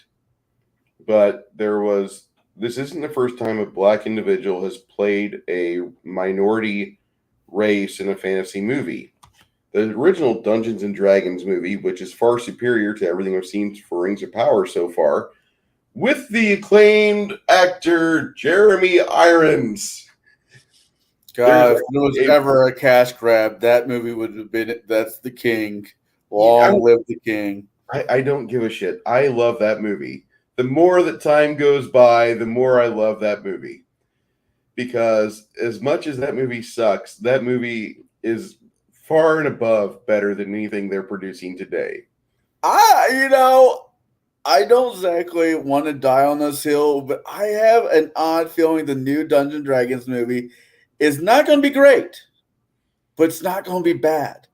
But this isn't the first time a black individual has played a minority race in a fantasy movie. The original Dungeons and Dragons movie, which is far superior to everything I've seen for Rings of Power so far, with the acclaimed actor Jeremy Irons. God, if there was ever a cash grab, that movie would have been That's the King. Long live the King. I don't give a shit. I love that movie. The more that time goes by, the more I love that movie. Because as much as that movie sucks, that movie is far and above better than anything they're producing today. I don't exactly want to die on this hill, but I have an odd feeling the new Dungeons and Dragons movie is not going to be great, but it's not going to be bad.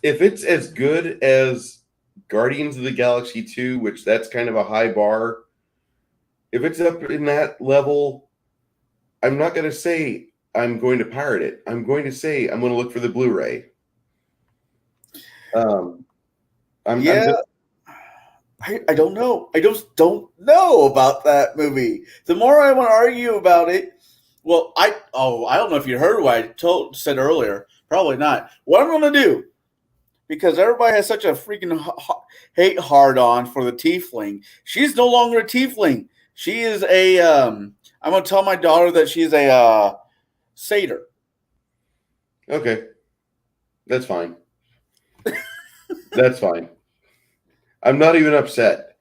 If it's as good as Guardians of the Galaxy 2, which that's kind of a high bar, if it's up in that level, I'm not going to say I'm going to pirate it. I'm going to say I'm going to look for the Blu-ray. I don't know. I just don't know about that movie. The more I want to argue about it, I don't know if you heard what I said earlier. Probably not. What I'm going to do, because everybody has such a freaking hate hard-on for the tiefling. She's no longer a tiefling. She is I'm going to tell my daughter that she's a satyr. Okay. That's fine. That's fine. I'm not even upset.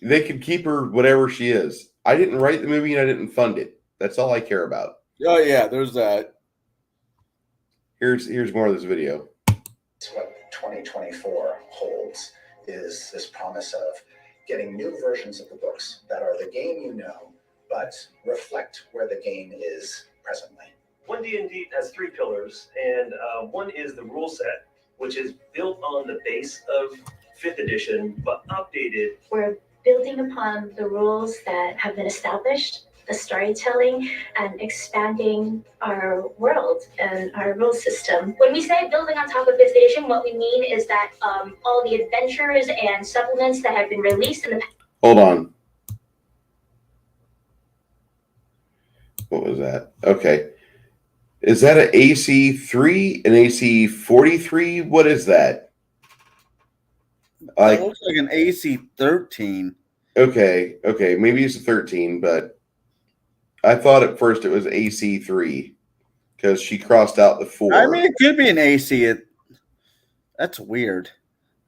They could keep her whatever she is. I didn't write the movie and I didn't fund it. That's all I care about. Oh, yeah, there's that. Here's more of this video. What 2024 holds is this promise of getting new versions of the books that are the game you know, but reflect where the game is presently. One D&D has 3 pillars, and one is the rule set, which is built on the base of 5th edition, but updated. We're building upon the rules that have been established, the storytelling, and expanding our world and our rule system. When we say building on top of 5th edition, what we mean is that all the adventures and supplements that have been released in the past. Hold on. What was that? Okay. Is that an AC3, an AC43? What is that? It looks like an AC13. Okay. Maybe it's a 13, but I thought at first it was AC3 because she crossed out the 4. I mean, it could be an AC. That's weird.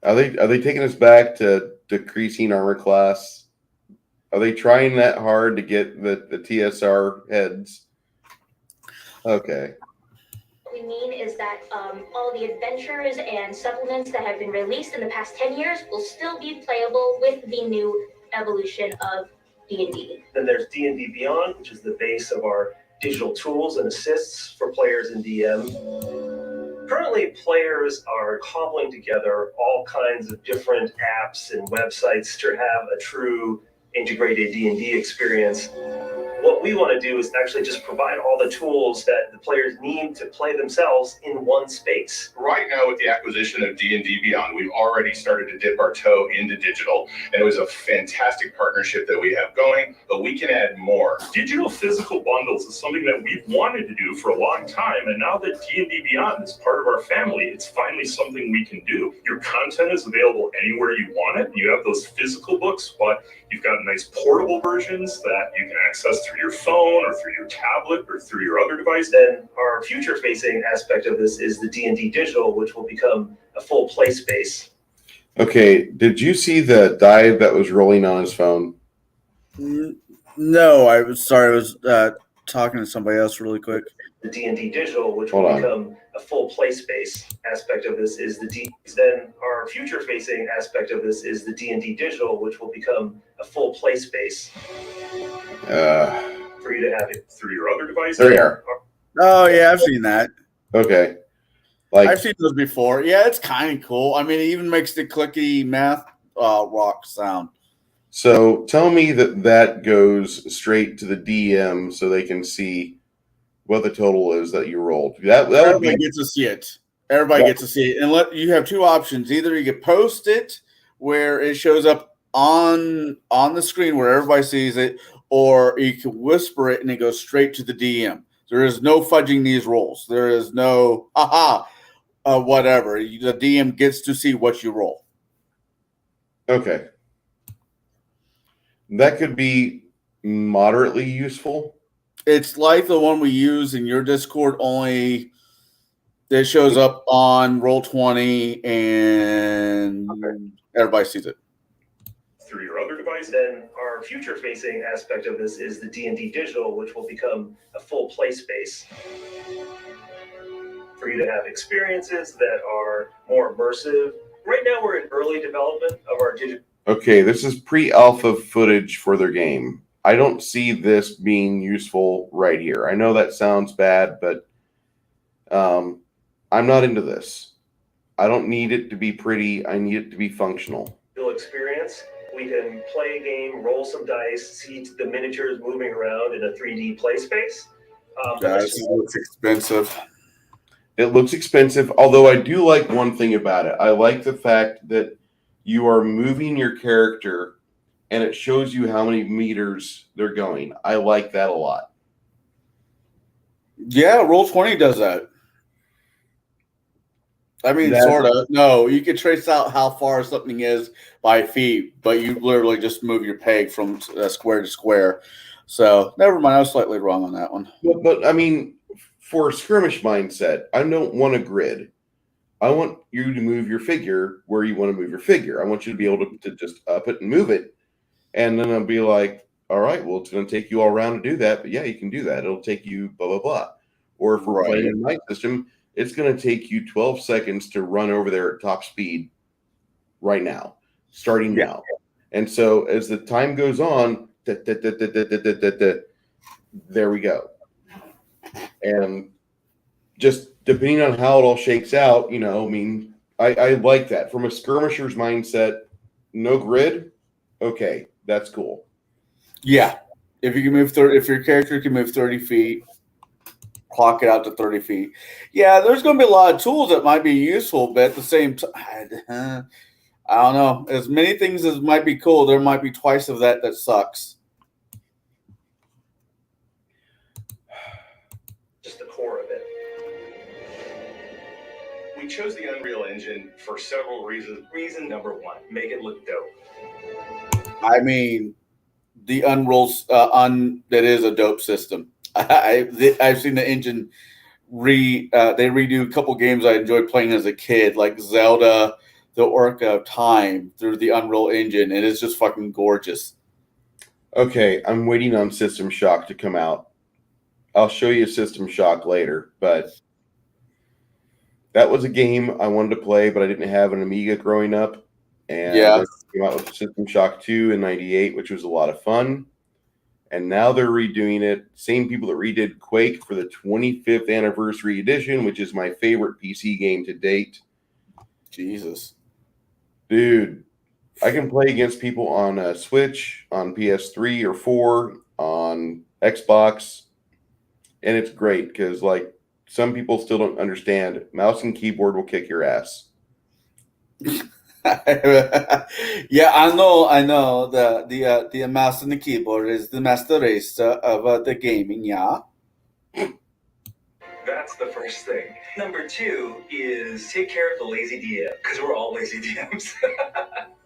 Are they taking us back to decreasing armor class? Are they trying that hard to get the TSR heads? Okay. What we mean is that all the adventures and supplements that have been released in the past 10 years will still be playable with the new evolution of D&D. Then there's D&D Beyond, which is the base of our digital tools and assists for players and DM. Currently, players are cobbling together all kinds of different apps and websites to have a true integrated D&D experience. What we want to do is actually just provide all the tools that the players need to play themselves in one space. Right now, with the acquisition of D&D Beyond, we've already started to dip our toe into digital, and it was a fantastic partnership that we have going, but we can add more. Digital physical bundles is something that we've wanted to do for a long time, and now that D&D Beyond is part of our family, it's finally something we can do. Your content is available anywhere you want it. You have those physical books, but you've got nice portable versions that you can access through your phone or through your tablet or through your other device. Then our future-facing aspect of this is the D&D Digital, which will become a full play space. Okay, did you see the dive that was rolling on his phone? No, I was sorry. I was talking to somebody else really quick. The D&D Digital, which Hold will on. become a full play space aspect of this is then our future-facing aspect of this is the D&D Digital, which will become a full play space for you to have it through your other device. There you are. Oh yeah, I've seen that. Okay. Like, I've seen those before. Yeah, it's kind of cool. I mean, it even makes the clicky math rock sound. so tell me that goes straight to the DM so they can see what the total is that you rolled. That would Everybody be gets to see it. Everybody gets to see it. And you have two options. Either you can post it where it shows up on the screen where everybody sees it, or you can whisper it and it goes straight to the DM. There is no fudging these rolls. There is no whatever. The DM gets to see what you roll. okay. That could be moderately useful. It's like the one we use in your Discord, only it shows up on Roll20 and everybody sees it. Through your other device. Then our future-facing aspect of this is the D&D Digital, which will become a full play space for you to have experiences that are more immersive. Right now, we're in early development of our digital. Okay, this is pre-alpha footage for their game. I don't see this being useful right here. I know that sounds bad, but I'm not into this. I don't need it to be pretty. I need it to be functional. Experience. We can play a game, roll some dice, see the miniatures moving around in a 3D play space. Guys, it looks expensive. It looks expensive, although I do like one thing about it. I like the fact that you are moving your character and it shows you how many meters they're going. I like that a lot. Yeah, Roll20 does that. I mean, sort of. No, you can trace out how far something is by feet, but you literally just move your peg from square to square. So, never mind. I was slightly wrong on that one. But I mean, for a skirmish mindset, I don't want a grid. I want you to move your figure where you want to move your figure. I want you to be able to just up it and move it. And then I'll be like, all right, well, it's going to take you all around to do that. But yeah, you can do that. It'll take you blah, blah, blah. Or if we're playing a night system, it's going to take you 12 seconds to run over there at top speed right now, starting now. And so as the time goes on, there we go. And just depending on how it all shakes out, I mean, I like that. From a skirmisher's mindset, no grid, okay, that's cool. Yeah. If you can move if your character can move 30 feet, clock it out to 30 feet. Yeah, there's going to be a lot of tools that might be useful, but at the same time, I don't know. As many things as might be cool, there might be twice of that sucks. Just the core of it. We chose the Unreal Engine for several reasons. Reason number one, make it look dope. I mean, the that is a dope system. I've seen the engine they redo a couple games I enjoyed playing as a kid, like Zelda, the Orca of Time, through the Unreal Engine, and it's just fucking gorgeous. Okay, I'm waiting on System Shock to come out. I'll show you System Shock later, but that was a game I wanted to play, but I didn't have an Amiga growing up. And yeah, it came out with System Shock 2 in '98, which was a lot of fun. And now they're redoing it. Same people that redid Quake for the 25th anniversary edition, which is my favorite PC game to date. Jesus. Dude, I can play against people on Switch, on PS3 or 4, on Xbox, and it's great because, like, some people still don't understand. Mouse and keyboard will kick your ass. Yeah, I know. The mouse and the keyboard is the master race of the gaming. Yeah. That's the first thing. Number 2 is take care of the lazy DM, because we're all lazy DMs.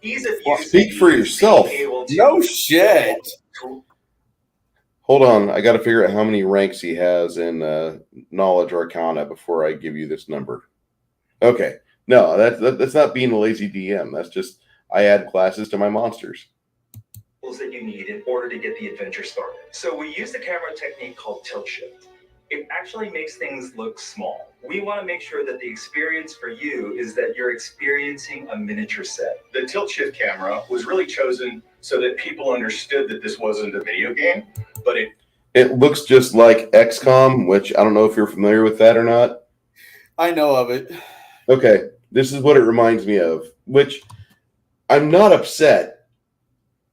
Ease of Well, use. speak for yourself. Being able to- No shit. Hold on, I got to figure out how many ranks he has in Knowledge Arcana before I give you this number. Okay, no, that's not being a lazy DM. That's just I add classes to my monsters. That you need in order to get the adventure started. So we use the camera technique called tilt shift. It actually makes things look small. We want to make sure that the experience for you is that you're experiencing a miniature set. The tilt shift camera was really chosen so that people understood that this wasn't a video game, but it looks just like XCOM, which I don't know if you're familiar with that or not. I know of it. Okay, this is what it reminds me of, which I'm not upset.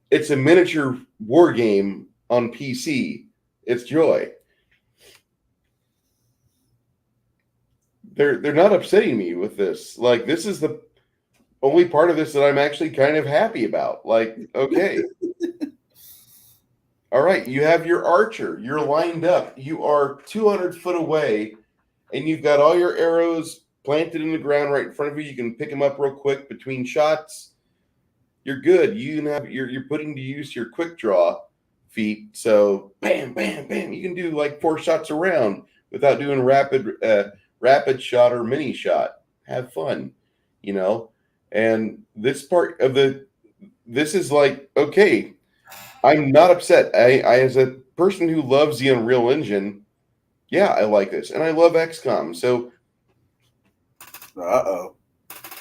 It's a miniature war game on PC. It's joy. They're not upsetting me with this. Like, this is the only part of this that I'm actually kind of happy about. Like, okay. All right, you have your archer. You're lined up. You are 200 foot away, and you've got all your arrows planted in the ground right in front of you. You can pick them up real quick between shots. You're good. You can have you're putting to use your quick draw feat. So bam, bam, bam. You can do like 4 shots around without doing rapid shot or mini shot. Have fun, you know. And this part of this is like, okay, I'm not upset. I as a person who loves the Unreal Engine, yeah, I like this, and I love XCOM. So,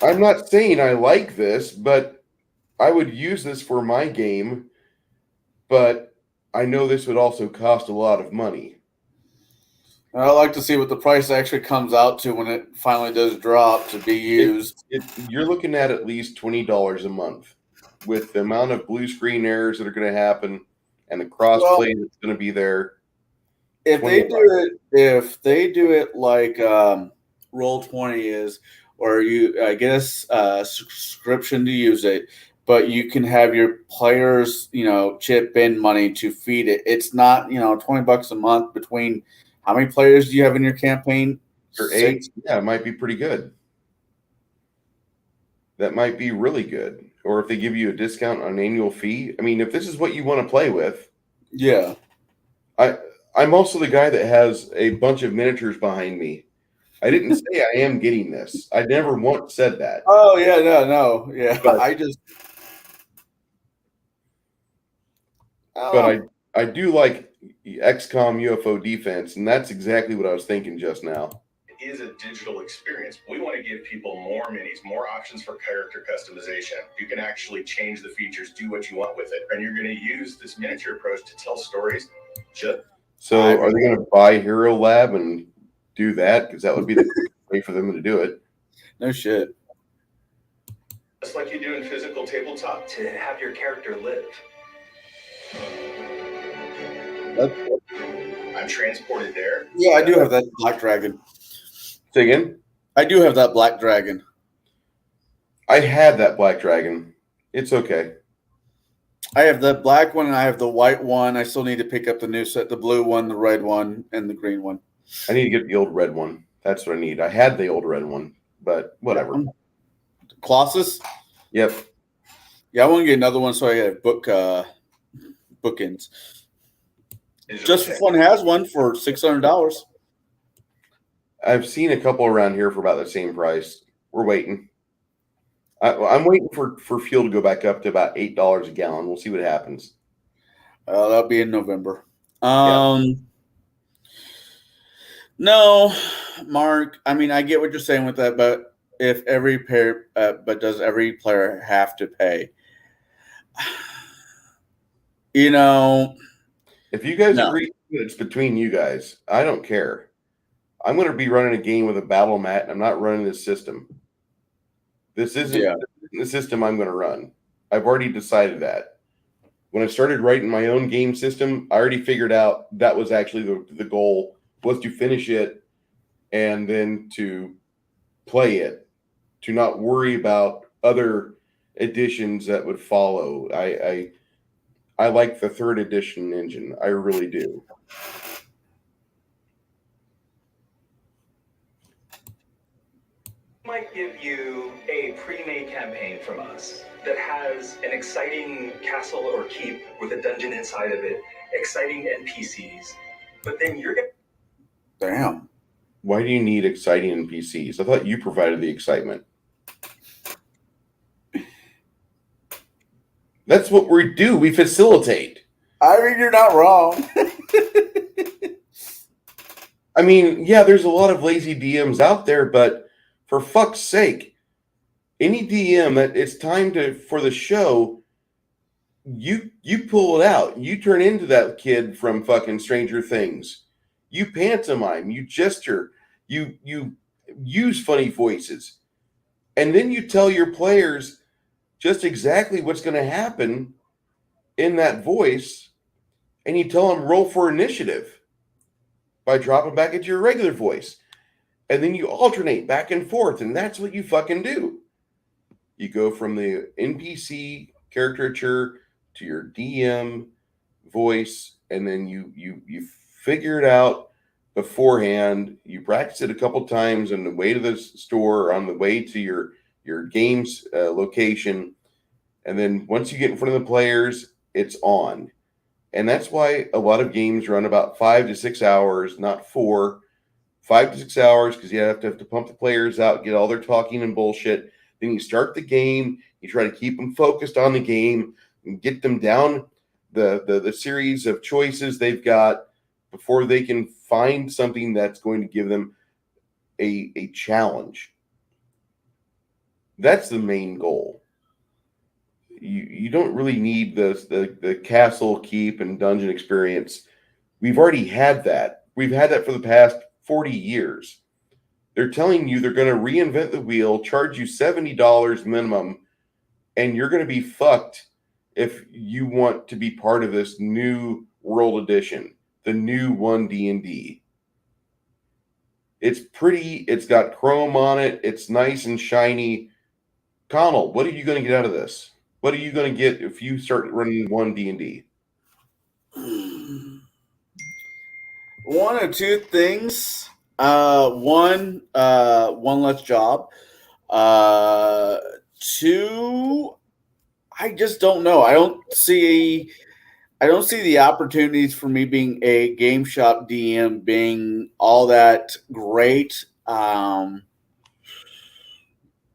I'm not saying I like this, but I would use this for my game. But I know this would also cost a lot of money. I'd like to see what the price actually comes out to when it finally does drop to be used. You're looking at least $20 a month, with the amount of blue screen errors that are going to happen and the crossplay that's going to be there. If they do it like Roll20 is, or you get a subscription to use it, but you can have your players, chip in money to feed it. It's not, $20 a month between. How many players do you have in your campaign? Or 8? Yeah, it might be pretty good. That might be really good. Or if they give you a discount on an annual fee. I mean, if this is what you want to play with. Yeah. I'm also the guy that has a bunch of miniatures behind me. I didn't say I am getting this. I never once said that. Oh, yeah, no. Yeah, but, I do like XCOM UFO Defense, and that's exactly what I was thinking just now. it is a digital experience. We want to give people more minis, more options for character customization. You can actually change the features, do what you want with it, and you're going to use this miniature approach to tell stories. So are they going to buy Hero Lab and do that? Because that would be the quickest way for them to do it. No shit. Just like you do in physical tabletop. To have your character live. I'm transported there. Yeah, I do have that black dragon. Say again? I do have that black dragon. I had that black dragon. It's okay. I have the black one and I have the white one. I still need to pick up the new set, the blue one, the red one, and the green one. I need to get the old red one. That's what I need. I had the old red one, but whatever. Colossus? Yep. Yeah, I want to get another one so I get bookends. Just for Fun has one for $600. I've seen a couple around here for about the same price. We're waiting. I'm waiting for fuel to go back up to about $8 a gallon. We'll see what happens. That'll be in November. No, Mark. I mean, I get what you're saying with that, but if every pair, but does every player have to pay? If you guys No. agree, it's between you guys. I don't care. I'm going to be running a game with a battle mat, and I'm not running this system. This isn't the system I'm going to run. I've already decided that. When I started writing my own game system, I already figured out that was actually the goal, was to finish it and then to play it, to not worry about other editions that would follow. I like the 3rd edition engine. I really do. Might give you a pre-made campaign from us that has an exciting castle or keep with a dungeon inside of it, exciting NPCs, but then you're gonna... Damn. Why do you need exciting NPCs? I thought you provided the excitement. That's what we do. We facilitate. I mean, you're not wrong. I mean, yeah, there's a lot of lazy DMs out there, but for fuck's sake, any DM that it's time for the show, you pull it out. You turn into that kid from fucking Stranger Things. You pantomime, you gesture, you use funny voices. And then you tell your players just exactly what's going to happen in that voice, and you tell them roll for initiative by dropping back into your regular voice. And then you alternate back and forth, and that's what you fucking do. You go from the NPC caricature to your DM voice, and then you figure it out beforehand. You practice it a couple times on the way to the store or on the way to your game's location. And then once you get in front of the players, it's on. And that's why a lot of games run about 5 to 6 hours, not 4. 5 to 6 hours, because you have to pump the players out, get all their talking and bullshit. Then you start the game. You try to keep them focused on the game and get them down the series of choices they've got before they can find something that's going to give them a challenge. That's the main goal. You don't really need the castle, keep, and dungeon experience. We've already had that. We've had that for the past 40 years. They're telling you they're going to reinvent the wheel, charge you $70 minimum, and you're going to be fucked if you want to be part of this new world edition, the new 1 D&D. It's pretty, it's got chrome on it, it's nice and shiny. Connell, what are you going to get out of this? What are you going to get if you start running 1 D&D? One or two things. One less job. Two, I just don't know. I don't see the opportunities for me being a game shop DM being all that great.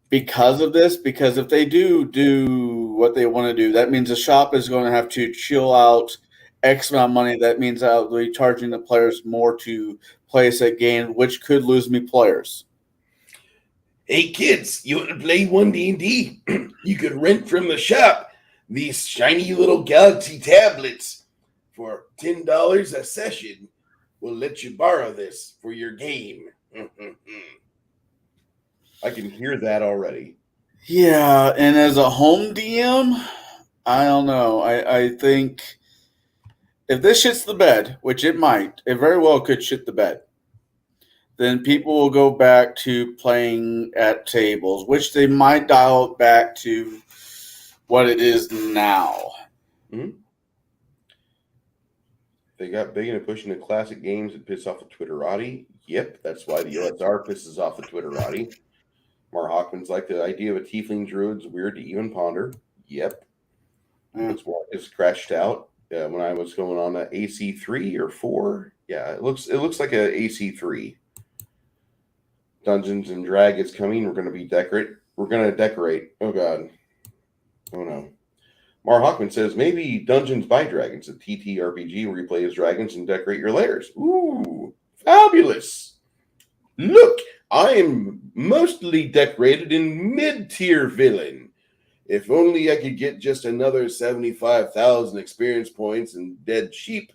Because of this, because if they do what they want to do, that means the shop is going to have to chill out X amount of money. That means I'll be charging the players more to play a set game, which could lose me players. Hey kids, you want to play 1 D&D? You could rent from the shop these shiny little Galaxy tablets for $10 a session. We'll let you borrow this for your game. I can hear that already. Yeah, and as a home DM, I don't know. I think if this shits the bed, which it might, it very well could shit the bed, then people will go back to playing at tables, which they might dial it back to what it is now. Mm-hmm. They got big into pushing the classic games that piss off the Twitterati. Yep, that's why the OSR pisses off the Twitterati. Mar Hockman's like the idea of a tiefling druid's weird to even ponder. Yep. It's scratched out when I was going on a AC3 or 4. Yeah, it looks like a AC3. Dungeons and Dragons coming. We're going to decorate. Oh god. Oh no. Mar Hockman says maybe Dungeons by Dragons, a TTRPG where you play as dragons and decorate your lairs. Ooh, fabulous! Look, I am mostly decorated in mid-tier villain. If only I could get just another 75,000 experience points and dead sheep,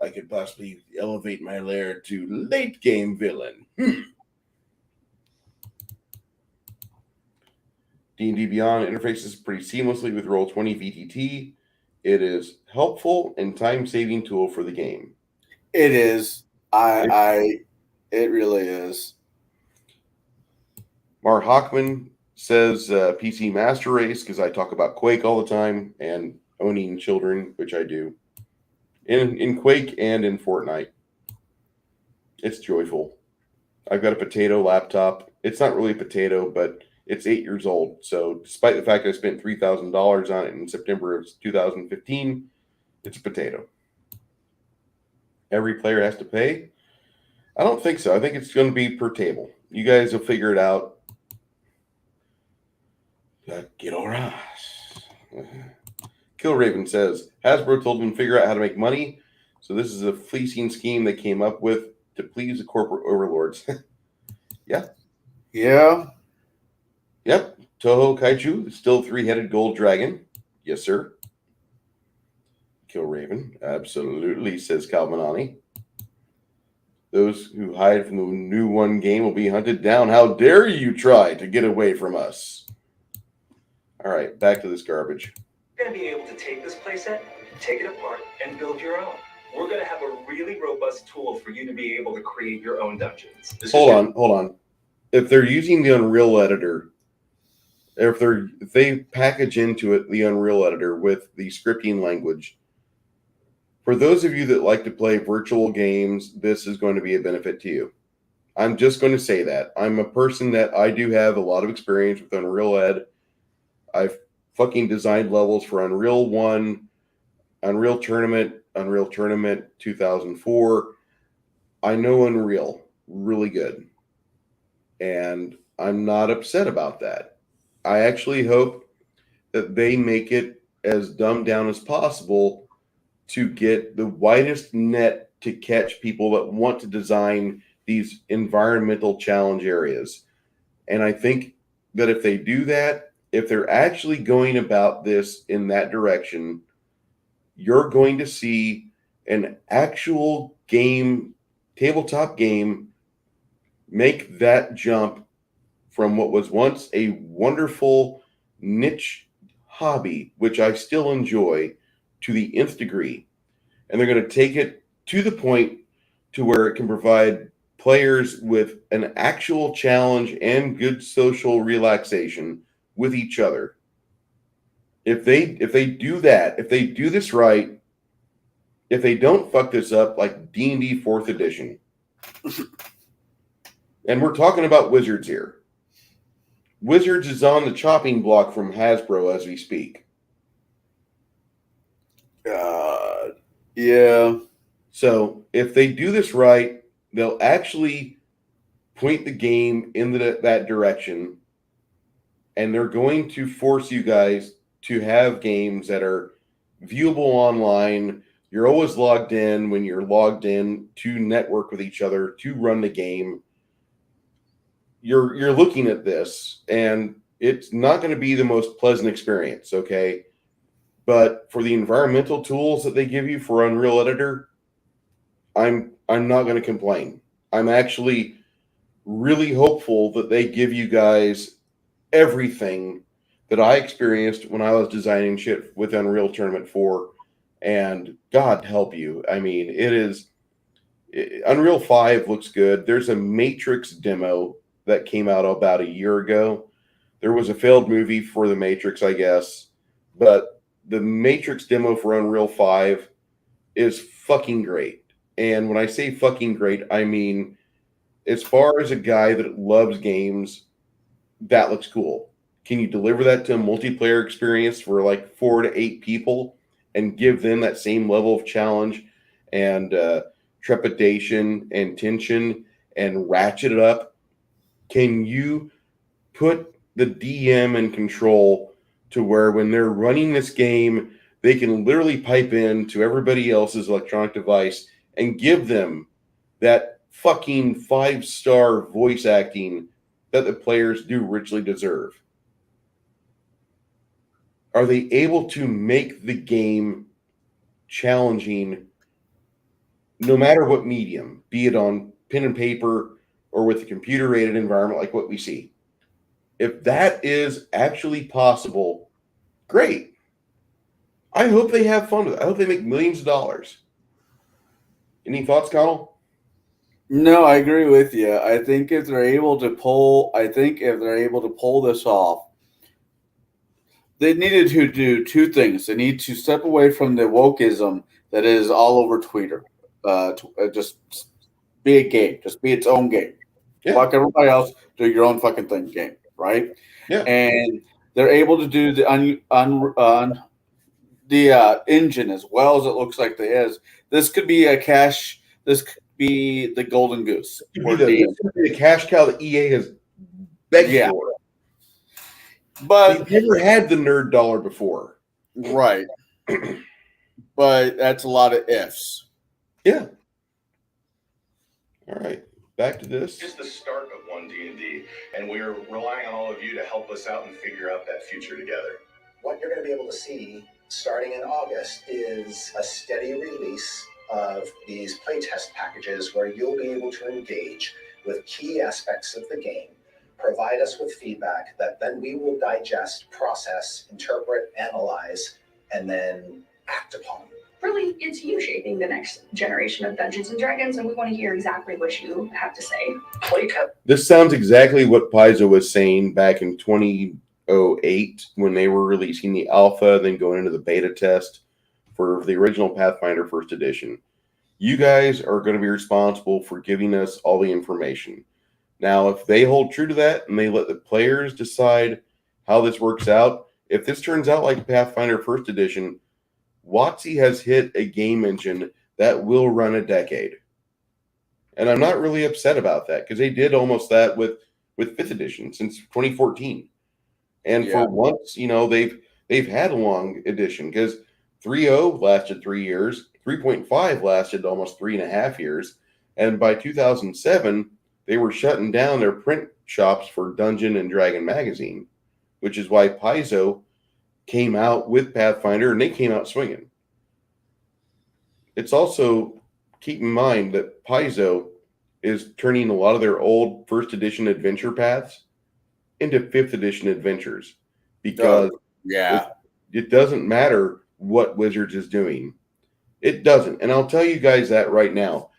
I could possibly elevate my lair to late game villain. D&D Beyond interfaces pretty seamlessly with Roll20 VTT. It is helpful and time-saving tool for the game. It is. It really is. Mar Hockman says PC Master Race because I talk about Quake all the time and owning children, which I do. In Quake and in Fortnite. It's joyful. I've got a potato laptop. It's not really a potato, but it's 8 years old. So despite the fact I spent $3,000 on it in September of 2015, it's a potato. Every player has to pay? I don't think so. I think it's going to be per table. You guys will figure it out. Get all right. Killraven says, Hasbro told them to figure out how to make money. So this is a fleecing scheme they came up with to please the corporate overlords. Yeah. Yeah. Yep. Toho Kaiju, still three-headed gold dragon. Yes, sir. Killraven, absolutely, says Calvinani. Those who hide from the new one game will be hunted down. How dare you try to get away from us? All right, back to this garbage. You're going to be able to take this playset, take it apart, and build your own. We're going to have a really robust tool for you to be able to create your own dungeons. Hold on. If they're using the Unreal Editor, if they package into it the Unreal Editor with the scripting language, for those of you that like to play virtual games, this is going to be a benefit to you. I'm just going to say that. I'm a person that I do have a lot of experience with Unreal Ed. I've fucking designed levels for Unreal 1, Unreal Tournament 2004. I know Unreal really good. And I'm not upset about that. I actually hope that they make it as dumbed down as possible to get the widest net to catch people that want to design these environmental challenge areas. And I think that if they do that, if they're actually going about this in that direction, you're going to see an actual game, tabletop game, make that jump from what was once a wonderful niche hobby, which I still enjoy, to the nth degree. And they're going to take it to the point to where it can provide players with an actual challenge and good social relaxation with each other. If they do that, if they do this right, if they don't fuck this up like D&D 4th edition, and we're talking about Wizards here. Wizards is on the chopping block from Hasbro as we speak. Yeah. So if they do this right, they'll actually point the game in that direction, and they're going to force you guys to have games that are viewable online. You're always logged in when you're logged in to network with each other to run the game. You're looking at this, and it's not going to be the most pleasant experience, okay? But for the environmental tools that they give you for Unreal Editor, I'm not going to complain. I'm actually really hopeful that they give you guys everything that I experienced when I was designing shit with Unreal Tournament 4, and God help you. I mean, Unreal 5 looks good. There's a Matrix demo that came out about a year ago. There was a failed movie for the Matrix, I guess, but the Matrix demo for Unreal 5 is fucking great. And when I say fucking great, I mean, as far as a guy that loves games, that looks cool. Can you deliver that to a multiplayer experience for like 4 to 8 people and give them that same level of challenge and trepidation and tension and ratchet it up? Can you put the DM in control to where when they're running this game, they can literally pipe in to everybody else's electronic device and give them that fucking 5-star voice acting that the players do richly deserve? Are they able to make the game challenging no matter what medium, be it on pen and paper or with a computer-aided environment like what we see. If that is actually possible, great. I hope they have fun with it. I hope they make millions of dollars. Any thoughts, Connell? No, I agree with you. I think if they're able to pull this off, they needed to do two things. They need to step away from the wokeism that is all over Twitter. Just be a game. Just be its own game. Yeah. Like everybody else, do your own fucking thing game, right? Yeah. And they're able to do the engine as well as it looks like they is. This could be this could be the golden goose. This could be the cash cow that EA has begged for. But we've never had the nerd dollar before. Right. But that's a lot of ifs. Yeah. All right. Back to this. Just the start of one D&D, and we're relying on all of you to help us out and figure out that future together. What you're going to be able to see starting in August is a steady release of these playtest packages where you'll be able to engage with key aspects of the game, provide us with feedback that then we will digest, process, interpret, analyze, and then act upon. Really, it's you shaping the next generation of Dungeons and Dragons, and we want to hear exactly what you have to say. This sounds exactly what Paizo was saying back in 2008 when they were releasing the alpha, then going into the beta test for the original Pathfinder First Edition. You guys are going to be responsible for giving us all the information. Now, if they hold true to that and they let the players decide how this works out, if this turns out like Pathfinder First Edition, WotC has hit a game engine that will run a decade. And I'm not really upset about that because they did almost that with 5th edition since 2014. And for once, you know, they've had a long edition because 3.0 lasted 3 years, 3.5 lasted almost 3.5 years, and by 2007 they were shutting down their print shops for Dungeon and Dragon magazine, which is why Paizo came out with Pathfinder, and they came out swinging. It's also, keep in mind that Paizo is turning a lot of their old first edition adventure paths into 5th edition adventures because it doesn't matter what Wizards is doing. It doesn't. And I'll tell you guys that right now.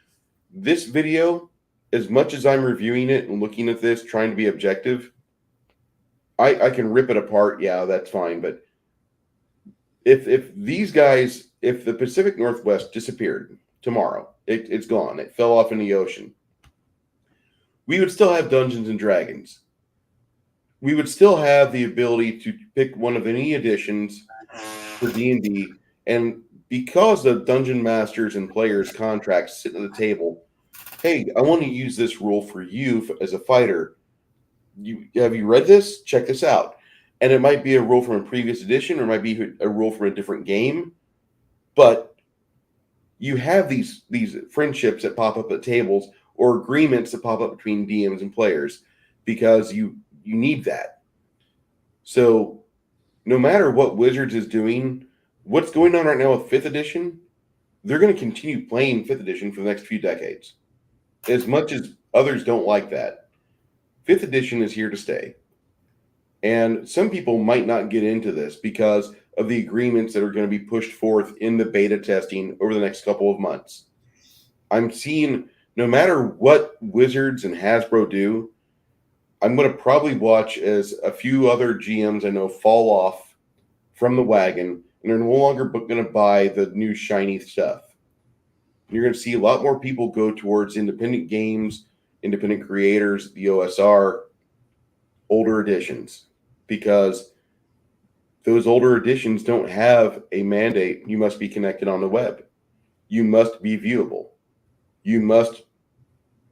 This video, as much as I'm reviewing it and looking at this, trying to be objective, I can rip it apart. Yeah, that's fine. But if these guys, if the Pacific Northwest disappeared tomorrow, it's gone. It fell off in the ocean. We would still have Dungeons and Dragons. We would still have the ability to pick one of any editions for D&D. And because the Dungeon Masters and players' contracts sit at the table, hey, I want to use this rule for you as a fighter. Have you read this? Check this out. And it might be a rule from a previous edition, or it might be a rule from a different game. But you have these friendships that pop up at tables or agreements that pop up between DMs and players because you need that. So no matter what Wizards is doing, what's going on right now with 5th edition, they're going to continue playing 5th edition for the next few decades. As much as others don't like that, 5th edition is here to stay. And some people might not get into this because of the agreements that are going to be pushed forth in the beta testing over the next couple of months. I'm seeing, no matter what Wizards and Hasbro do, I'm going to probably watch as a few other GMs I know fall off from the wagon and are no longer going to buy the new shiny stuff. You're going to see a lot more people go towards independent games, independent creators, the OSR, older editions, because those older editions don't have a mandate. You must be connected on the web. You must be viewable. You must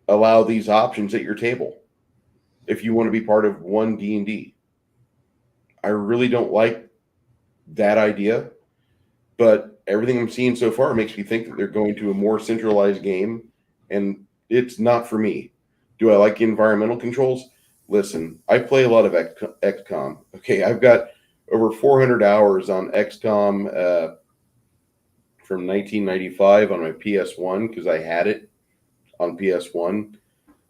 allow these options at your table if you want to be part of one D&D. I really don't like that idea, but everything I'm seeing so far makes me think that they're going to a more centralized game, and it's not for me. Do I like environmental controls? Listen, I play a lot of XCOM. Okay, I've got over 400 hours on XCOM from 1995 on my PS1 because I had it on PS1.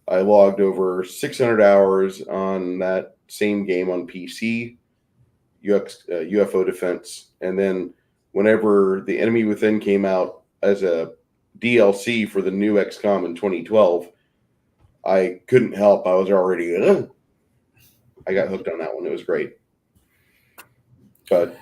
I logged over 600 hours on that same game on PC, UFO Defense. And then whenever The Enemy Within came out as a DLC for the new XCOM in 2012, I couldn't help. I was already, I got hooked on that one. It was great. But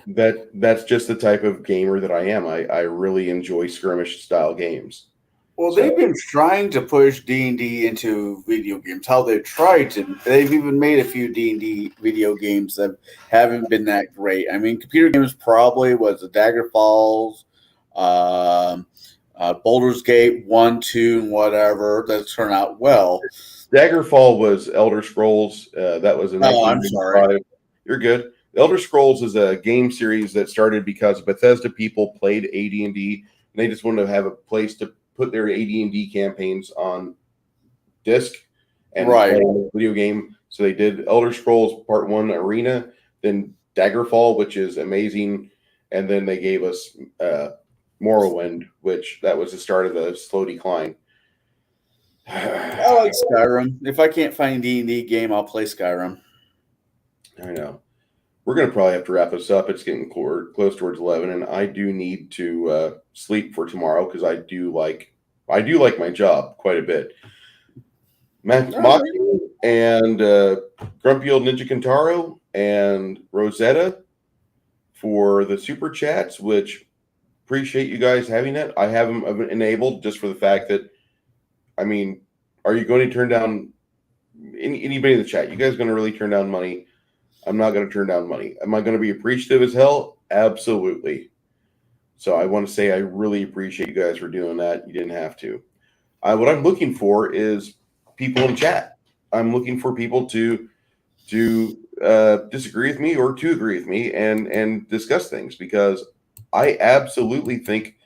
that's just the type of gamer that I am. I really enjoy skirmish style games. Well, they've been trying to push D&D into video games. How they've tried to, they've even made a few D&D video games that haven't been that great. I mean, computer games probably was the Dagger Falls, Baldur's Gate 1, 2, and whatever that turned out well. Daggerfall was Elder Scrolls. That was in Oh, I'm sorry. You're good. Elder Scrolls is a game series that started because Bethesda people played AD&D, and they just wanted to have a place to put their AD&D campaigns on disc and play a video game. So they did Elder Scrolls Part 1 Arena, then Daggerfall, which is amazing, and then they gave us Morrowind, which that was the start of the slow decline. I like Skyrim. If I can't find a D&D game, I'll play Skyrim. I know. We're going to probably have to wrap this up. It's getting close towards 11, and I do need to sleep for tomorrow because I do like my job quite a bit. Maki and Grumpy Old Ninja Kintaro and Rosetta for the super chats, which appreciate you guys having it. I have them enabled just for the fact that, I mean, are you going to turn down anybody in the chat? You guys going to really turn down money? I'm not going to turn down money. Am I going to be appreciative as hell? Absolutely. So I want to say I really appreciate you guys for doing that. You didn't have to. What I'm looking for is people in chat. I'm looking for people to disagree with me or to agree with me and discuss things, because I absolutely think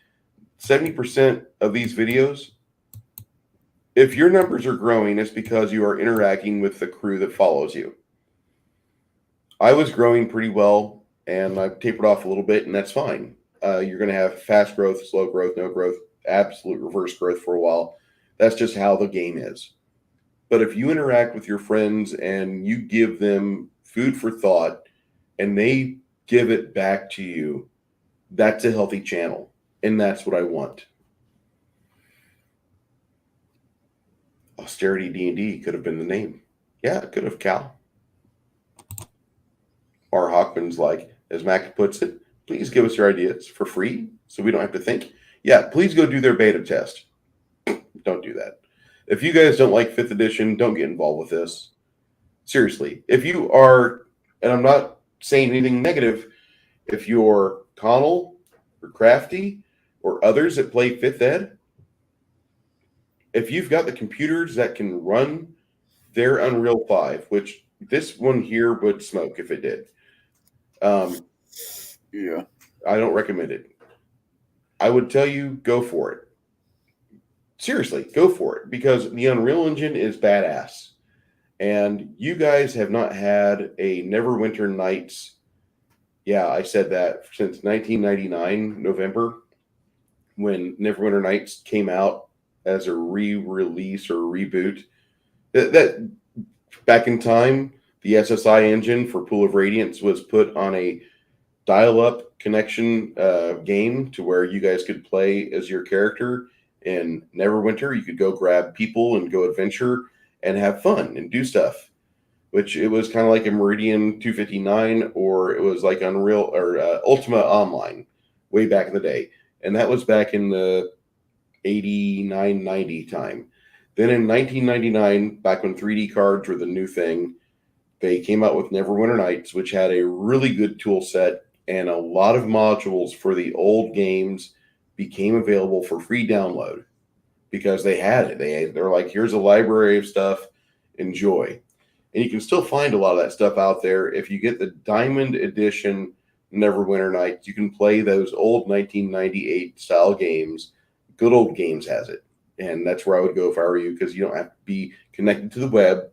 70% of these videos, if your numbers are growing, it's because you are interacting with the crew that follows you. I was growing pretty well, and I've tapered off a little bit, and that's fine. You're going to have fast growth, slow growth, no growth, absolute reverse growth for a while. That's just how the game is. But if you interact with your friends and you give them food for thought and they give it back to you, that's a healthy channel, and that's what I want. Austerity D&D could have been the name. Yeah, it could have, Cal. R. Hockman's like, as Mac puts it, please give us your ideas for free so we don't have to think. Yeah, please go do their beta test. Don't do that. If you guys don't like 5th edition, don't get involved with this. Seriously, if you are, and I'm not saying anything negative, if you're Connell or Crafty or others that play 5th ed, if you've got the computers that can run their Unreal 5, which this one here would smoke if it did. Yeah, I don't recommend it. I would tell you, go for it. Seriously, go for it, because the Unreal Engine is badass. And you guys have not had a Neverwinter Nights. Yeah, I said that since 1999, November, when Neverwinter Nights came out as a re-release or reboot. That back in time, the SSI engine for Pool of Radiance was put on a dial-up connection game to where you guys could play as your character in Neverwinter. You could go grab people and go adventure and have fun and do stuff, which it was kind of like a Meridian 259, or it was like Unreal or Ultima Online way back in the day. And that was back in the 89, 90 time. Then in 1999, back when 3D cards were the new thing, they came out with Neverwinter Nights, which had a really good tool set, and a lot of modules for the old games became available for free download because they had it. They're like, here's a library of stuff, enjoy. And you can still find a lot of that stuff out there. If you get the Diamond Edition Neverwinter Nights, you can play those old 1998 style games. Good Old Games has it. And that's where I would go if I were you, because you don't have to be connected to the web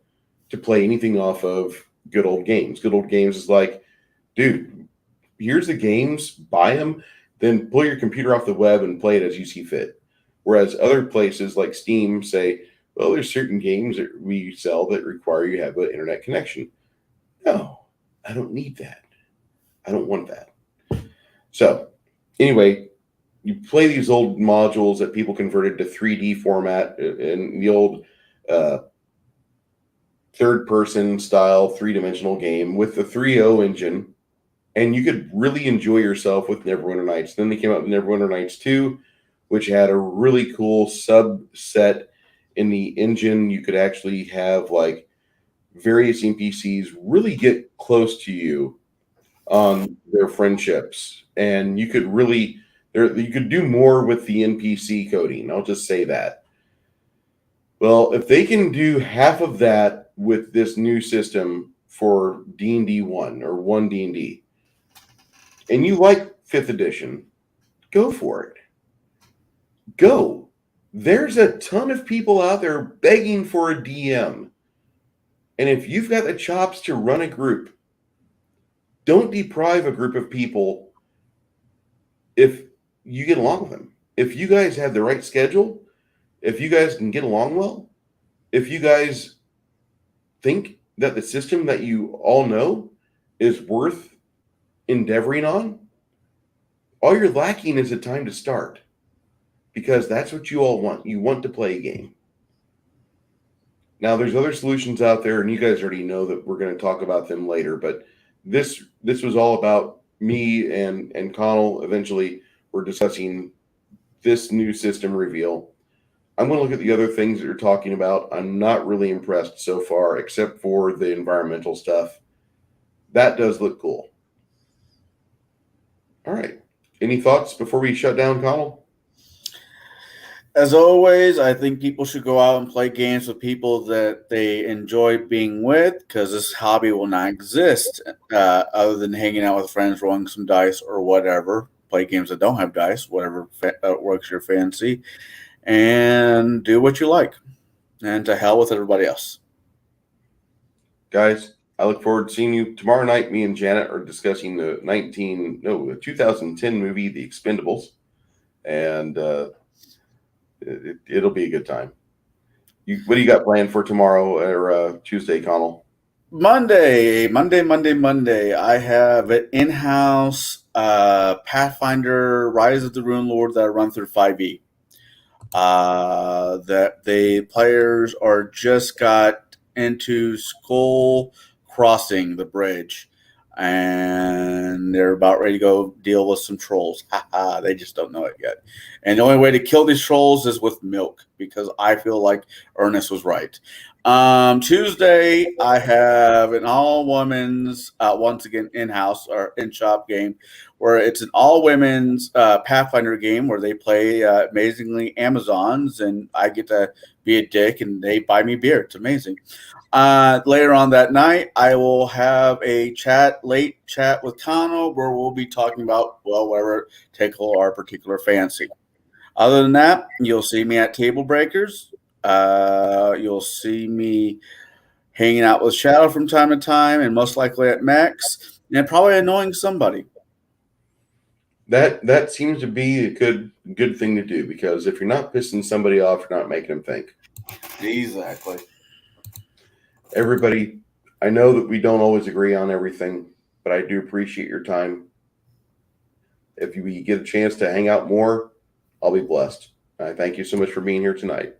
to play anything off of Good Old Games. Good Old Games is like, dude, here's the games, buy them, then pull your computer off the web and play it as you see fit. Whereas other places like Steam say, well, there's certain games that we sell that require you to have an internet connection. No, I don't need that. I don't want that. So anyway, you play these old modules that people converted to 3D format in the old third-person style three-dimensional game with the 3.0 engine, and you could really enjoy yourself with Neverwinter Nights. Then they came out with Neverwinter Nights 2, which had a really cool subset in the engine. You could actually have like various NPCs really get close to you on their friendships, and you could really you could do more with the NPC coding. I'll just say that. Well, if they can do half of that with this new system for D&D 1 or 1 D&D, and you like 5th edition, go for it. Go. There's a ton of people out there begging for a DM. And if you've got the chops to run a group, don't deprive a group of people if you get along with them. If you guys have the right schedule, if you guys can get along well, if you guys think that the system that you all know is worth endeavoring on, all you're lacking is a time to start. Because that's what you all want. You want to play a game. Now, there's other solutions out there, and you guys already know that we're going to talk about them later, but this was all about me and Connell. Eventually, we're discussing this new system reveal. I'm going to look at the other things that you're talking about. I'm not really impressed so far, except for the environmental stuff. That does look cool. All right. Any thoughts before we shut down, Connell? As always, I think people should go out and play games with people that they enjoy being with, because this hobby will not exist other than hanging out with friends, rolling some dice or whatever. Play games that don't have dice, whatever works your fancy, and do what you like. And to hell with everybody else. Guys, I look forward to seeing you tomorrow night. Me and Janet are discussing the 2010 movie, The Expendables, and it'll be a good time. What do you got planned for tomorrow or Tuesday, Connell? Monday. I have an in-house Pathfinder Rise of the Rune Lord that I run through 5e. That the players are just got into Skull Crossing, the bridge, and they're about ready to go deal with some trolls. They just don't know it yet. And the only way to kill these trolls is with milk, because I feel like Ernest was right. Tuesday, I have an all-women's, once again, in-house or in-shop game, where it's an all-women's Pathfinder game where they play amazingly Amazons, and I get to be a dick, and they buy me beer. It's amazing. Later on that night, I will have a late chat with Kano, where we'll be talking about, well, whatever tickle our particular fancy. Other than that, you'll see me at Table Breakers. You'll see me hanging out with Shadow from time to time, and most likely at Max, and probably annoying somebody. That seems to be a good thing to do, because if you're not pissing somebody off, you're not making them think. Exactly. Everybody, I know that we don't always agree on everything, but I do appreciate your time. If we get a chance to hang out more, I'll be blessed. I thank you so much for being here tonight.